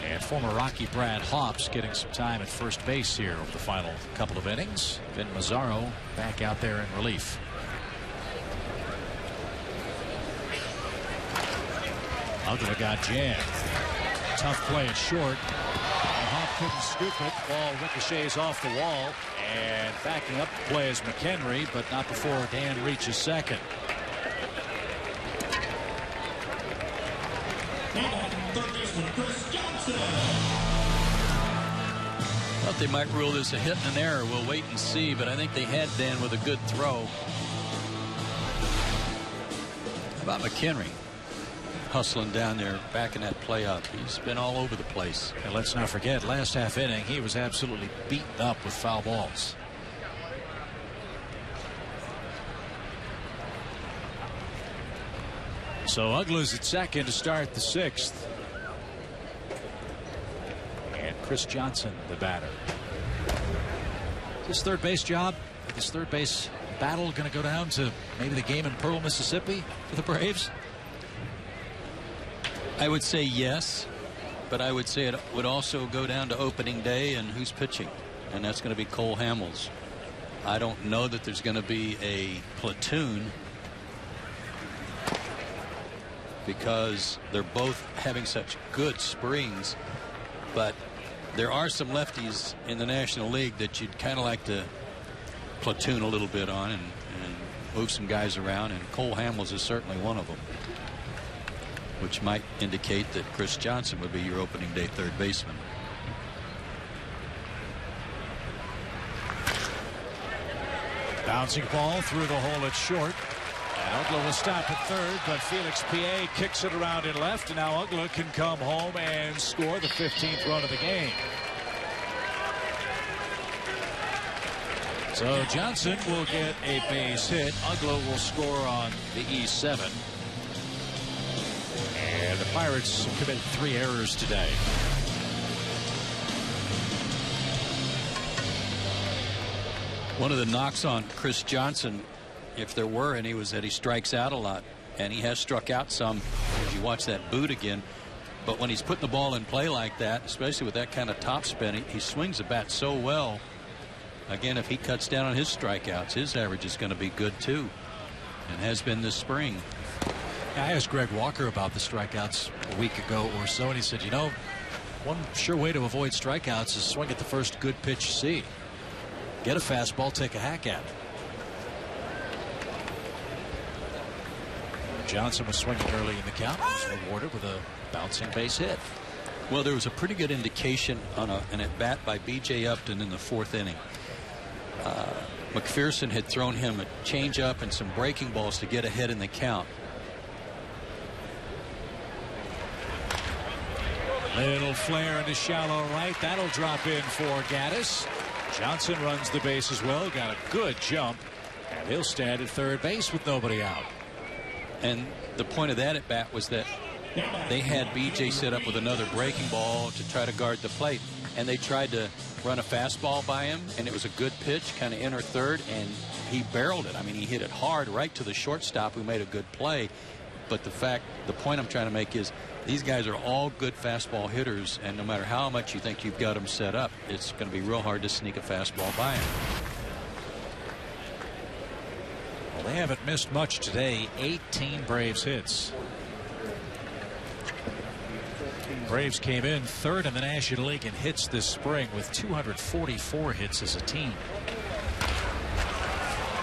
and former Rocky Brad Hops getting some time at first base here over the final couple of innings. Vin Mazzaro back out there in relief. Ugla got jammed. Tough play at short. And Hop couldn't scoop it. Ball ricochets off the wall. And backing up the play is McHenry, but not before Dan reaches second. Thought they might rule this a hit and an error. We'll wait and see, but I think they had Dan with a good throw. How about McHenry? Hustling down there, backing that play up. He's been all over the place. And let's not forget, last half inning, he was absolutely beaten up with foul balls. So Ugla's at second to start the 6th. And Chris Johnson, the batter. This third base job, this third base battle going to go down to maybe the game in Pearl, Mississippi for the Braves? I would say yes, but I would say it would also go down to opening day and who's pitching, and that's going to be Cole Hamels. I don't know that there's going to be a platoon because they're both having such good springs, but there are some lefties in the National League that you'd kind of like to platoon a little bit on and move some guys around, and Cole Hamels is certainly one of them, which might indicate that Chris Johnson would be your opening day third baseman. Bouncing ball through the hole at short. Ugla will stop at third, but Felix Piet kicks it around in left, and now Ugla can come home and score the 15th run of the game. So Johnson will get a base hit. Ugla will score on the E7. And the Pirates committed 3 errors today. One of the knocks on Chris Johnson, if there were any, was that he strikes out a lot, and he has struck out some. If you watch that boot again, but when he's putting the ball in play like that, especially with that kind of top spin, he swings the bat so well. Again, if he cuts down on his strikeouts, his average is going to be good too, and has been this spring. I asked Greg Walker about the strikeouts a week ago or so, and he said, you know, one sure way to avoid strikeouts is swing at the first good pitch you see. Get a fastball, take a hack at it. Johnson was swinging early in the count, was rewarded with a bouncing base hit. Well, there was a pretty good indication on an at-bat by B.J. Upton in the 4th inning. McPherson had thrown him a changeup and some breaking balls to get ahead in the count. Little flare into shallow right. That'll drop in for Gaddis. Johnson runs the base as well. Got a good jump. And he'll stand at third base with nobody out. And the point of that at bat was that they had BJ set up with another breaking ball to try to guard the plate. And they tried to run a fastball by him, and it was a good pitch, kind of inner third, and he barreled it. I mean, he hit it hard right to the shortstop, who made a good play. But the point I'm trying to make is these guys are all good fastball hitters, and no matter how much you think you've got them set up, it's going to be real hard to sneak a fastball by them. Well, they haven't missed much today. 18 Braves hits. Braves came in 3rd in the National League in hits this spring with 244 hits as a team.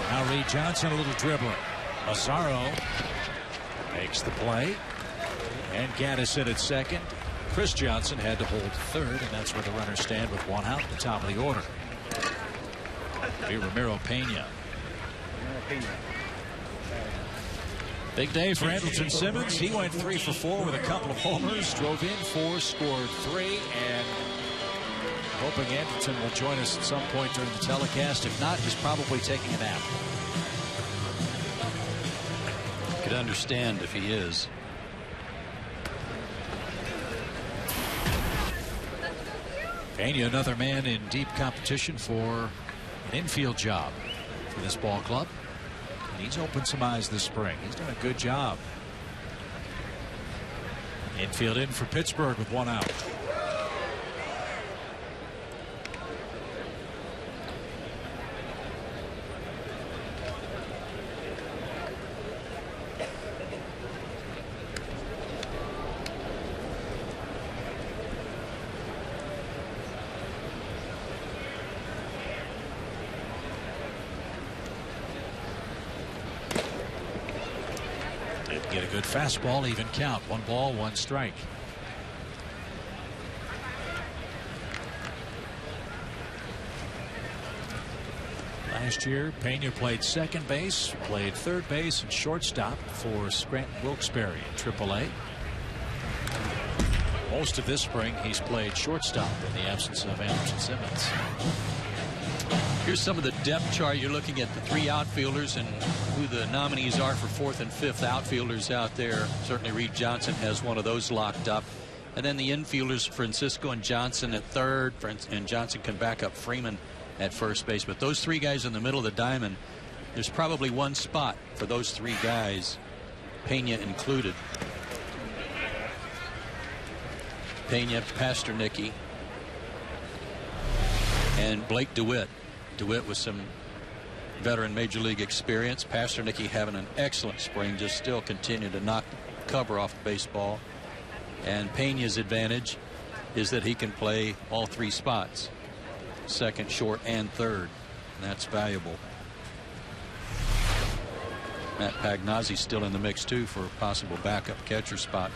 Now Reed Johnson, a little dribbler. Mazzaro makes the play. And Gaddis in at second. Chris Johnson had to hold third, and that's where the runners stand with 1 out at the top of the order. Be Ramiro Pena. Big day for Andrelton Simmons. He went 3 for 4 with a couple of homers. Drove in 4, scored 3, and hoping Andrelton will join us at some point during the telecast. If not, he's probably taking a nap. Could understand if he is. Pena, another man in deep competition for an infield job for this ball club. And he's opened some eyes this spring. He's done a good job. Infield in for Pittsburgh with 1 out. Get a good fastball, even count. 1 ball, 1 strike. Last year, Pena played second base, played third base and shortstop for Scranton Wilkes-Barre in AAA. Most of this spring, he's played shortstop in the absence of Andrelton Simmons. Here's some of the depth chart. You're looking at the 3 outfielders and who the nominees are for 4th and 5th outfielders out there. Certainly Reed Johnson has one of those locked up. And then the infielders, Francisco and Johnson at 3rd, and Johnson can back up Freeman at first base. But those three guys in the middle of the diamond, there's probably one spot for those three guys, Pena included. Pena, Pasternicki, and Blake DeWitt. DeWitt with some veteran major league experience. Pasternicki having an excellent spring, just still continuing to knock the cover off the baseball. And Pena's advantage is that he can play all three spots, second, short, and third. And that's valuable. Matt Pagnozzi's still in the mix too for a possible backup catcher spot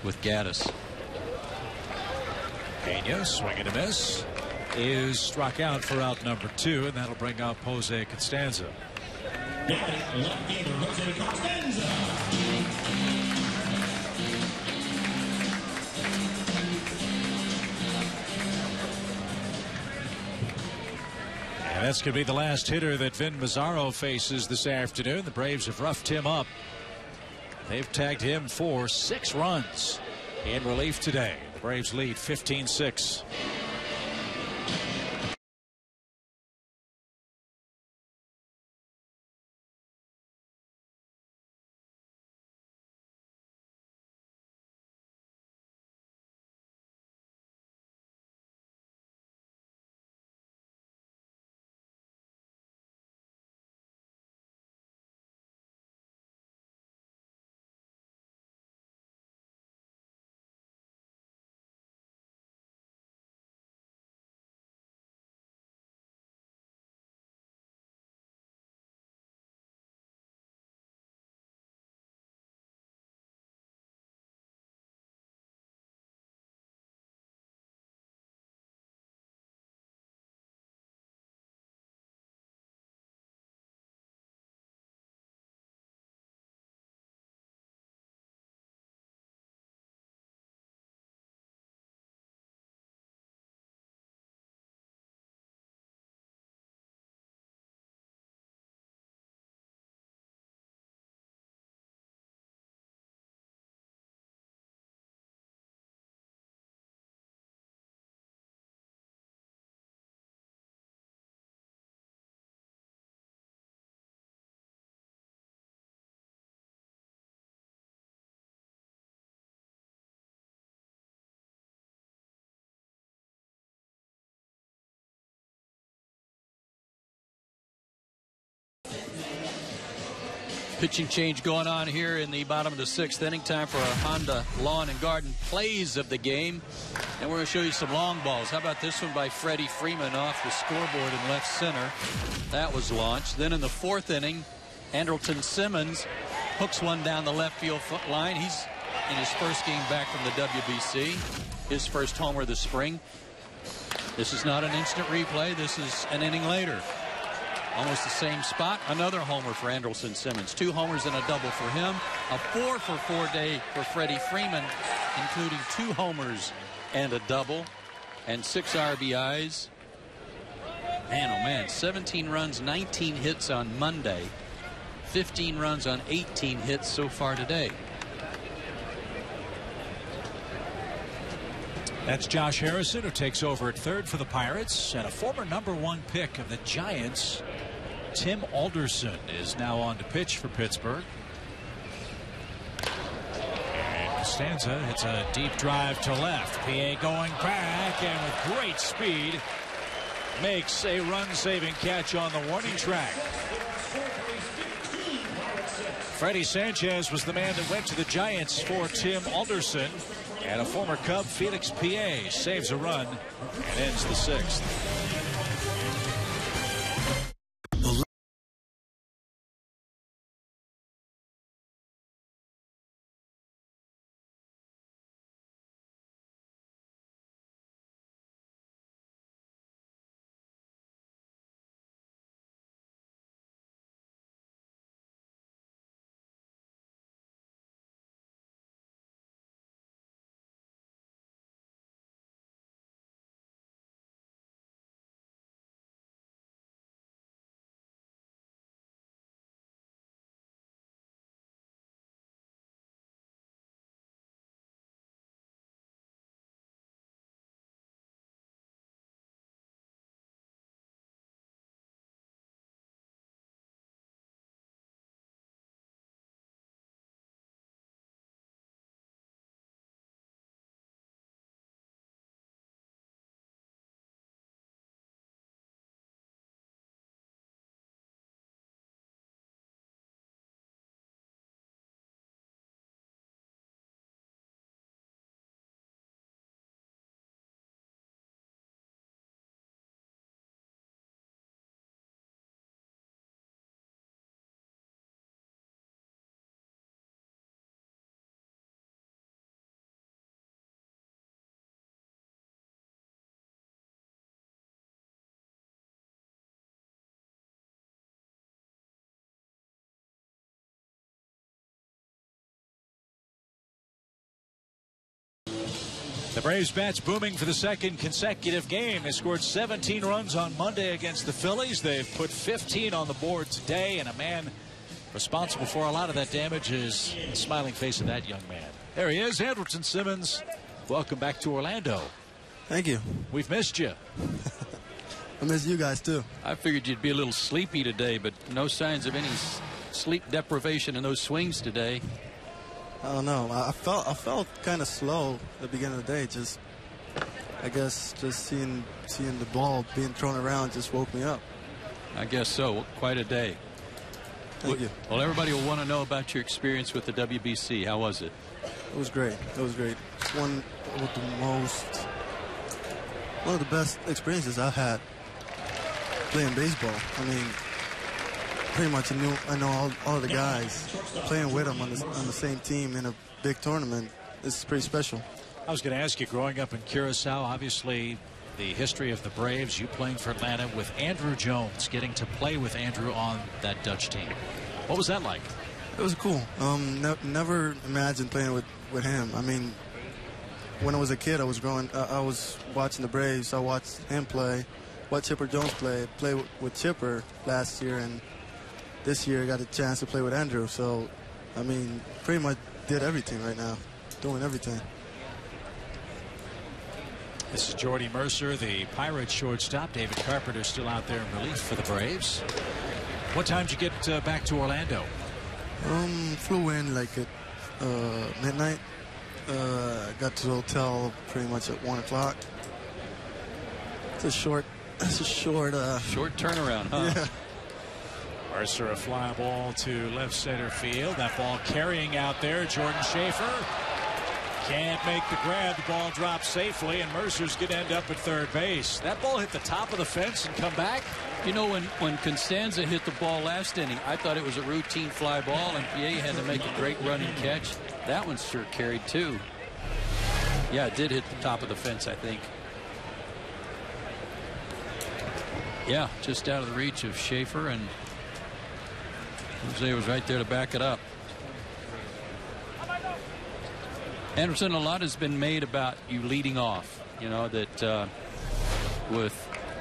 with Gaddis. Pena, swing and a miss, is struck out for out number 2, and that'll bring up Jose Constanza. Left-hander Jose Constanza. And that's going to be the last hitter that Vin Mazzaro faces this afternoon. The Braves have roughed him up. They've tagged him for 6 runs in relief today. The Braves lead 15-6. Pitching change going on here in the bottom of the 6th inning. Time for our Honda Lawn and Garden plays of the game. And we're going to show you some long balls. How about this one by Freddy Freeman off the scoreboard in left center? That was launched. Then in the 4th inning, Andrelton Simmons hooks one down the left field line. He's in his first game back from the WBC. His first homer of the spring. This is not an instant replay. This is an inning later. Almost the same spot. Another homer for Andrelton Simmons. 2 homers and a double for him. A 4-for-4 day for Freddy Freeman, including 2 homers and a double and 6 RBIs. Man, oh man, 17 runs, 19 hits on Monday. 15 runs on 18 hits so far today. That's Josh Harrison, who takes over at third for the Pirates, and a former #1 pick of the Giants, Tim Alderson, is now on to pitch for Pittsburgh. And Costanza hits a deep drive to left. PA going back, and with great speed makes a run-saving catch on the warning track. Freddie Sanchez was the man that went to the Giants for Tim Alderson. And a former Cub, Felix PA, saves a run and ends the 6th. The Braves bats booming for the second consecutive game. They scored 17 runs on Monday against the Phillies. They've put 15 on the board today, and a man responsible for a lot of that damage is the smiling face of that young man. There he is, Andrelton Simmons. Welcome back to Orlando. Thank you. We've missed you. I miss you guys too. I figured you'd be a little sleepy today, but no signs of any sleep deprivation in those swings today. I don't know. I felt kind of slow at the beginning of the day. I guess just seeing the ball being thrown around just woke me up. I guess so. Quite a day. Thank you. Well, everybody will want to know about your experience with the WBC. How was it? It was great. It was great. It's one of the best experiences I've had playing baseball. I mean, pretty much I know all the guys. Playing with them on the same team in a big tournament is pretty special. I was going to ask you, growing up in Curacao, obviously the history of the Braves, you playing for Atlanta with Andrew Jones, getting to play with Andrew on that Dutch team. What was that like? It was cool. Never imagined playing with him. I mean, when I was a kid, I was watching the Braves. I watched him play, watched Chipper Jones play with Chipper last year, and this year I got a chance to play with Andrew. So, I mean, pretty much did everything right now, doing everything. This is Jordy Mercer, the Pirates shortstop. David Carpenter still out there in relief for the Braves. What time did you get back to Orlando? Flew in like at midnight. Got to the hotel pretty much at 1 o'clock. It's a short turnaround, huh? Yeah. Mercer, a fly ball to left center field. That ball carrying out there. Jordan Schaefer can't make the grab. The ball drops safely, and Mercer's going to end up at third base. That ball hit the top of the fence and come back. You know, when Constanza hit the ball last inning, I thought it was a routine fly ball, and Pierre had to make a great running catch. That one sure carried too. Yeah, it did hit the top of the fence, I think. Yeah, just out of the reach of Schaefer, and Jose was right there to back it up. Anderson, a lot has been made about you leading off. You know, that with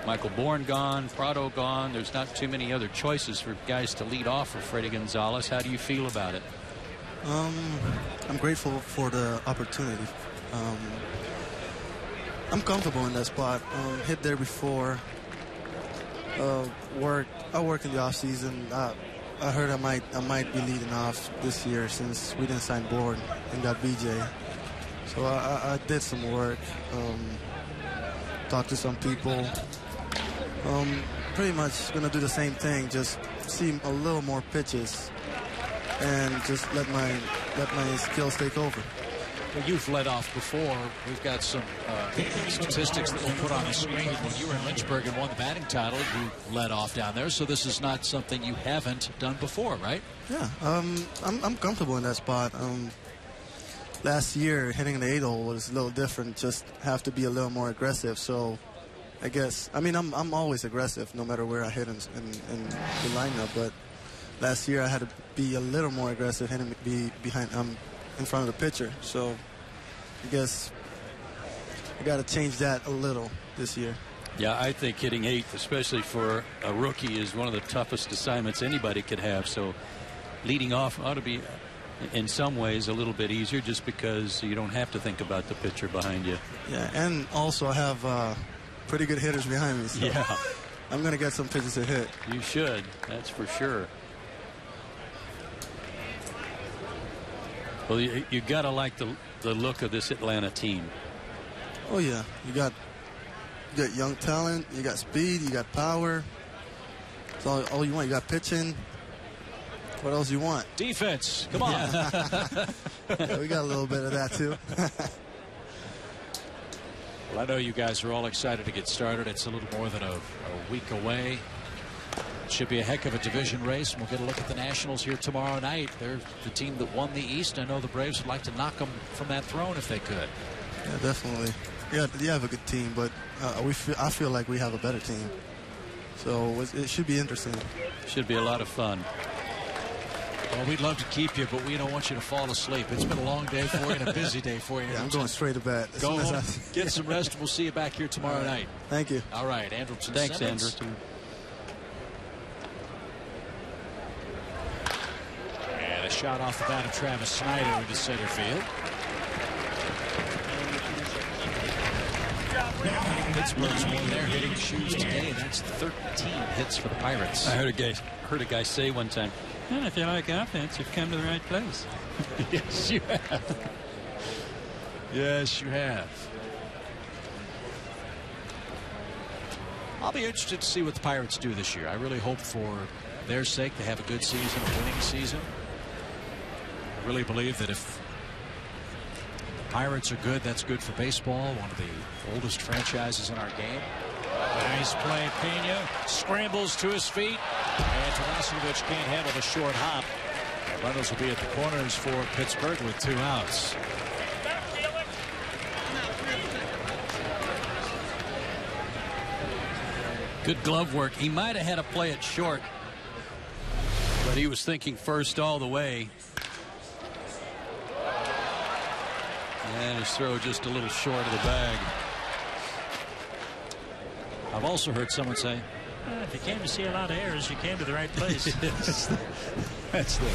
Michael Bourne gone, Prado gone, there's not too many other choices for guys to lead off for Freddy Gonzalez. How do you feel about it? I'm grateful for the opportunity. I'm comfortable in that spot. Hit there before. I work in the off season. I heard I might be leading off this year since we didn't sign Bourne and got BJ. So I did some work. Talked to some people. Pretty much gonna do the same thing. Just see a little more pitches and just let my skills take over. Well, you've led off before. We've got some statistics that we'll put on the screen. When you were in Lynchburg and won the batting title, you led off down there. So this is not something you haven't done before, right? Yeah, I'm comfortable in that spot. Last year, hitting the 8-hole was a little different. Just have to be a little more aggressive. So I guess, I mean, I'm always aggressive no matter where I hit in the lineup. But last year I had to be a little more aggressive, be behind, in front of the pitcher. So I guess I got to change that a little this year. Yeah, I think hitting 8th, especially for a rookie, is one of the toughest assignments anybody could have. So leading off ought to be, in some ways, a little bit easier just because you don't have to think about the pitcher behind you. Yeah, and also I have pretty good hitters behind me. So yeah. I'm going to get some pitches to hit. You should. That's for sure. Well, you got to like the look of this Atlanta team. Oh, yeah. You got young talent. You got speed. You got power. That's all you want. You got pitching. What else you want? Defense. Come on. Yeah, we got a little bit of that, too. Well, I know you guys are all excited to get started. It's a little more than a week away. Should be a heck of a division race. We'll get a look at the Nationals here tomorrow night. They're the team that won the East. I know the Braves would like to knock them from that throne if they could. Yeah, definitely. Yeah, you have a good team, but I feel like we have a better team. So it should be interesting. Should be a lot of fun. Well, we'd love to keep you, but we don't want you to fall asleep. It's been a long day for you and a busy day for you. Yeah, I'm going straight to bed. Go home, get some rest, and we'll see you back here tomorrow night. Thank you. All right, Andrelton Thanks, Simmons. Andrelton. And a shot off the bat of Travis Snyder into center field. Pittsburgh's won their hitting shoes today. That's 13 hits for the Pirates. I heard a guy say one time, well, if you like offense, you've come to the right place. Yes, you have. Yes, you have. I'll be interested to see what the Pirates do this year. I really hope for their sake they have a good season, a winning season. I really believe that if the Pirates are good, that's good for baseball, one of the oldest franchises in our game. Nice play. Pena scrambles to his feet, and Tarasovich can't handle the short hop. And runners will be at the corners for Pittsburgh with 2 outs. Good glove work. He might have had to play it short, but he was thinking first all the way. And his throw just a little short of the bag. I've also heard someone say, if you came to see a lot of errors, you came to the right place. That's the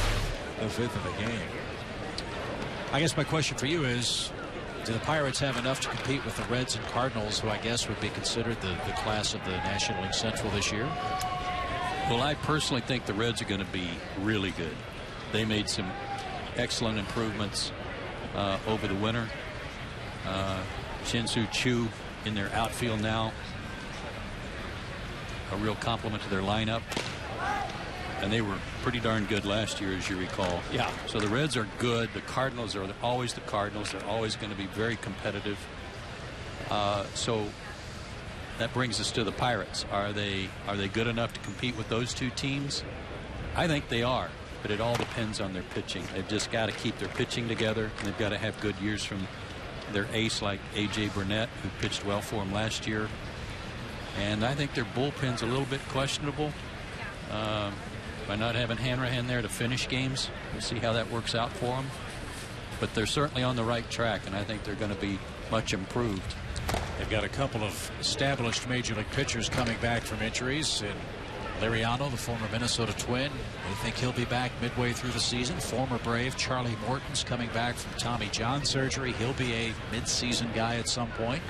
fifth of the game. I guess my question for you is, do the Pirates have enough to compete with the Reds and Cardinals, who I guess would be considered the class of the National League Central this year? Well, I personally think the Reds are going to be really good. They made some excellent improvements over the winter. Shin-Soo Choo in their outfield now. A real compliment to their lineup. And they were pretty darn good last year, as you recall. Yeah. So the Reds are good. The Cardinals are always the Cardinals. They're always going to be very competitive. So that brings us to the Pirates. Are they good enough to compete with those two teams? I think they are, but it all depends on their pitching. They've just got to keep their pitching together, and they've got to have good years from their ace like A.J. Burnett, who pitched well for them last year. And I think their bullpen's a little bit questionable by not having Hanrahan there to finish games. We'll see how that works out for them. But they're certainly on the right track, and I think they're going to be much improved. They've got a couple of established major league pitchers coming back from injuries. And Liriano, the former Minnesota Twin, they think he'll be back midway through the season. Former Brave Charlie Morton's coming back from Tommy John surgery. He'll be a mid-season guy at some point.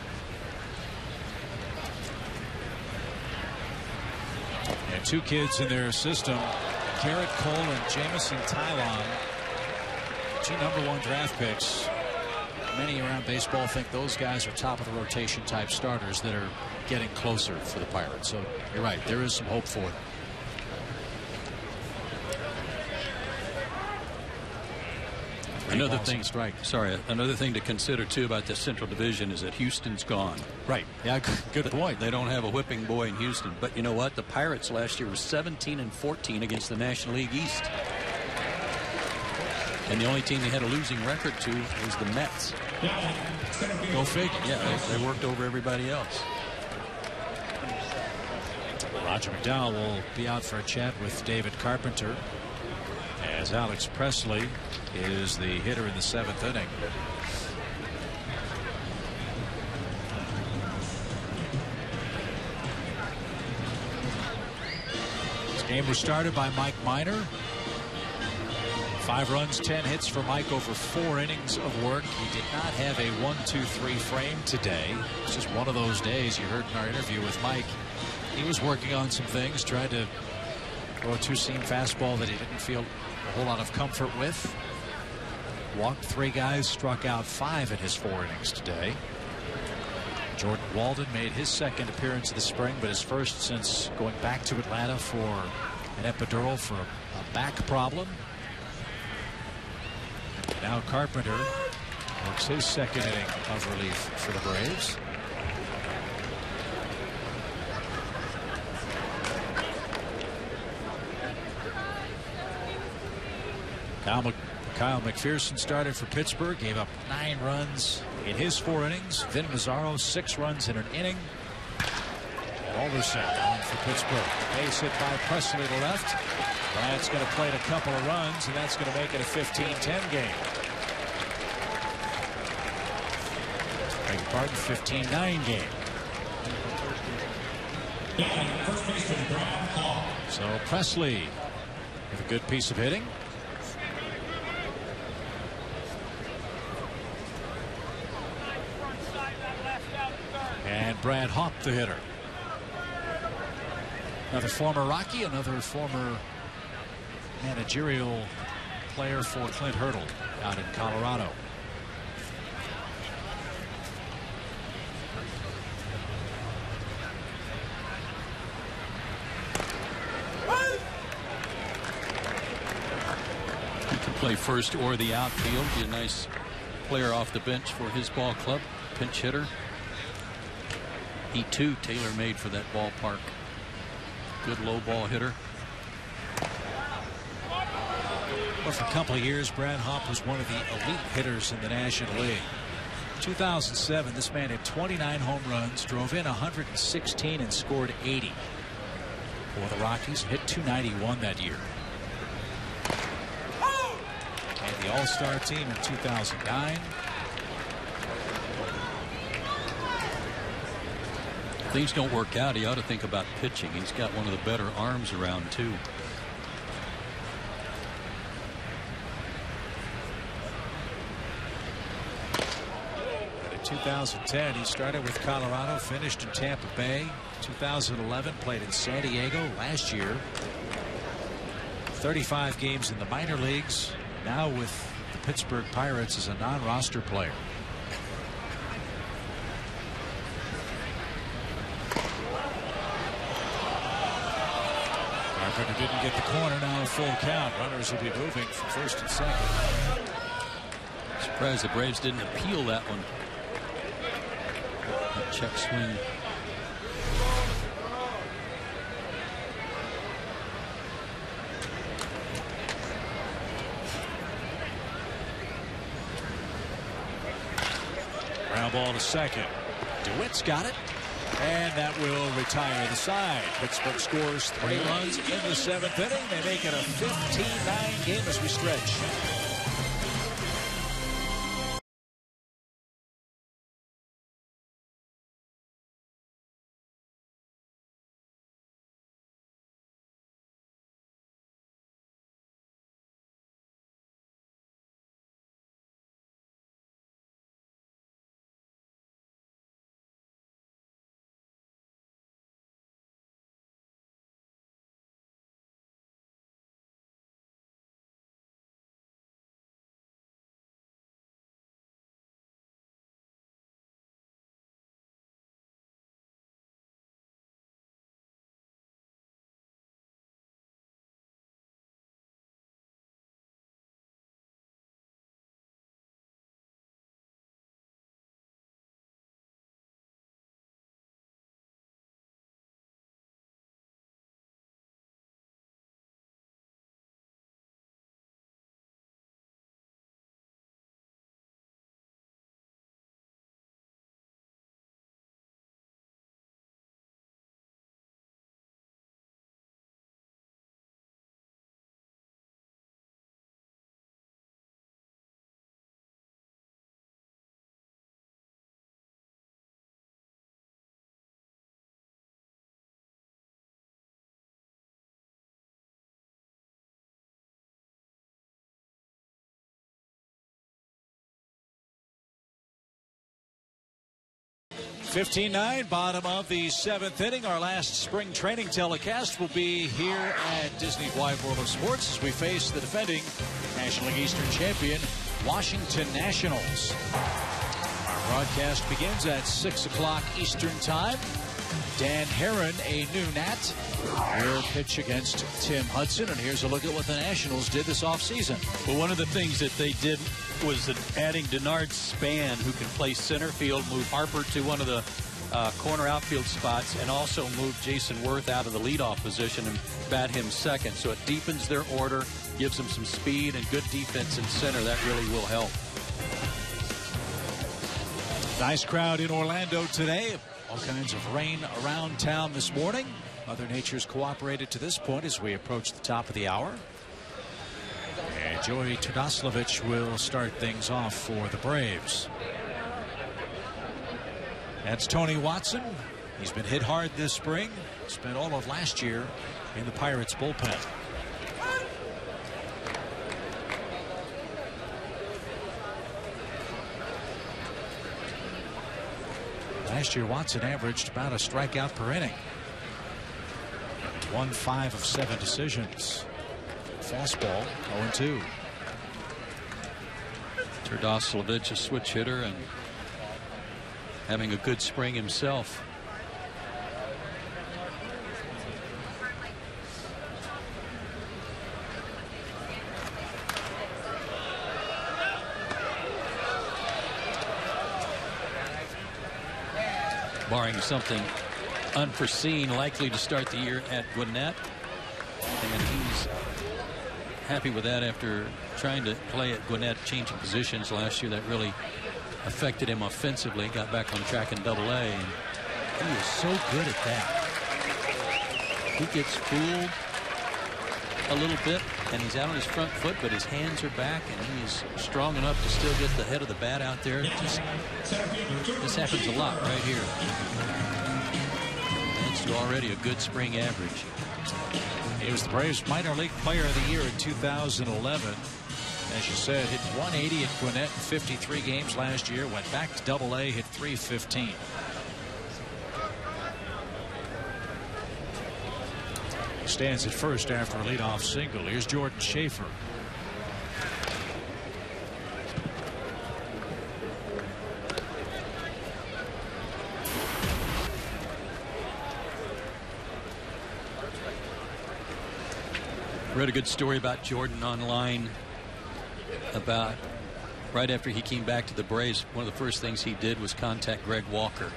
And 2 kids in their system, Garrett Cole and Jamison Tylon, 2 #1 draft picks. Many around baseball think those guys are top of the rotation type starters that are getting closer for the Pirates. So you're right, there is some hope for them. Another thing to consider too about the Central Division is that Houston's gone. Right. Yeah, good point. They don't have a whipping boy in Houston. But you know what? The Pirates last year were 17-14 against the National League East. And the only team they had a losing record to was the Mets. Go figure. Yeah, they worked over everybody else. Roger McDowell will be out for a chat with David Carpenter, as Alex Presley is the hitter in the 7th inning. This game was started by Mike Minor. 5 runs, 10 hits for Mike over 4 innings of work. He did not have a 1-2-3 frame today. It's just one of those days. You heard in our interview with Mike, he was working on some things, tried to throw a 2-seam fastball that he didn't feel a whole lot of comfort with. Walked 3 guys, struck out 5 in his 4 innings today. Jordan Walden made his 2nd appearance of the spring, but his first since going back to Atlanta for an epidural for a back problem. Now Carpenter works his 2nd inning of relief for the Braves. Kyle McPherson started for Pittsburgh, gave up 9 runs in his 4 innings. Vin Mazzaro 6 runs in an inning. Alderson on for Pittsburgh. Base hit by Presley to left. Bryant's going to plate a couple of runs, and that's going to make it a 15-10 game. Beg your pardon, 15-9 game. So Presley with a good piece of hitting. And Brad Hawk, the hitter. Another former Rocky, another former managerial player for Clint Hurdle out in Colorado. He can play first or the outfield. Be a nice player off the bench for his ball club. Pinch hitter. He too tailor-made for that ballpark. Good low ball hitter. Well, for a couple of years, Brad Hawk was one of the elite hitters in the National League. 2007, this man had 29 home runs, drove in 116 and scored 80 for the Rockies. Hit .291 that year. And the All-Star team in 2009. If things don't work out, he ought to think about pitching. He's got one of the better arms around too. In 2010, he started with Colorado, finished in Tampa Bay. 2011, played in San Diego last year. 35 games in the minor leagues. Now with the Pittsburgh Pirates as a non-roster player. Carpenter didn't get the corner. Now a full count. Runners will be moving from first and second. Surprised the Braves didn't appeal that one. That check swing. Ground ball to second. DeWitt's got it. And that will retire the side. Pittsburgh scores 3 runs in the 7th inning. They make it a 15-9 game as we stretch. (15-9), bottom of the 7th inning. Our last spring training telecast will be here at Disney's Wide World of Sports as we face the defending National League Eastern champion, Washington Nationals. Our broadcast begins at 6 o'clock Eastern Time. Dan Herron, a new Nat, will pitch against Tim Hudson. And here's a look at what the Nationals did this offseason. Well, one of the things that they did was adding Denard Span, who can play center field, move Harper to one of the corner outfield spots, and also move Jason Worth out of the leadoff position and bat him second. So it deepens their order, gives them some speed and good defense in center. That really will help. Nice crowd in Orlando today. All kinds of rain around town this morning. Mother Nature's cooperated to this point as we approach the top of the hour. And Joey Turdoslavich will start things off for the Braves. That's Tony Watson. He's been hit hard this spring. Spent all of last year in the Pirates bullpen. Last year, Watson averaged about a strikeout per inning. Won 5 of 7 decisions. Fastball, 0-2. Turdoslavich, a switch hitter and having a good spring himself. Barring something unforeseen, likely to start the year at Gwinnett. And he's happy with that after trying to play at Gwinnett, changing positions last year. That really affected him offensively. Got back on track in Double-A. And he is so good at that. He gets fooled a little bit, and he's out on his front foot, but his hands are back, and he's strong enough to still get the head of the bat out there. This happens a lot right here. It's already a good spring average. He was the Braves minor league player of the year in 2011. As you said, hit 180 at Gwinnett in 53 games last year. Went back to Double-A, hit 315. He stands at first after a leadoff single. Here's Jordan Schaefer. Read a good story about Jordan online about right after he came back to the Braves, one of the first things he did was contact Greg Walker.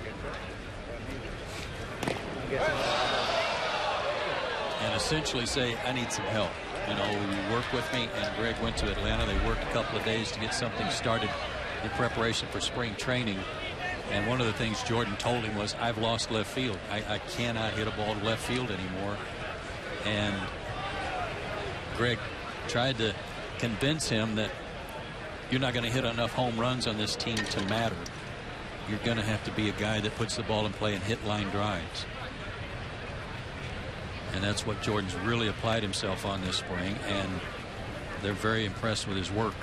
And essentially say, I need some help. You know, will you work with me? And Greg went to Atlanta. They worked a couple of days to get something started in preparation for spring training. And one of the things Jordan told him was, I've lost left field. I cannot hit a ball to left field anymore. And Greg tried to convince him that you're not going to hit enough home runs on this team to matter. You're going to have to be a guy that puts the ball in play and hit line drives. And that's what Jordan's really applied himself on this spring, and they're very impressed with his work.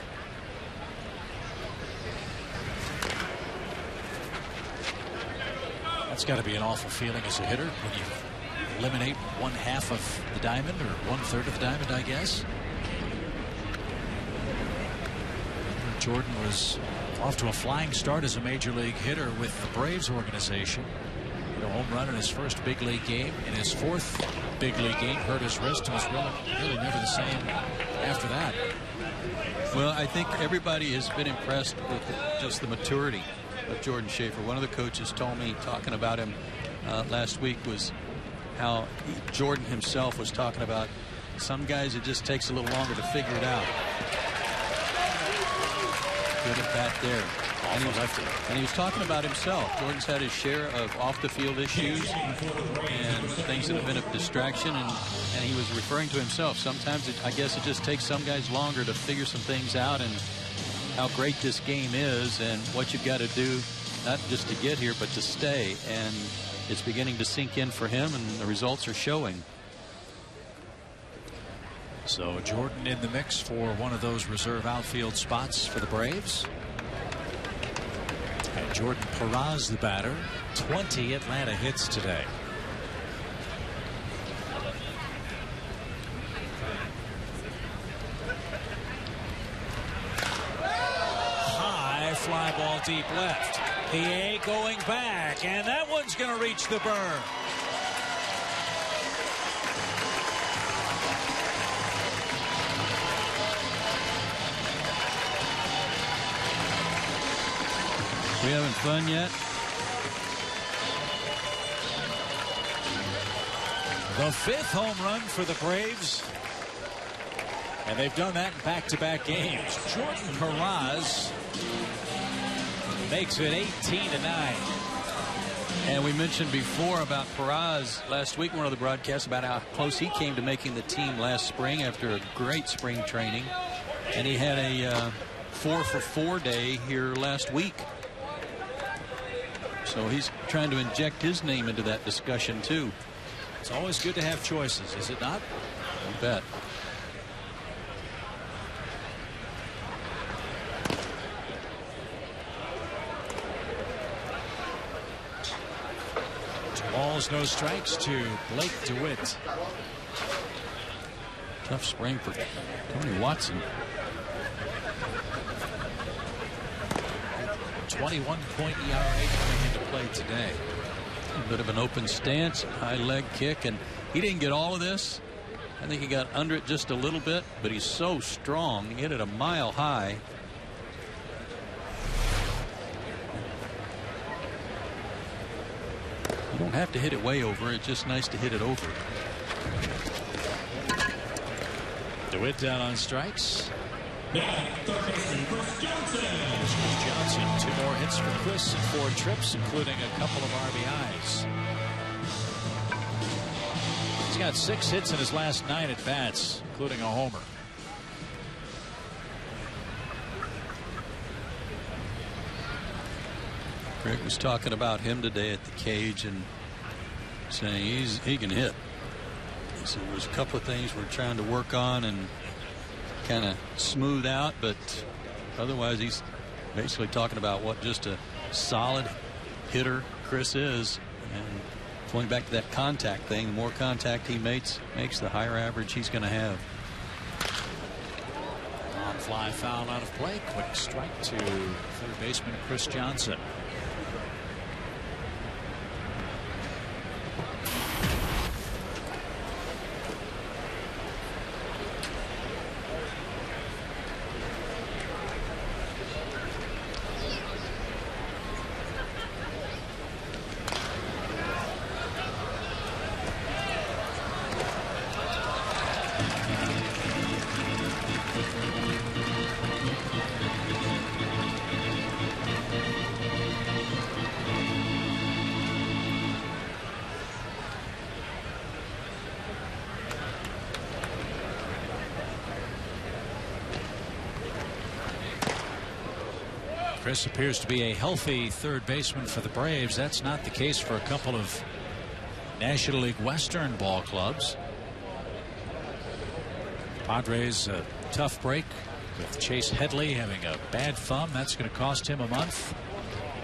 That's got to be an awful feeling as a hitter when you eliminate 1/2 of the diamond, or 1/3 of the diamond, I guess. Jordan was off to a flying start as a major league hitter with the Braves organization. Hit a home run in his first big league game. In his 4th big league game, hurt his wrist and was really never the same after that. Well, I think everybody has been impressed with just the maturity of Jordan Schaefer. One of the coaches told me, talking about him last week, was how Jordan himself was talking about some guys it just takes a little longer to figure it out. Good at bat there. And he was talking about himself. Jordan's had his share of off-the-field issues and things that have been a distraction, and he was referring to himself. Sometimes I guess it just takes some guys longer to figure some things out, and how great this game is and what you've got to do, not just to get here, but to stay. And it's beginning to sink in for him, and the results are showing. So Jordan in the mix for one of those reserve outfield spots for the Braves. And Jordan Perez, the batter. 20 Atlanta hits today. High fly ball deep left. He ain't going back, and that one's going to reach the berm. We having fun yet? The 5th home run for the Braves. And they've done that in back-to-back games. Jordan Perez makes it 18-9. And we mentioned before about Peraz last week, one of the broadcasts, about how close he came to making the team last spring after a great spring training. And he had a 4-for-4 day here last week. So he's trying to inject his name into that discussion too. It's always good to have choices, is it not? You bet. Balls, no strikes to Blake DeWitt. Tough spring for Tony Watson. 21-point ERA coming into play today. A bit of an open stance, high leg kick, and he didn't get all of this. I think he got under it just a little bit, but he's so strong. He hit it a mile high. You don't have to hit it way over. It's just nice to hit it over. DeWitt down on strikes. Chris Johnson, 2 more hits for Chris and 4 trips, including a couple of RBIs. He's got 6 hits in his last 9 at bats, including a homer. Greg was talking about him today at the cage and saying he can hit. He said there's a couple of things we're trying to work on and kind of smooth out, but otherwise he's basically talking about what just a solid hitter Chris is. And going back to that contact thing, the more contact he makes the higher average he's going to have. On fly foul out of play. Quick strike to third baseman Chris Johnson. Chris appears to be a healthy third baseman for the Braves. That's not the case for a couple of National League Western ball clubs. Padres a tough break with Chase Headley having a bad thumb. That's going to cost him a month.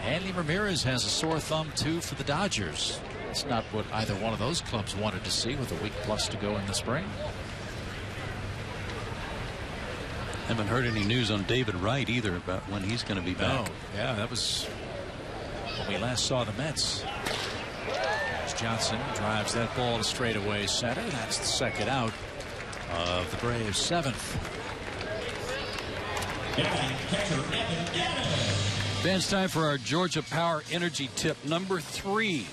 Andy Ramirez has a sore thumb too for the Dodgers. It's not what either one of those clubs wanted to see with a week plus to go in the spring. Haven't heard any news on David Wright either about when he's going to be back. No, yeah, that was when we last saw the Mets. As Johnson drives that ball to straightaway center. That's the second out of the Braves' 7th. Ben, it's time for our Georgia Power Energy Tip number 3.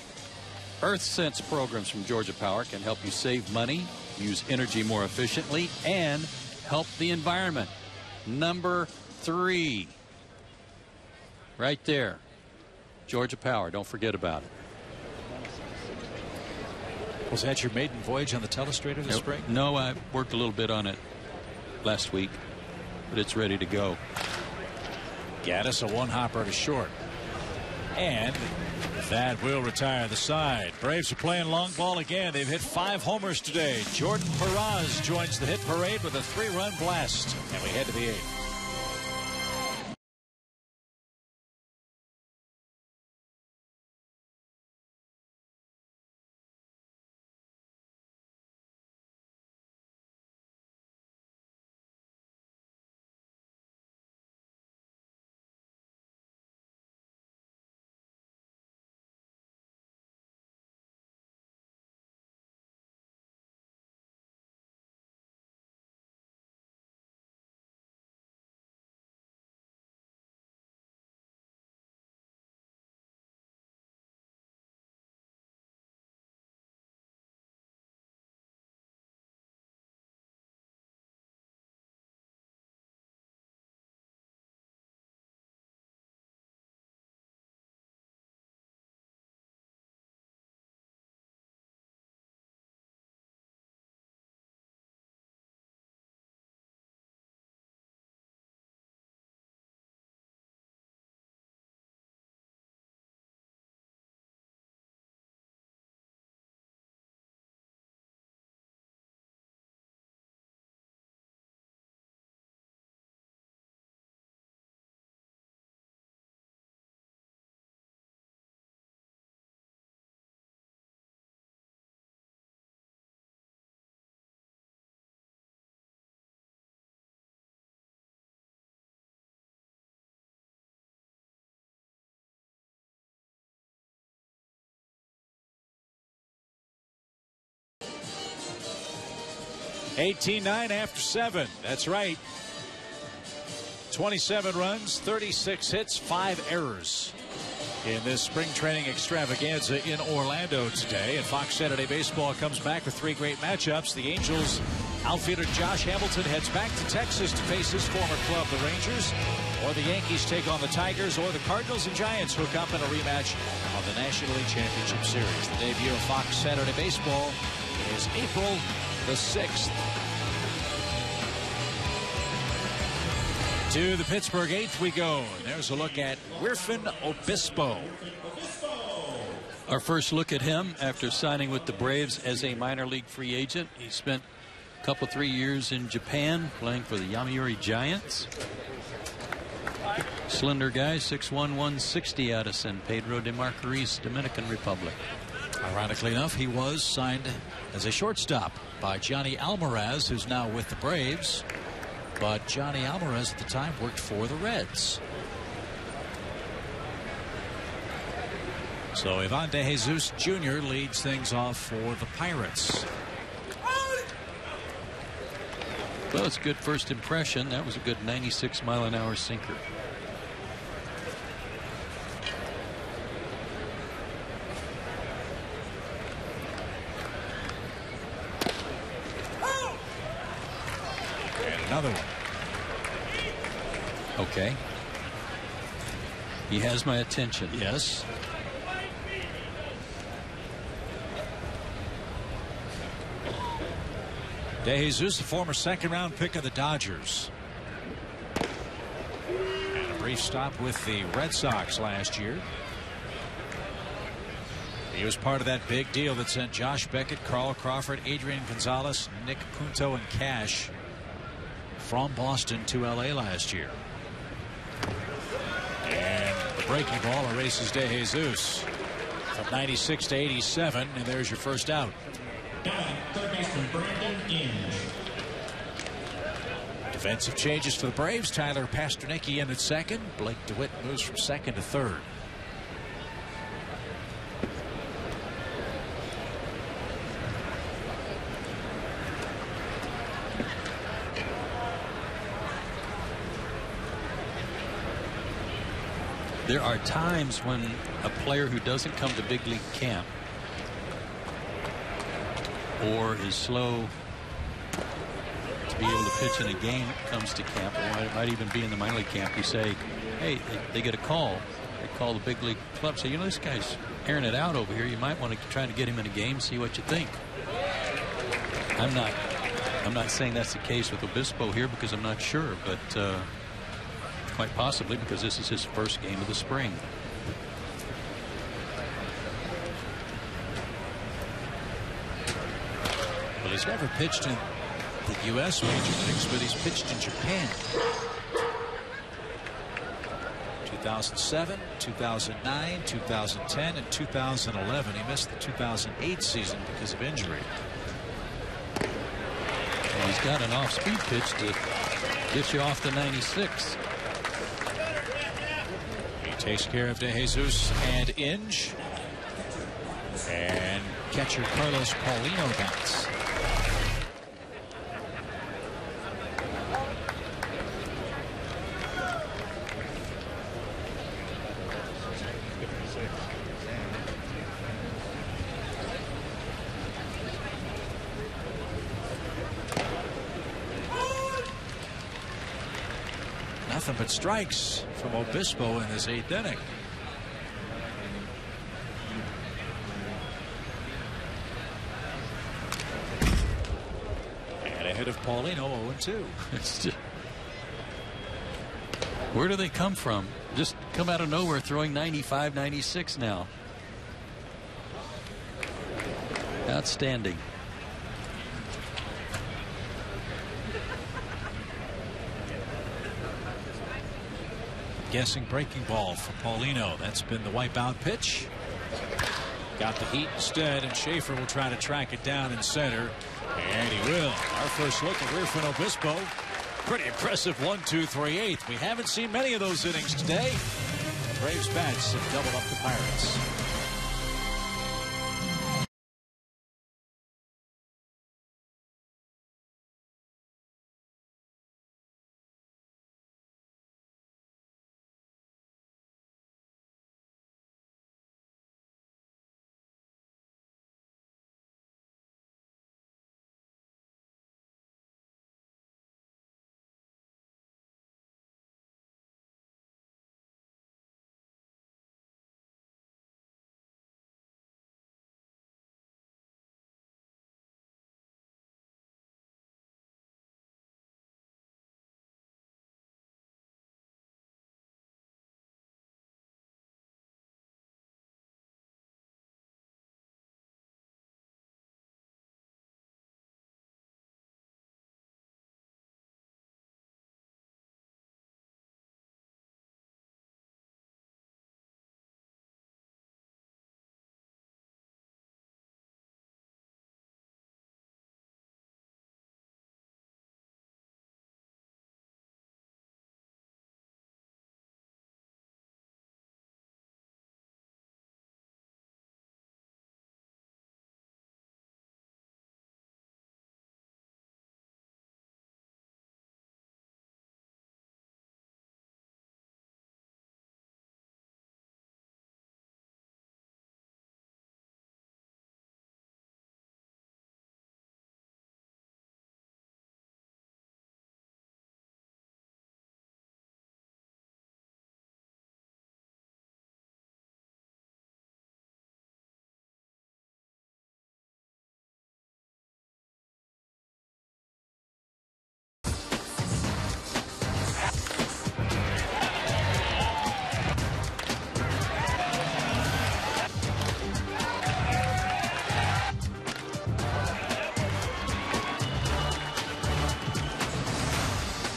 EarthSense programs from Georgia Power can help you save money, use energy more efficiently, and help the environment. Number 3. Right there. Georgia Power. Don't forget about it. Was that your maiden voyage on the telestrator this spring? No, I worked a little bit on it last week, but it's ready to go. Gaddis a one-hopper to short. And that will retire the side. Braves are playing long ball again. They've hit 5 homers today. Jordan Peraz joins the hit parade with a 3-run blast. And we head to the 8th. 18-9 after 7. That's right. 27 runs, 36 hits, 5 errors in this spring training extravaganza in Orlando today. And Fox Saturday Baseball comes back with 3 great matchups. The Angels outfielder Josh Hamilton heads back to Texas to face his former club, the Rangers. Or the Yankees take on the Tigers, or the Cardinals and Giants hook up in a rematch of the National League Championship Series. The debut of Fox Saturday Baseball is April the 6th. To the Pittsburgh 8th we go. There's a look at Wirfin Obispo. Our first look at him after signing with the Braves as a minor league free agent. He spent a couple, 3 years in Japan playing for the Yomiuri Giants. Slender guy, 6'1", 160 out of San Pedro de Macorís, Dominican Republic. Ironically enough, he was signed as a shortstop by Johnny Almaraz, who's now with the Braves. But Johnny Almaraz at the time worked for the Reds. So Ivan De Jesus Jr. leads things off for the Pirates. Well, it's a good first impression. That was a good 96-mile-an-hour sinker. Another one. Okay. He has my attention. Yes. De Jesus, the former second-round pick of the Dodgers. And a brief stop with the Red Sox last year. He was part of that big deal that sent Josh Beckett, Carl Crawford, Adrian Gonzalez, Nick Punto, and Cash from Boston to LA last year. And the breaking ball erases De Jesus from 96 to 87, and there's your first out. Third baseman Brandon Inge. Defensive changes for the Braves. Tyler Pasternicki in at second. Blake DeWitt moves from second to third. There are times when a player who doesn't come to big league camp or is slow to be able to pitch in a game comes to camp, or it might even be in the minor league camp. You say, hey, they get a call. They call the big league club, say, you know, this guy's airing it out over here. You might want to try to get him in a game, see what you think. I'm not saying that's the case with Obispo here because I'm not sure, but quite possibly because this is his first game of the spring. Well, he's never pitched in the U.S. major leagues, but he's pitched in Japan. 2007, 2009, 2010, and 2011. He missed the 2008 season because of injury. And he's got an off-speed pitch to get you off the 96. He takes care of De Jesus and Inge. And catcher Carlos Paulino bats. Nothing but strikes from Obispo in this 8th inning. And ahead of Paulino, 0-2. It's just, where do they come from? Just come out of nowhere throwing 95, 96 now. Outstanding. Guessing breaking ball for Paulino. That's been the wipeout pitch. Got the heat instead, and Schaefer will try to track it down in center. And he will. Our first look at Wirfin Obispo. Pretty impressive 1-2-3-8. We haven't seen many of those innings today. Braves bats have doubled up the Pirates.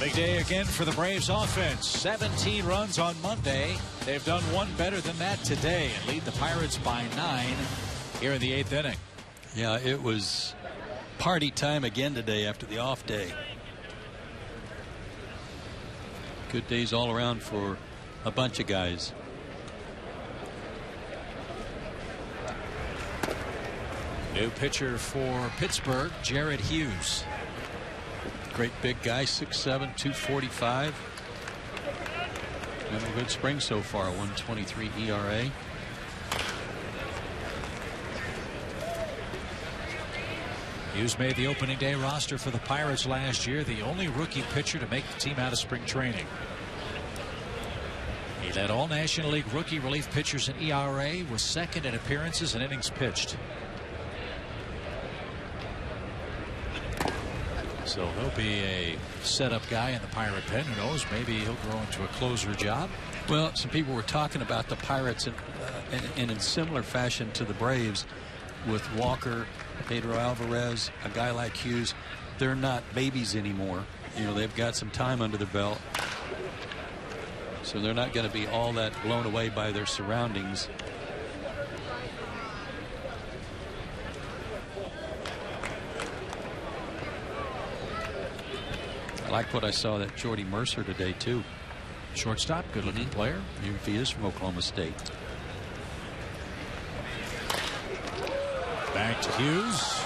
Big day again for the Braves offense. 17 runs on Monday. They've done one better than that today and lead the Pirates by 9 here in the 8th inning. Yeah, it was party time again today after the off day. Good days all around for a bunch of guys. New pitcher for Pittsburgh, Jared Hughes. Great big guy, 6'7", 245. Having a good spring so far, 1.23 ERA. Hughes made the opening day roster for the Pirates last year, the only rookie pitcher to make the team out of spring training. He led all National League rookie relief pitchers in ERA, was second in appearances and innings pitched. So he'll be a setup guy in the Pirate pen. Who knows? Maybe he'll grow into a closer job. Well, some people were talking about the Pirates in similar fashion to the Braves with Walker, Pedro Alvarez, a guy like Hughes. They're not babies anymore. You know, they've got some time under their belt. So they're not going to be all that blown away by their surroundings. I like what I saw that Jordy Mercer today, too. Shortstop, good-looking player. He is from Oklahoma State. Back to Hughes.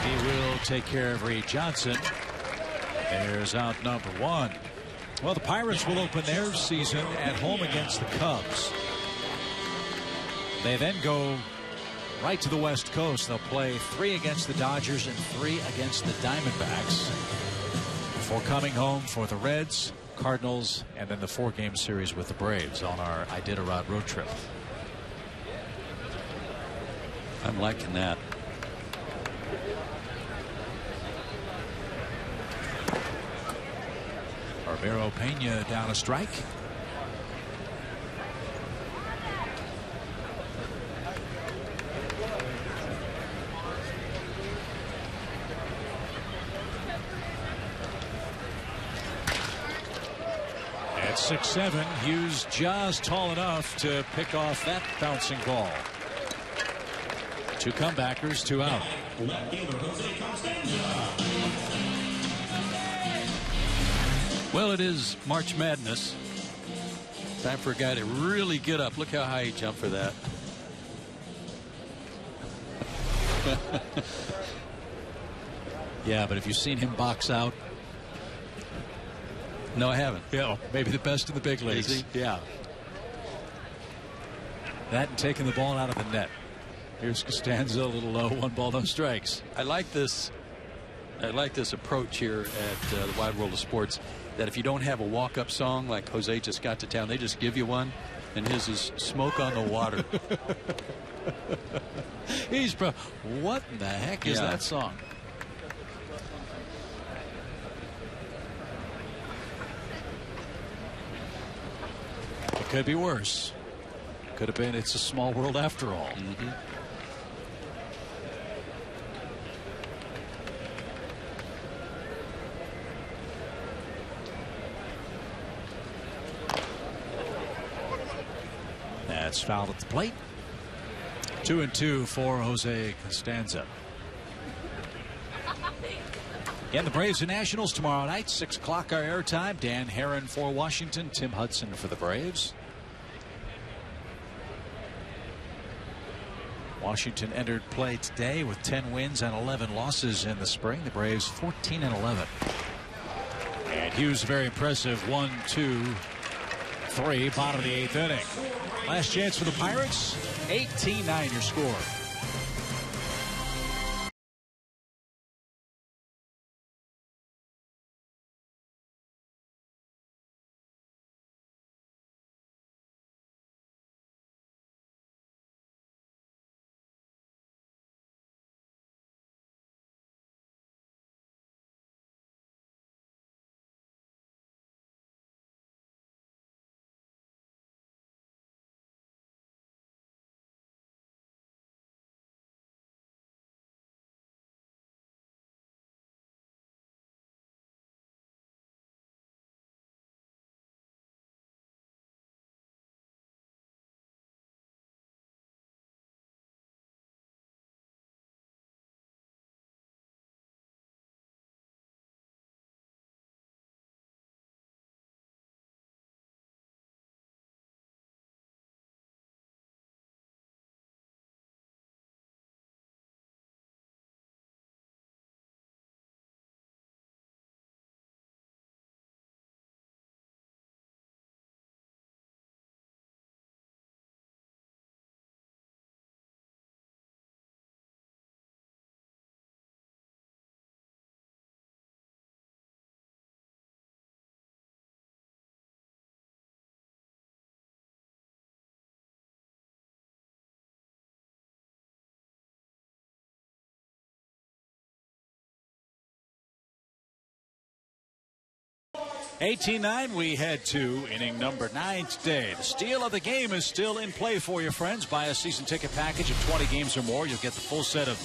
He will take care of Reed Johnson. There's out number 1. Well, the Pirates will open their season at home against the Cubs. They then go right to the West Coast. They'll play 3 against the Dodgers and 3 against the Diamondbacks before coming home for the Reds, Cardinals, and then the 4-game series with the Braves on our Iditarod road trip. I'm liking that. Ramiro Pena down a strike. At 6'7", Hughes just tall enough to pick off that bouncing ball. 2 comebackers, 2 out. Well, it is March Madness. Time for a guy to really get up. Look how high he jumped for that. Yeah, but have you seen him box out? No, I haven't. Yeah, maybe the best in the big leagues. Is he? Yeah. That and taking the ball out of the net. Here's Costanza, a little low, 1 ball, no strikes. I like this approach here at the Wide World of Sports, that if you don't have a walk-up song like Jose just got to town, they just give you one, and his is Smoke on the Water. What in the heck is that song? It could be worse. Could have been It's a Small World After All. That's fouled at the plate. 2-2 for Jose Costanza. And the Braves and Nationals tomorrow night, 6 o'clock our airtime. Dan Herron for Washington, Tim Hudson for the Braves. Washington entered play today with 10 wins and 11 losses in the spring. The Braves 14-11. And Hughes very impressive. 1, 2, 3, bottom of the 8th inning. Last chance for the Pirates. 18-9 your score. 18-9, we head to inning number 9 today. The steal of the game is still in play for your friends. Buy a season ticket package of 20 games or more. You'll get the full set of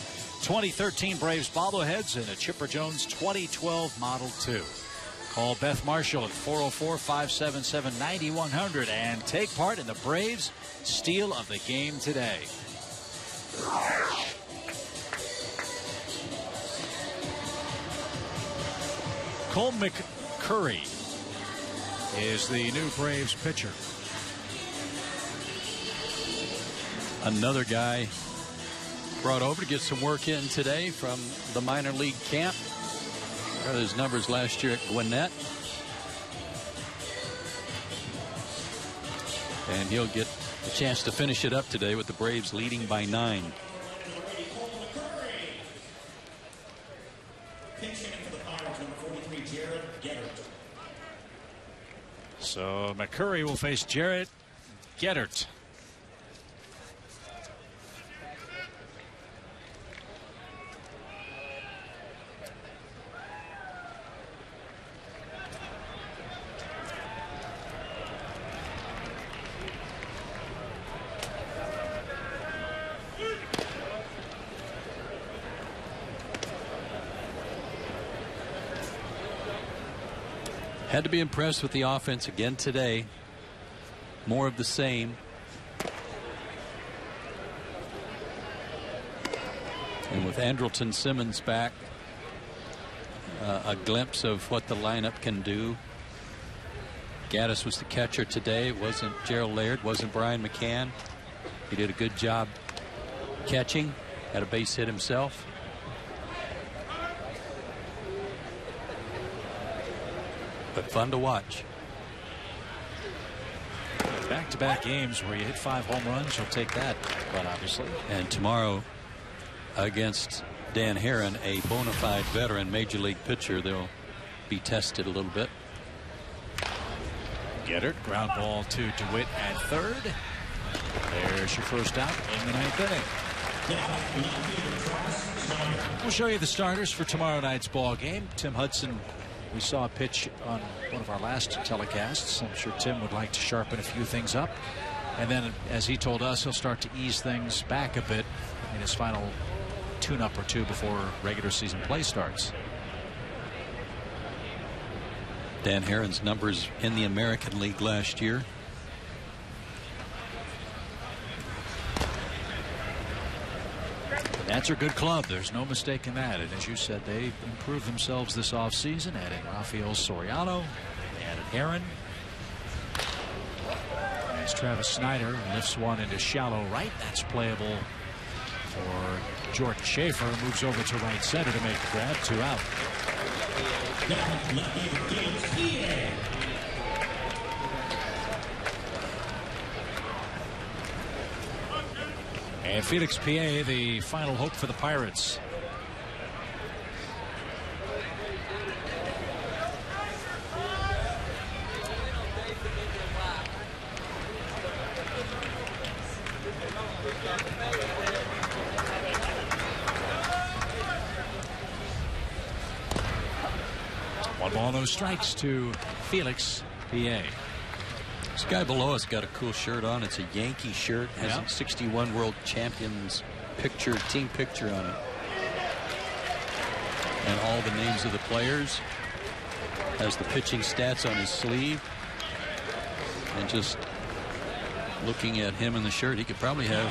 2013 Braves bobbleheads and a Chipper Jones 2012 Model 2. Call Beth Marshall at 404-577-9100 and take part in the Braves steal of the game today. Cole McCurry is the new Braves pitcher. Another guy brought over to get some work in today from the minor league camp. Got his numbers last year at Gwinnett. And he'll get a chance to finish it up today with the Braves leading by 9. So McCurry will face Jarrett Gettert. Had to be impressed with the offense again today. More of the same. And with Andrelton Simmons back, a glimpse of what the lineup can do. Gaddis was the catcher today. It wasn't Gerald Laird, wasn't Brian McCann. He did a good job catching, had a base hit himself. But fun to watch. Back-to-back games where you hit 5 home runs, you'll take that, but obviously. And tomorrow against Dan Herron, a bona fide veteran major league pitcher, they'll be tested a little bit. Gettert, ground ball to DeWitt at third. There's your first out in the 9th inning. We'll show you the starters for tomorrow night's ball game. Tim Hudson, we saw a pitch on one of our last telecasts. I'm sure Tim would like to sharpen a few things up. And then, as he told us, he'll start to ease things back a bit in his final tune-up or two before regular season play starts. Dan Herron's numbers in the American League last year. That's a good club. There's no mistake in that. And as you said, they improved themselves this offseason, adding Rafael Soriano. They added Aaron. As Travis Snyder lifts one into shallow right. That's playable for Jordan Schaefer. Moves over to right center to make the grab. 2 out. And Felix P.A., the final hope for the Pirates. One ball, no strikes to Felix P.A. This guy below us got a cool shirt on. It's a Yankee shirt. Has a 61 World Champions picture, team picture on it. And all the names of the players. Has the pitching stats on his sleeve. And just looking at him in the shirt, he could probably have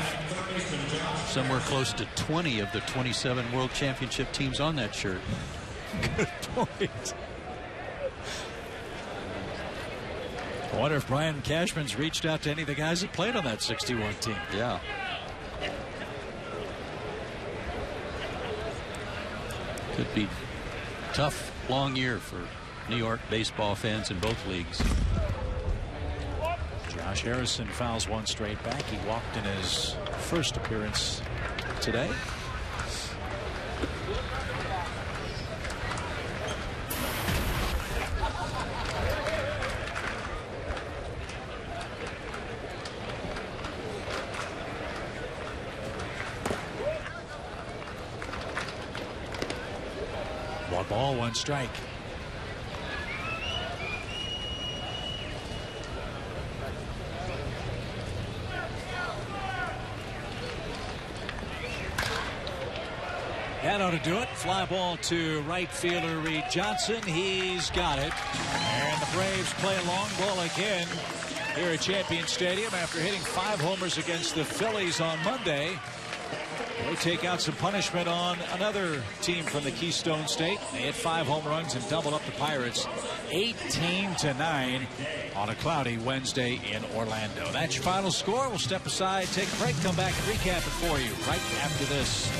somewhere close to 20 of the 27 World Championship teams on that shirt. Good point. I wonder if Brian Cashman's reached out to any of the guys that played on that 61 team. Yeah. Could be tough, long year for New York baseball fans in both leagues. Josh Harrison fouls one straight back. He walked in his first appearance today. One ball, one strike. That ought to do it. Fly ball to right fielder Reed Johnson. He's got it. And the Braves play a long ball again here at Champion Stadium after hitting 5 homers against the Phillies on Monday. They take out some punishment on another team from the Keystone State. They hit 5 home runs and doubled up the Pirates 18-9 on a cloudy Wednesday in Orlando. That's your final score. We'll step aside, take a break, come back and recap it for you right after this.